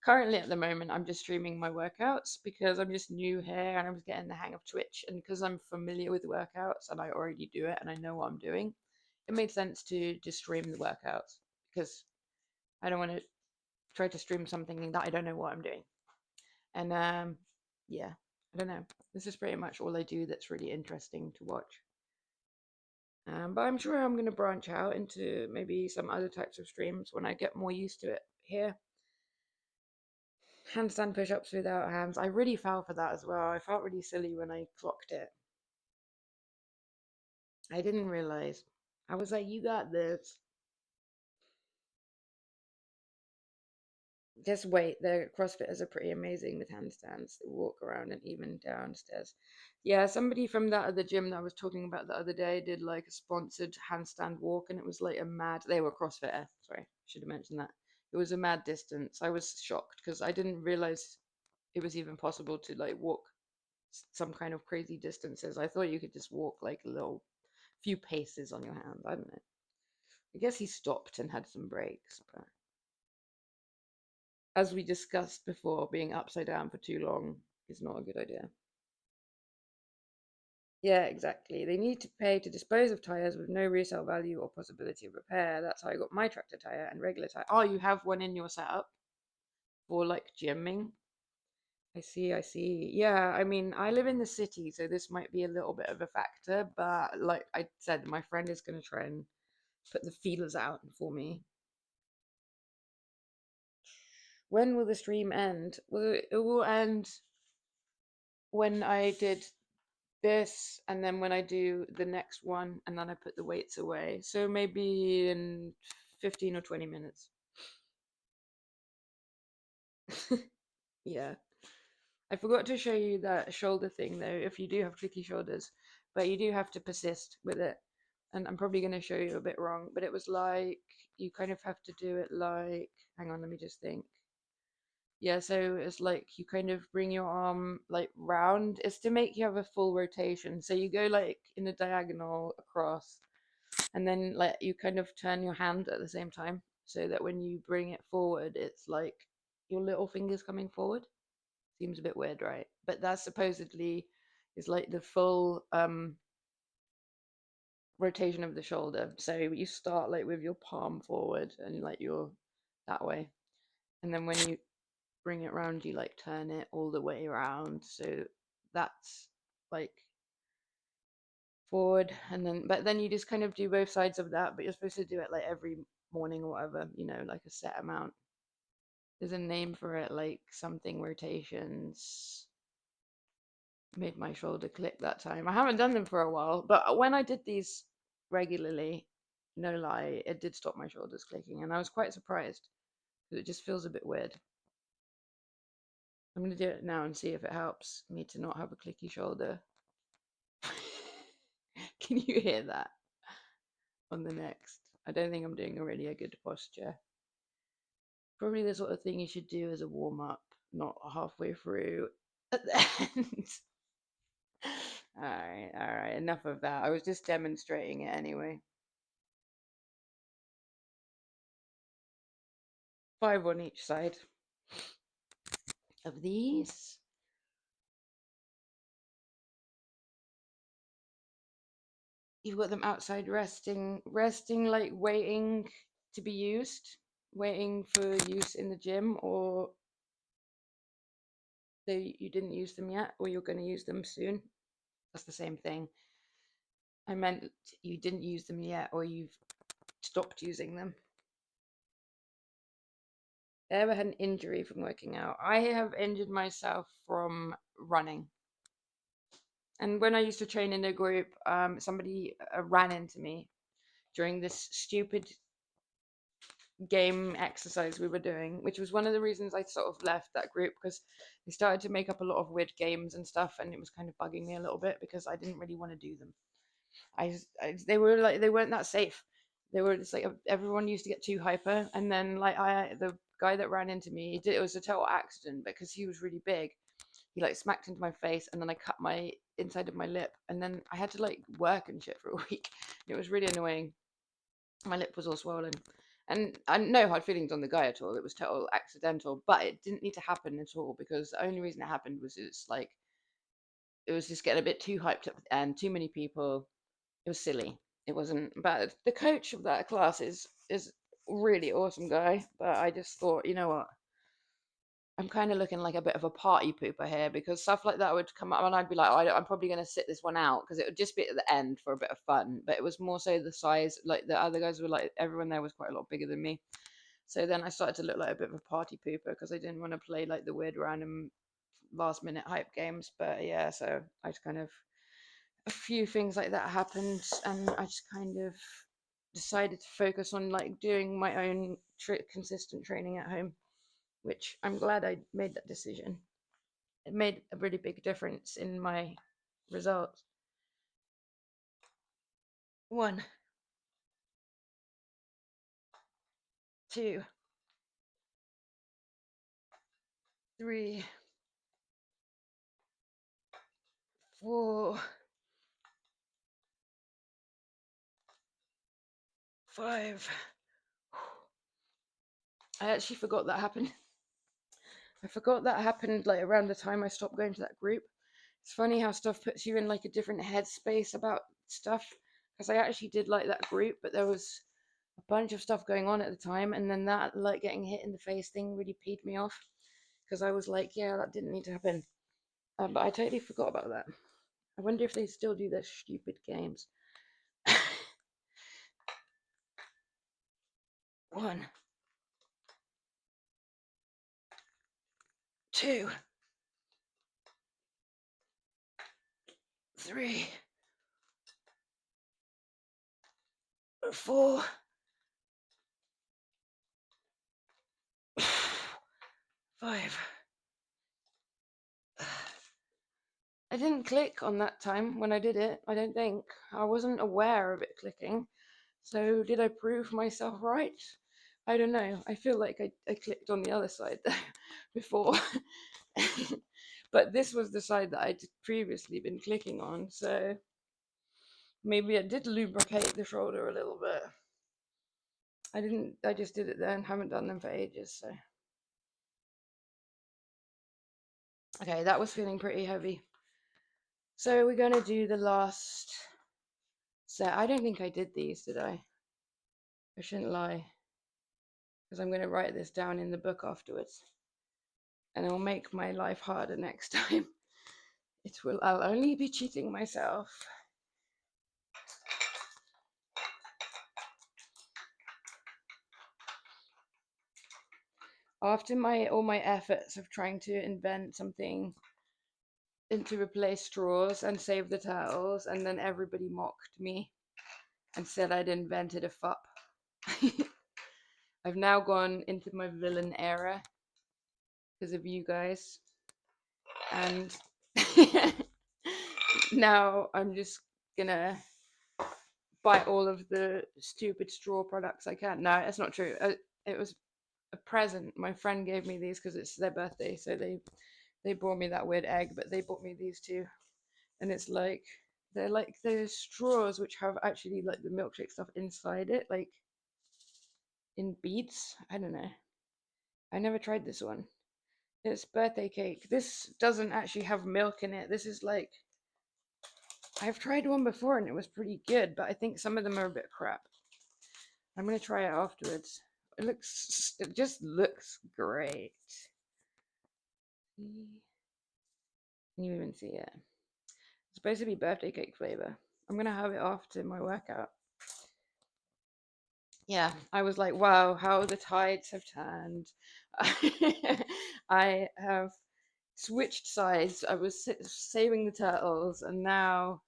Currently, at the moment, I'm just streaming my workouts because I'm just new here and I'm just getting the hang of Twitch. And because I'm familiar with workouts and I already do it and I know what I'm doing, it made sense to just stream the workouts because I don't want to try to stream something that I don't know what I'm doing. And yeah, I don't know. This is pretty much all I do that's really interesting to watch. But I'm sure I'm going to branch out into maybe some other types of streams when I get more used to it. Here, handstand push ups without hands. I really fell for that as well. I felt really silly when I clocked it. I didn't realize. I was like, you got this. Just wait. The CrossFitters are pretty amazing with handstands. They walk around and even downstairs. Yeah, somebody from that other gym that I was talking about the other day did like a sponsored handstand walk, and it was like a mad. They were CrossFitter. Sorry, should have mentioned that. It was a mad distance. I was shocked because I didn't realize it was even possible to like walk some kind of crazy distances. I thought you could just walk like a little few paces on your hand. I don't know. I guess he stopped and had some breaks, but as we discussed before, being upside down for too long is not a good idea. Yeah, exactly. They need to pay to dispose of tires with no resale value or possibility of repair. That's how I got my tractor tire and regular tire. Oh, you have one in your setup for like gymming? I see, I see. Yeah, I mean, I live in the city, so this might be a little bit of a factor, but like I said, my friend is going to try and put the feelers out for me. When will the stream end? Well, it will end when I did this and then when I do the next one and then I put the weights away. So maybe in 15 or 20 minutes. Yeah. I forgot to show you that shoulder thing though, if you do have tricky shoulders, but you do have to persist with it. And I'm probably going to show you a bit wrong, but it was like you kind of have to do it like, hang on, let me just think. Yeah, so it's like you kind of bring your arm like round. It's to make you have a full rotation. So you go like in a diagonal across, and then like you kind of turn your hand at the same time, so that when you bring it forward, it's like your little fingers coming forward. Seems a bit weird, right? But that supposedly is like the full rotation of the shoulder. So you start like with your palm forward and like you're that way, and then when you bring it around, you like turn it all the way around. So that's like forward, and then but then you just kind of do both sides of that, but you're supposed to do it like every morning or whatever, like a set amount. There's a name for it, like something rotations. Made my shoulder click that time. I haven't done them for a while, but when I did these regularly, no lie, it did stop my shoulders clicking, and I was quite surprised because it just feels a bit weird. I'm gonna do it now and see if it helps me to not have a clicky shoulder. Can you hear that on the next? I don't think I'm doing a good posture. Probably the sort of thing you should do as a warm up, not halfway through at the end. All right, enough of that. I was just demonstrating it anyway. 5 on each side of these. You've got them outside resting like waiting to be used, waiting for use in the gym, or you didn't use them yet, or you're going to use them soon. That's the same thing. I meant you didn't use them yet, or you've stopped using them. I ever had an injury from working out? I have injured myself from running. And when I used to train in a group, somebody ran into me during this stupid game exercise we were doing, which was one of the reasons I sort of left that group, because they started to make up a lot of weird games and stuff, and it was kind of bugging me a little bit because I didn't really want to do them. They were like, they weren't that safe. They were just like, everyone used to get too hyper, and then like the guy that ran into me, it was a total accident because he was really big. He like smacked into my face, and then I cut my inside of my lip, and then I had to like work and shit for a week. It was really annoying. My lip was all swollen, and I no hard feelings on the guy at all. It was total accidental, but it didn't need to happen at all, because the only reason it happened was it's like it was just getting a bit too hyped up and too many people. It was silly. It wasn't. But the coach of that class is really awesome guy. But I just thought, you know what? I'm kind of looking like a bit of a party pooper here, because stuff like that would come up, and I'd be like, I'm probably going to sit this one out because it would just be at the end for a bit of fun. But it was more so the size. Like the other guys were like, everyone there was quite a lot bigger than me. So then I started to look like a bit of a party pooper because I didn't want to play like the weird random last minute hype games. But yeah, so I just kind of, a few things like that happened, and I just kind of decided to focus on like doing my own consistent training at home, which I'm glad I made that decision. It made a really big difference in my results. 1, 2, 3, 4, 5. I actually forgot that happened. I forgot that happened like around the time I stopped going to that group. It's funny how stuff puts you in like a different headspace about stuff. Because I actually did like that group, but there was a bunch of stuff going on at the time, and then that like getting hit in the face thing really peed me off. Because I was like, yeah, that didn't need to happen. But I totally forgot about that. I wonder if they still do their stupid games. 1, 2, 3, 4, 5. I didn't click on that time when I did it, I don't think. I wasn't aware of it clicking. So did I prove myself right? I don't know. I feel like I clicked on the other side there before. But this was the side that I'd previously been clicking on, so maybe I did lubricate the shoulder a little bit. I just did it then, haven't done them for ages, so. Okay, that was feeling pretty heavy. So we're gonna do the last set. I don't think I did these, did I? I shouldn't lie, because I'm gonna write this down in the book afterwards, and it will make my life harder next time. I'll only be cheating myself. After all my efforts of trying to invent something and to replace straws and save the turtles, and then everybody mocked me and said I'd invented a fup. I've now gone into my villain era because of you guys, and now I'm just gonna buy all of the stupid straw products I can. No, that's not true. It was a present. My friend gave me these because it's their birthday, so they brought me that weird egg, but they bought me these too, and it's like they're like those straws which have actually like the milkshake stuff inside it, like in beads. I don't know. I never tried this one. It's birthday cake. This doesn't actually have milk in it. This is like, I've tried one before and it was pretty good, but I think some of them are a bit crap. I'm gonna try it afterwards. It just looks great. Can you even see it? It's supposed to be birthday cake flavor. I'm gonna have it after my workout. Yeah, I was like, wow, how the tides have turned. I have switched sides. I was saving the turtles, and now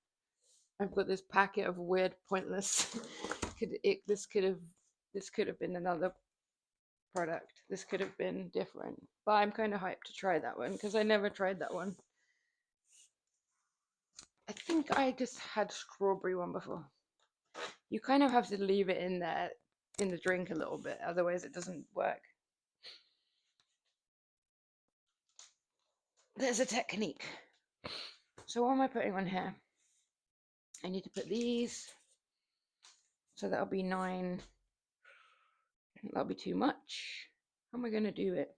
I've got this packet of weird, pointless. This could have been another product. This could have been different. But I'm kind of hyped to try that one because I never tried that one. I think I just had strawberry one before. You kind of have to leave it in there in the drink a little bit, otherwise it doesn't work. There's a technique. So what am I putting on here? I need to put these. So that'll be 9. That'll be too much. How am I going to do it?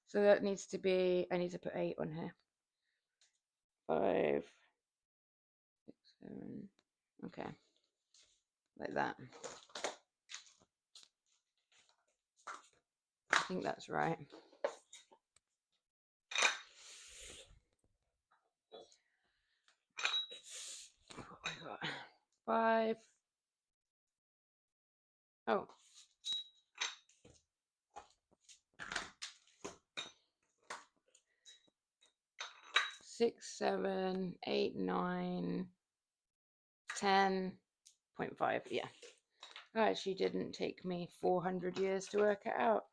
So that needs to be, I need to put 8 on here. 5, 6, 7. Okay. Like that. I think that's right. What I got? 5. Oh. 6, 7, 8, 9, 10.5. Yeah. It actually didn't take me 400 years to work it out.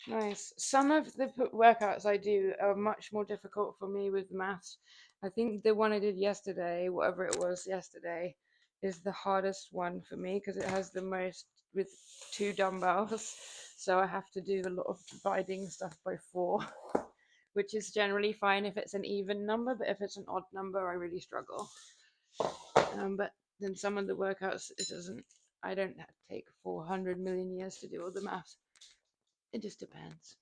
Nice. Some of the workouts I do are much more difficult for me with maths. I think the one I did yesterday, whatever it was yesterday, is the hardest one for me because it has the most with 2 dumbbells. So I have to do a lot of dividing stuff by 4, which is generally fine if it's an even number, but if it's an odd number, I really struggle. But then some of the workouts, it doesn't, I don't take 400 million years to do all the maths. It just depends.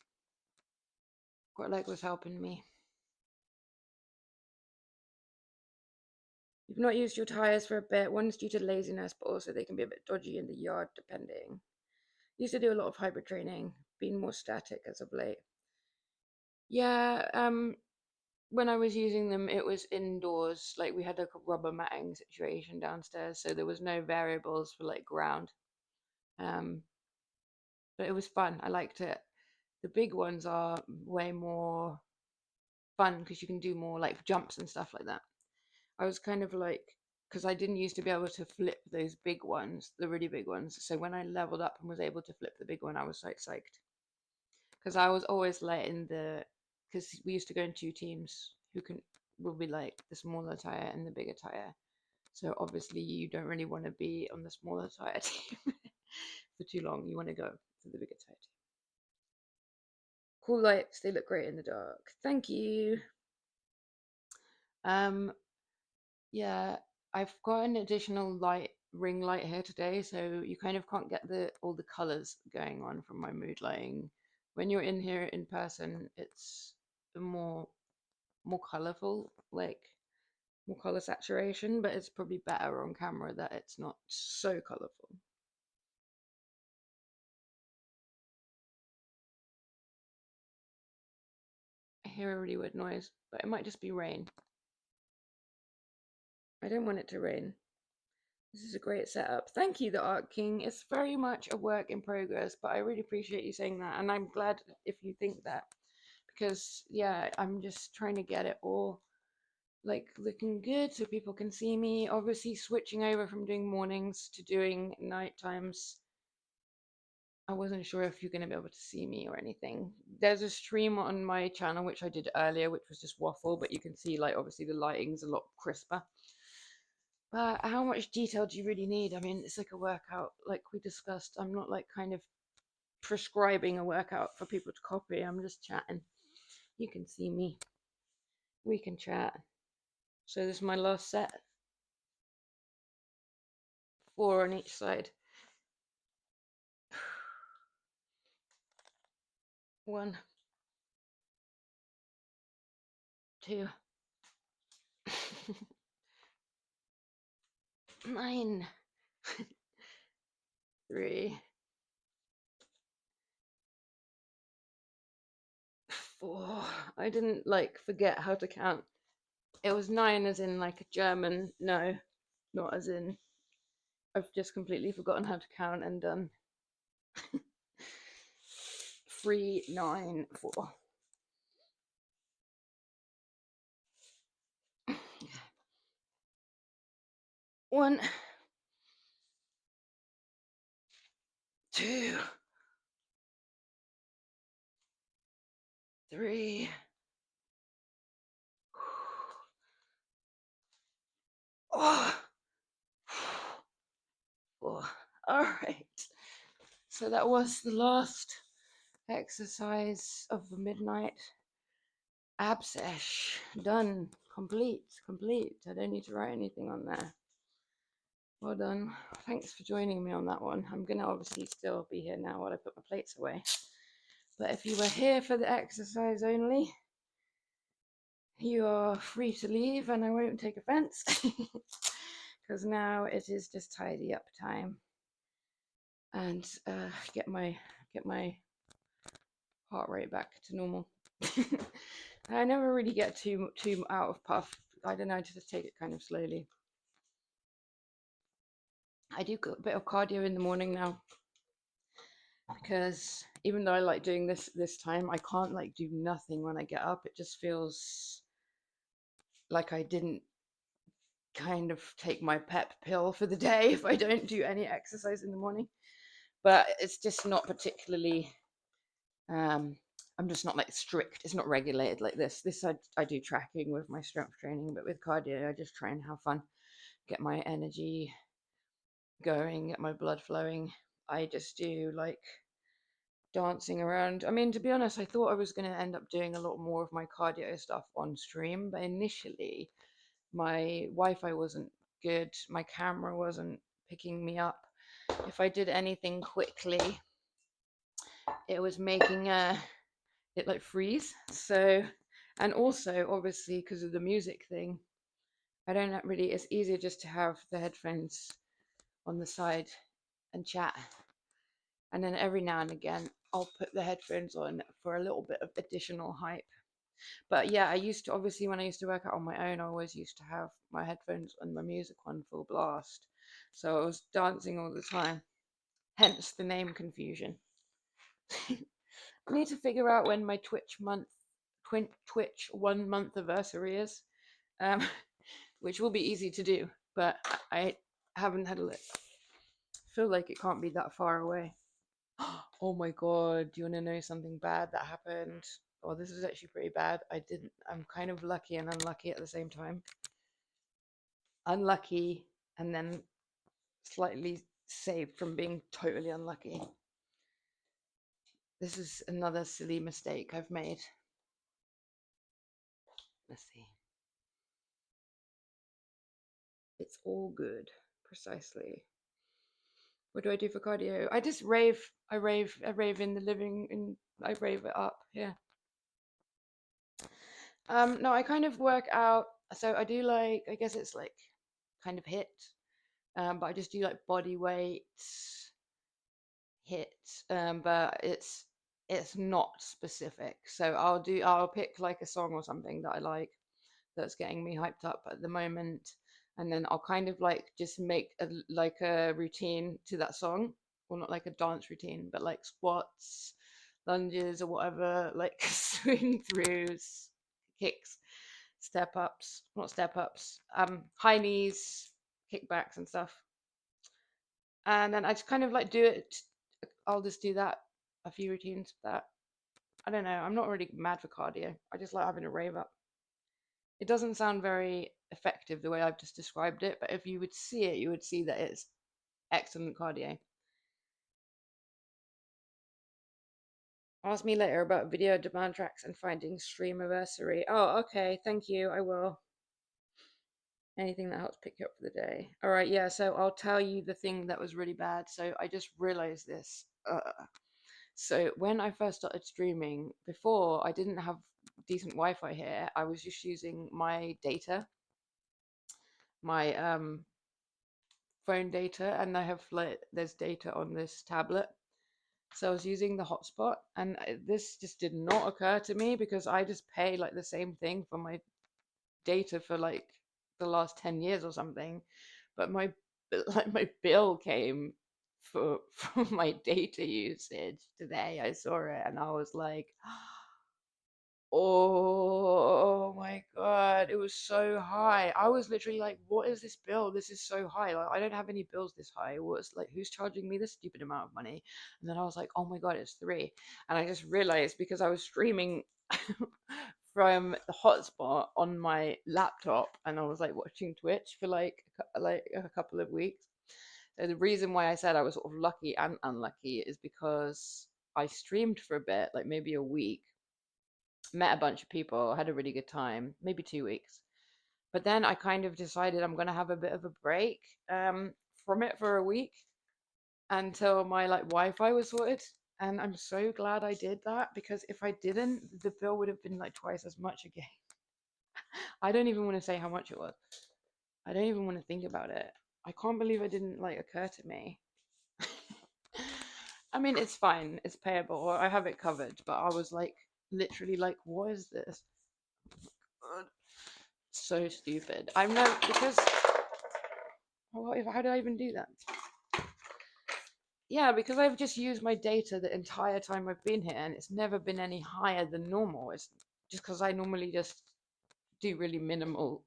What leg was helping me. You've not used your tires for a bit. One is due to laziness, but also they can be a bit dodgy in the yard depending. Used to do a lot of hybrid training, been more static as of late. Yeah, when I was using them, it was indoors. Like we had a rubber matting situation downstairs, so there was no variables for like ground. But it was fun. I liked it. The big ones are way more fun because you can do more like jumps and stuff like that. I was kind of like, because I didn't used to be able to flip those big ones, the really big ones. So when I leveled up and was able to flip the big one, I was so psyched. Because I was always letting because we used to go in 2 teams who will be like the smaller tire and the bigger tire. So obviously you don't really want to be on the smaller tire team for too long. You want to go for the bigger tire team. Cool lights, they look great in the dark. Thank you. Yeah, I've got an additional ring light here today, so you kind of can't get all the colors going on from my mood lighting. When you're in here in person, it's more colorful, like more color saturation, but it's probably better on camera that it's not so colorful. I hear a really weird noise, but it might just be rain. I don't want it to rain. This is a great setup. Thank you, the Art King. It's very much a work in progress, but I really appreciate you saying that. And I'm glad if you think that, because yeah, I'm just trying to get it all like looking good so people can see me. Obviously, switching over from doing mornings to doing night times. I wasn't sure if you're going to be able to see me or anything. There's a stream on my channel, which I did earlier, which was just waffle, but you can see like obviously the lighting's a lot crisper. But how much detail do you really need? I mean, it's like a workout, like we discussed. I'm not like kind of prescribing a workout for people to copy. I'm just chatting. You can see me. We can chat. So this is my last set. 4 on each side. 1, 2, 9, 3, 4. I didn't like forget how to count. It was 9 as in like a German. No, not as in I've just completely forgotten how to count and done. 394. 1, 2, 3. Oh, 4. All right. So that was the last exercise of the midnight ab sesh. Done. Complete. I don't need to write anything on there. Well done. Thanks for joining me on that one. I'm going to obviously still be here now while I put my plates away. But if you were here for the exercise only, you are free to leave and I won't take offense. Because now it is just tidy up time and get my heart rate back to normal. I never really get too out of puff. I don't know, I just take it kind of slowly. I do a bit of cardio in the morning now because even though I like doing this time, I can't like do nothing when I get up. It just feels like I didn't kind of take my pep pill for the day if I don't do any exercise in the morning. But it's just not particularly I'm just not like strict. It's not regulated like this. I do tracking with my strength training, but with cardio I just try and have fun, get my energy going, get my blood flowing. I just do like dancing around. I mean, to be honest, I thought I was going to end up doing a lot more of my cardio stuff on stream, but initially my Wi-Fi wasn't good, my camera wasn't picking me up. If I did anything quickly, it was making it like freeze. So, and also obviously because of the music thing, I don't really, it's easier just to have the headphones on the side and chat. And then every now and again, I'll put the headphones on for a little bit of additional hype. But yeah, I used to, obviously, when I used to work out on my own, I always used to have my headphones and my music on full blast. So I was dancing all the time, hence the name confusion. I need to figure out when my Twitch 1 month anniversary is, which will be easy to do, but I haven't had a look. I feel like it can't be that far away. Oh my god, do you want to know something bad that happened? Oh, this is actually pretty bad. I'm kind of lucky and unlucky at the same time. Unlucky and then slightly saved from being totally unlucky. This is another silly mistake I've made. Let's see. It's all good. Precisely. What do I do for cardio? I just rave. I rave in the living, and I rave it up. Yeah. No, I kind of work out. So I do like, I guess it's like kind of hit. But I just do like body weight hit. But it's not specific. So I'll pick like a song or something that I like that's getting me hyped up at the moment, and then I'll kind of like just make a routine to that song. Well, not like a dance routine, but like squats, lunges, or whatever, like swing throughs, kicks, high knees, kickbacks and stuff. And then I just kind of like do it. I'll just do that, a few routines of that. I don't know. I'm not really mad for cardio. I just like having a rave up. It doesn't sound very effective the way I've just described it, but if you would see it, you would see that it's excellent cardio. Ask me later about video demand tracks and finding stream anniversary. Oh, okay. Thank you. I will. Anything that helps pick you up for the day. All right. Yeah. So I'll tell you the thing that was really bad. So I just realized this. So when I first started streaming, before I didn't have decent Wi-Fi here, I was just using my data, my phone data, and I have like there's data on this tablet. So I was using the hotspot, and this just did not occur to me because I just pay like the same thing for my data for like the last 10 years or something. But my bill came for my data usage today. I saw it and I was like, oh my God, it was so high. I was literally like, what is this bill? This is so high. Like, I don't have any bills this high. What's like, who's charging me this stupid amount of money? And then I was like, oh my God, it's three. And I just realized because I was streaming from the hotspot on my laptop and I was like watching Twitch for like a couple of weeks. So the reason why I said I was sort of lucky and unlucky is because I streamed for a bit, like maybe a week, met a bunch of people, had a really good time, maybe 2 weeks. But then I kind of decided I'm going to have a bit of a break from it for a week until my like Wi-Fi was sorted. And I'm so glad I did that because if I didn't, the bill would have been like twice as much again. I don't even want to say how much it was. I don't even want to think about it. I can't believe it didn't like occur to me. I mean, it's fine. It's payable. I have it covered. But I was like, literally, like, what is this? So stupid. I'm no because how did I even do that? Yeah, because I've just used my data the entire time I've been here, and it's never been any higher than normal. It's just because I normally just do really minimal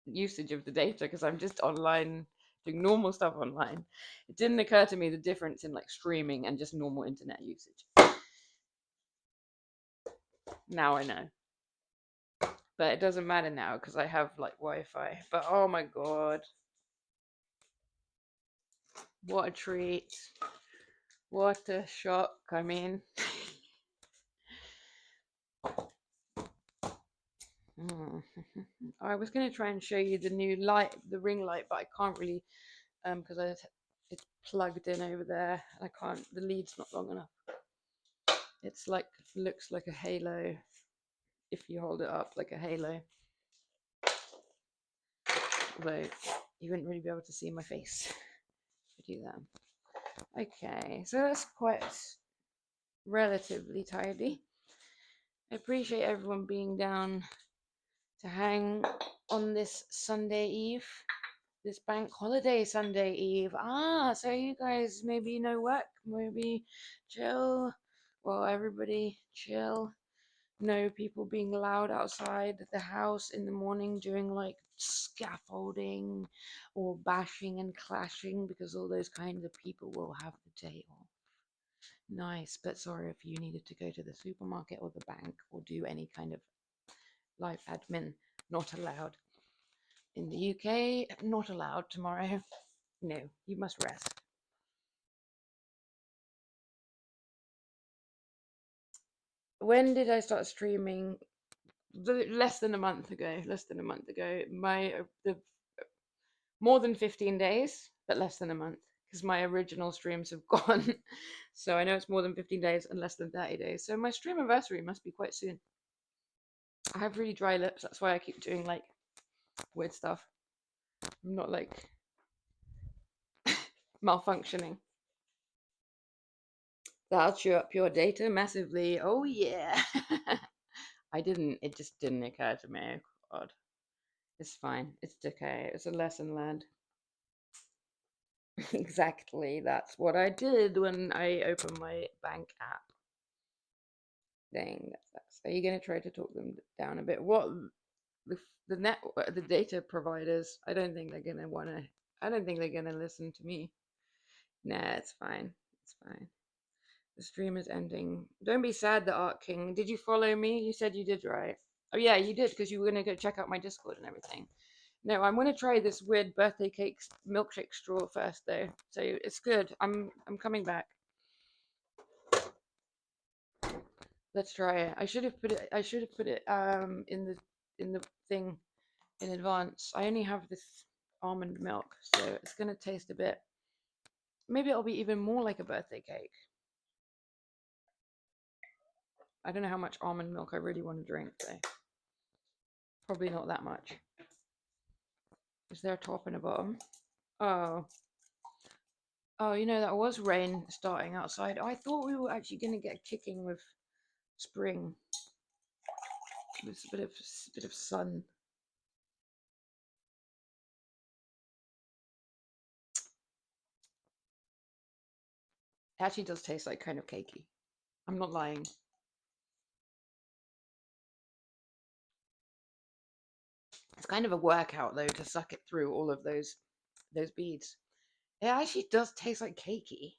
usage of the data because I'm just online doing normal stuff online. It didn't occur to me the difference in like streaming and just normal internet usage. Now I know. But it doesn't matter now because I have like Wi-Fi. But oh my God, what a treat. What a shock. I mean, I was going to try and show you the new light, the ring light, but I can't really because it's plugged in over there and I can't, the lead's not long enough. It's like, looks like a halo if you hold it up like a halo. Although you wouldn't really be able to see my face if I do that. Okay, so that's quite relatively tidy. I appreciate everyone being down to hang on this Sunday Eve, this bank holiday Sunday Eve. So you guys maybe no work, maybe chill. Well, everybody chill. No people being loud outside the house in the morning doing like scaffolding or bashing and clashing because all those kinds of people will have the day off. Nice, but sorry if you needed to go to the supermarket or the bank or do any kind of life admin. Not allowed. In the UK, not allowed tomorrow. No, you must rest. When did I start streaming? Less than a month ago. Less than a month ago. The more than 15 days, but less than a month because my original streams have gone. So I know it's more than 15 days and less than 30 days. So my stream anniversary must be quite soon. I have really dry lips. That's why I keep doing like weird stuff. I'm not like malfunctioning. That'll chew up your data massively. Oh yeah. It just didn't occur to me. God. It's fine. It's okay. It's a lesson learned. Exactly. That's what I did when I opened my bank app. Dang, that's. Are you going to try to talk them down a bit? What the data providers? I don't think they're going to want to. I don't think they're going to listen to me. Nah, it's fine. It's fine. The stream is ending. Don't be sad, the Art King. Did you follow me? You said you did, right? Oh yeah, you did because you were going to go check out my Discord and everything. No, I'm gonna try this weird birthday cake milkshake straw first, though. So it's good. I'm coming back. Let's try it. I should have put it. I should have put it in the thing in advance. I only have this almond milk, so it's gonna taste a bit. Maybe it'll be even more like a birthday cake. I don't know how much almond milk I really want to drink, though. Probably not that much. Is there a top and a bottom? Oh. Oh, that was rain starting outside. I thought we were actually going to get kicking with spring. With a bit of sun. It actually does taste like kind of cakey. I'm not lying. It's kind of a workout though to suck it through all of those beads. It actually does taste like cakey.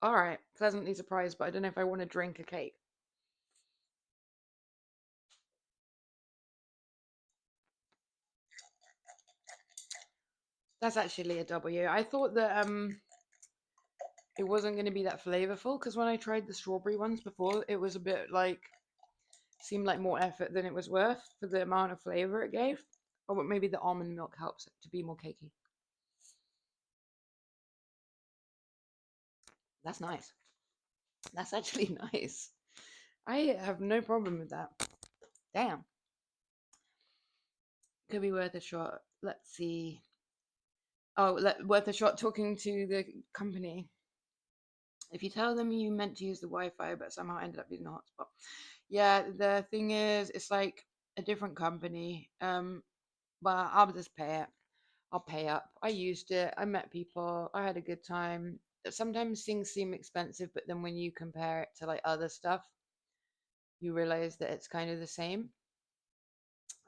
All right, pleasantly surprised, but I don't know if I want to drink a cake. That's actually a W. I thought that it wasn't going to be that flavorful because when I tried the strawberry ones before, it was a bit like seemed like more effort than it was worth for the amount of flavor it gave. Or maybe the almond milk helps it to be more cakey. That's nice. That's actually nice. I have no problem with that. Damn. Could be worth a shot. Let's see. Oh, worth a shot talking to the company. If you tell them you meant to use the Wi-Fi but somehow ended up using the hotspot. Yeah, the thing is, it's like a different company. But I'll just pay it. I'll pay up. I used it. I met people. I had a good time. Sometimes things seem expensive, but then when you compare it to like other stuff, you realize that it's kind of the same.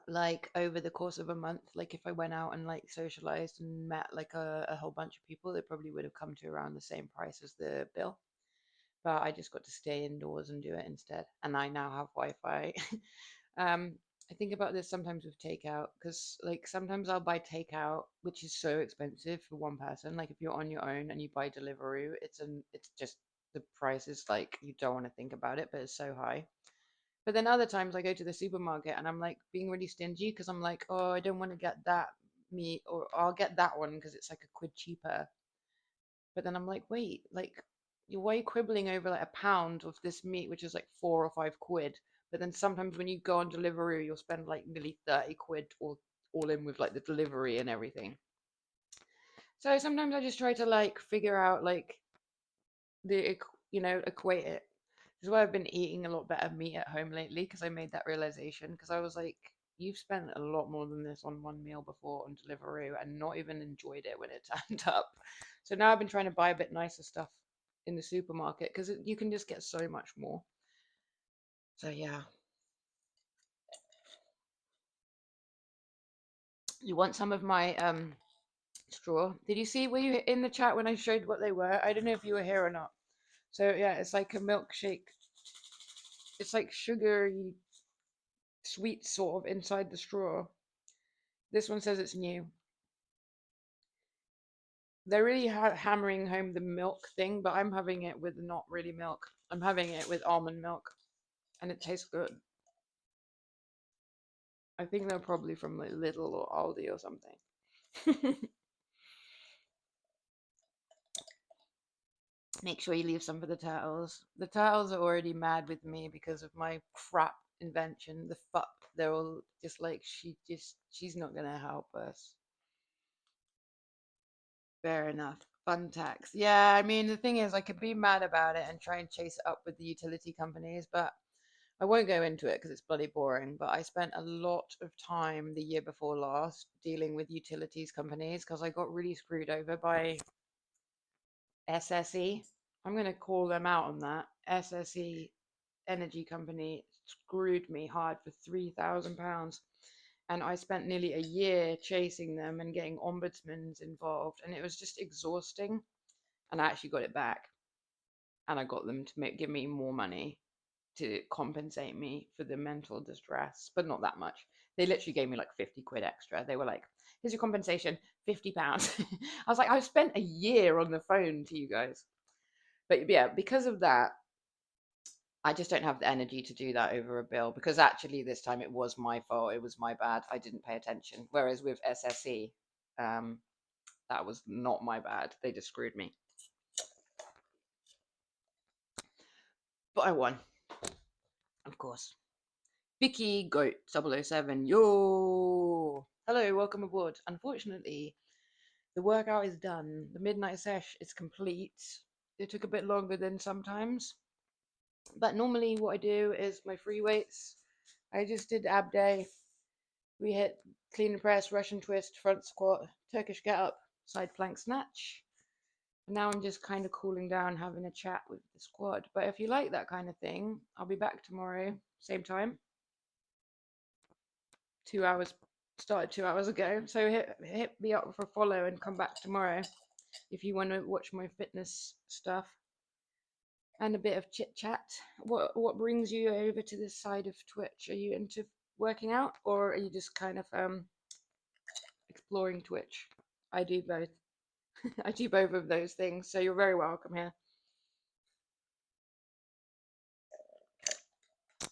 Like over the course of a month, like if I went out and like socialized and met like a whole bunch of people, they probably would have come to around the same price as the bill. But I just got to stay indoors and do it instead. And I now have Wi-Fi. um, I think about this sometimes with takeout because like sometimes I'll buy takeout, which is so expensive for one person. Like if you're on your own and you buy Deliveroo, it's just the price is like you don't want to think about it, but it's so high. But then other times I go to the supermarket and I'm like being really stingy because I'm like, oh, I don't want to get that meat or I'll get that one because it's like a quid cheaper. But then I'm like, wait, like you're way quibbling over like a pound of this meat, which is like 4 or 5 quid. But then sometimes when you go on delivery, you'll spend like nearly 30 quid all in with like the delivery and everything. So sometimes I just try to like figure out like equate it. This is why I've been eating a lot better meat at home lately because I made that realization because I was like, you've spent a lot more than this on one meal before on Deliveroo and not even enjoyed it when it turned up. So now I've been trying to buy a bit nicer stuff in the supermarket because you can just get so much more. So yeah, you want some of my straw? Did you see? Were you in the chat when I showed what they were? I don't know if you were here or not. So yeah, it's like a milkshake. It's like sugary sweet sort of inside the straw. This one says it's new. They're really hammering home the milk thing, but I'm having it with not really milk. I'm having it with almond milk, and it tastes good. I think they're probably from like Lidl or Aldi or something. Make sure you leave some for the turtles. The turtles are already mad with me because of my crap invention. The fuck, they're all just like she's not gonna help us. Fair enough. Fun tax. Yeah, I mean, the thing is, I could be mad about it and try and chase it up with the utility companies, but I won't go into it because it's bloody boring. But I spent a lot of time the year before last dealing with utilities companies because I got really screwed over by SSE. I'm going to call them out on that. SSE Energy Company screwed me hard for £3,000. And I spent nearly a year chasing them and getting ombudsmans involved, and it was just exhausting. And I actually got it back, and I got them to give me more money to compensate me for the mental distress, but not that much. They literally gave me like 50 quid extra. They were like, here's your compensation, £50. I was like, I've spent a year on the phone to you guys. But yeah, because of that, I just don't have the energy to do that over a bill because actually this time it was my fault. It was my bad. I didn't pay attention. Whereas with SSE, um, that was not my bad. They just screwed me. But I won, of course. Vicky Goat 007. Yo! Hello, welcome aboard. Unfortunately, the workout is done. The midnight sesh is complete. It took a bit longer than sometimes. But normally what I do is my free weights. I just did ab day. We hit clean and press, Russian twist, front squat, Turkish get up, side plank snatch. Now I'm just kind of cooling down, having a chat with the squad. But if you like that kind of thing, I'll be back tomorrow, same time. 2 hours started 2 hours ago. So hit me up for a follow and come back tomorrow if you want to watch my fitness stuff and a bit of chit chat. What brings you over to this side of Twitch? Are you into working out, or are you just kind of exploring Twitch? I do both. I do both of those things, so you're very welcome here.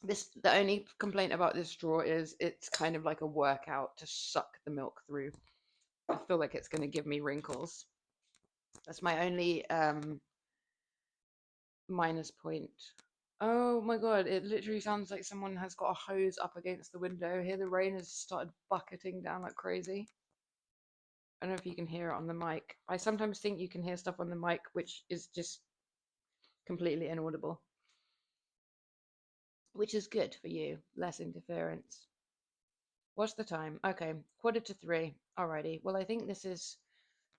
The only complaint about this straw is it's kind of like a workout to suck the milk through. I feel like it's going to give me wrinkles. That's my only minus point. Oh my god, it literally sounds like someone has got a hose up against the window. Here the rain has started bucketing down like crazy. I don't know if you can hear it on the mic. I sometimes think you can hear stuff on the mic which is just completely inaudible. Which is good for you. Less interference. What's the time? Okay, 2:45. Alrighty. Well, I think this is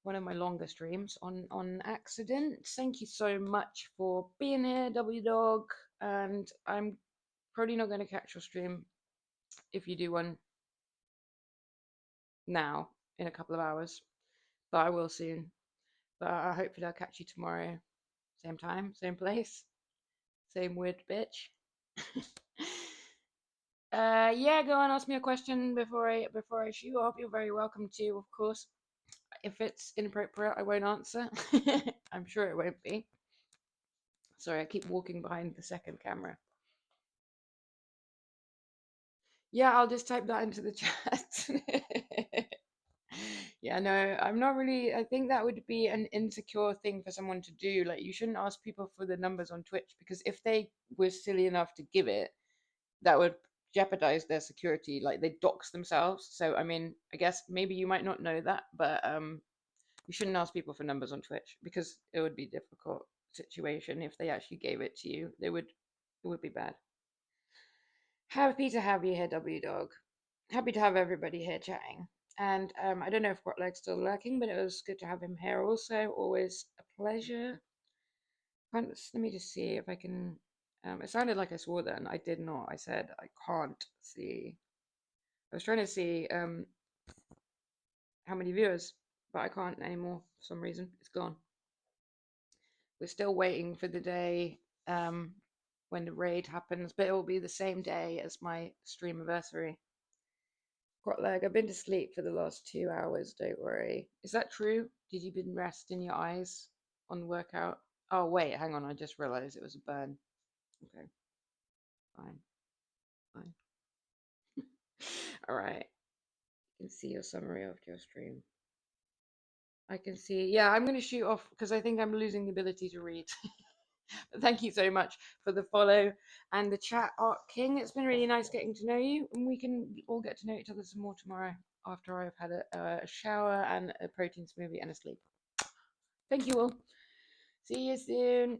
one of my longer streams on accident. Thank you so much for being here, W Dog. And I'm probably not going to catch your stream if you do one now in a couple of hours, but I will soon. But hopefully I'll catch you tomorrow, same time, same place, same weird bitch. Yeah, go on, ask me a question before I shoot off. You're very welcome to, of course. If it's inappropriate, I won't answer. I'm sure it won't be. Sorry, I keep walking behind the second camera. Yeah, I'll just type that into the chat. Yeah, no, I'm not really. I think that would be an insecure thing for someone to do. Like, you shouldn't ask people for the numbers on Twitch, because if they were silly enough to give it, that would jeopardize their security. Like, they dox themselves. So, I mean, I guess maybe you might not know that, but you shouldn't ask people for numbers on Twitch, because it would be a difficult situation if they actually gave it to you. It would be bad. Happy to have you here, W Dog. Happy to have everybody here chatting. And I don't know if Quatleg's still lurking, but it was good to have him here also. Always a pleasure. Let me just see if I can. It sounded like I swore then. I did not. I said I can't see. I was trying to see how many viewers, but I can't anymore for some reason. It's gone. We're still waiting for the day when the raid happens, but it will be the same day as my stream anniversary. Quatleg, I've been to sleep for the last 2 hours, don't worry. Is that true? Did you been rest in your eyes on the workout? Oh, wait, hang on, I just realized it was a burn. Okay, fine, fine. All right, you can see your summary of your stream. I can see, yeah, I'm going to shoot off because I think I'm losing the ability to read. But thank you so much for the follow and the chat, Art King. It's been really nice getting to know you, and we can all get to know each other some more tomorrow after I've had a shower and a protein smoothie and a sleep. Thank you all. See you soon.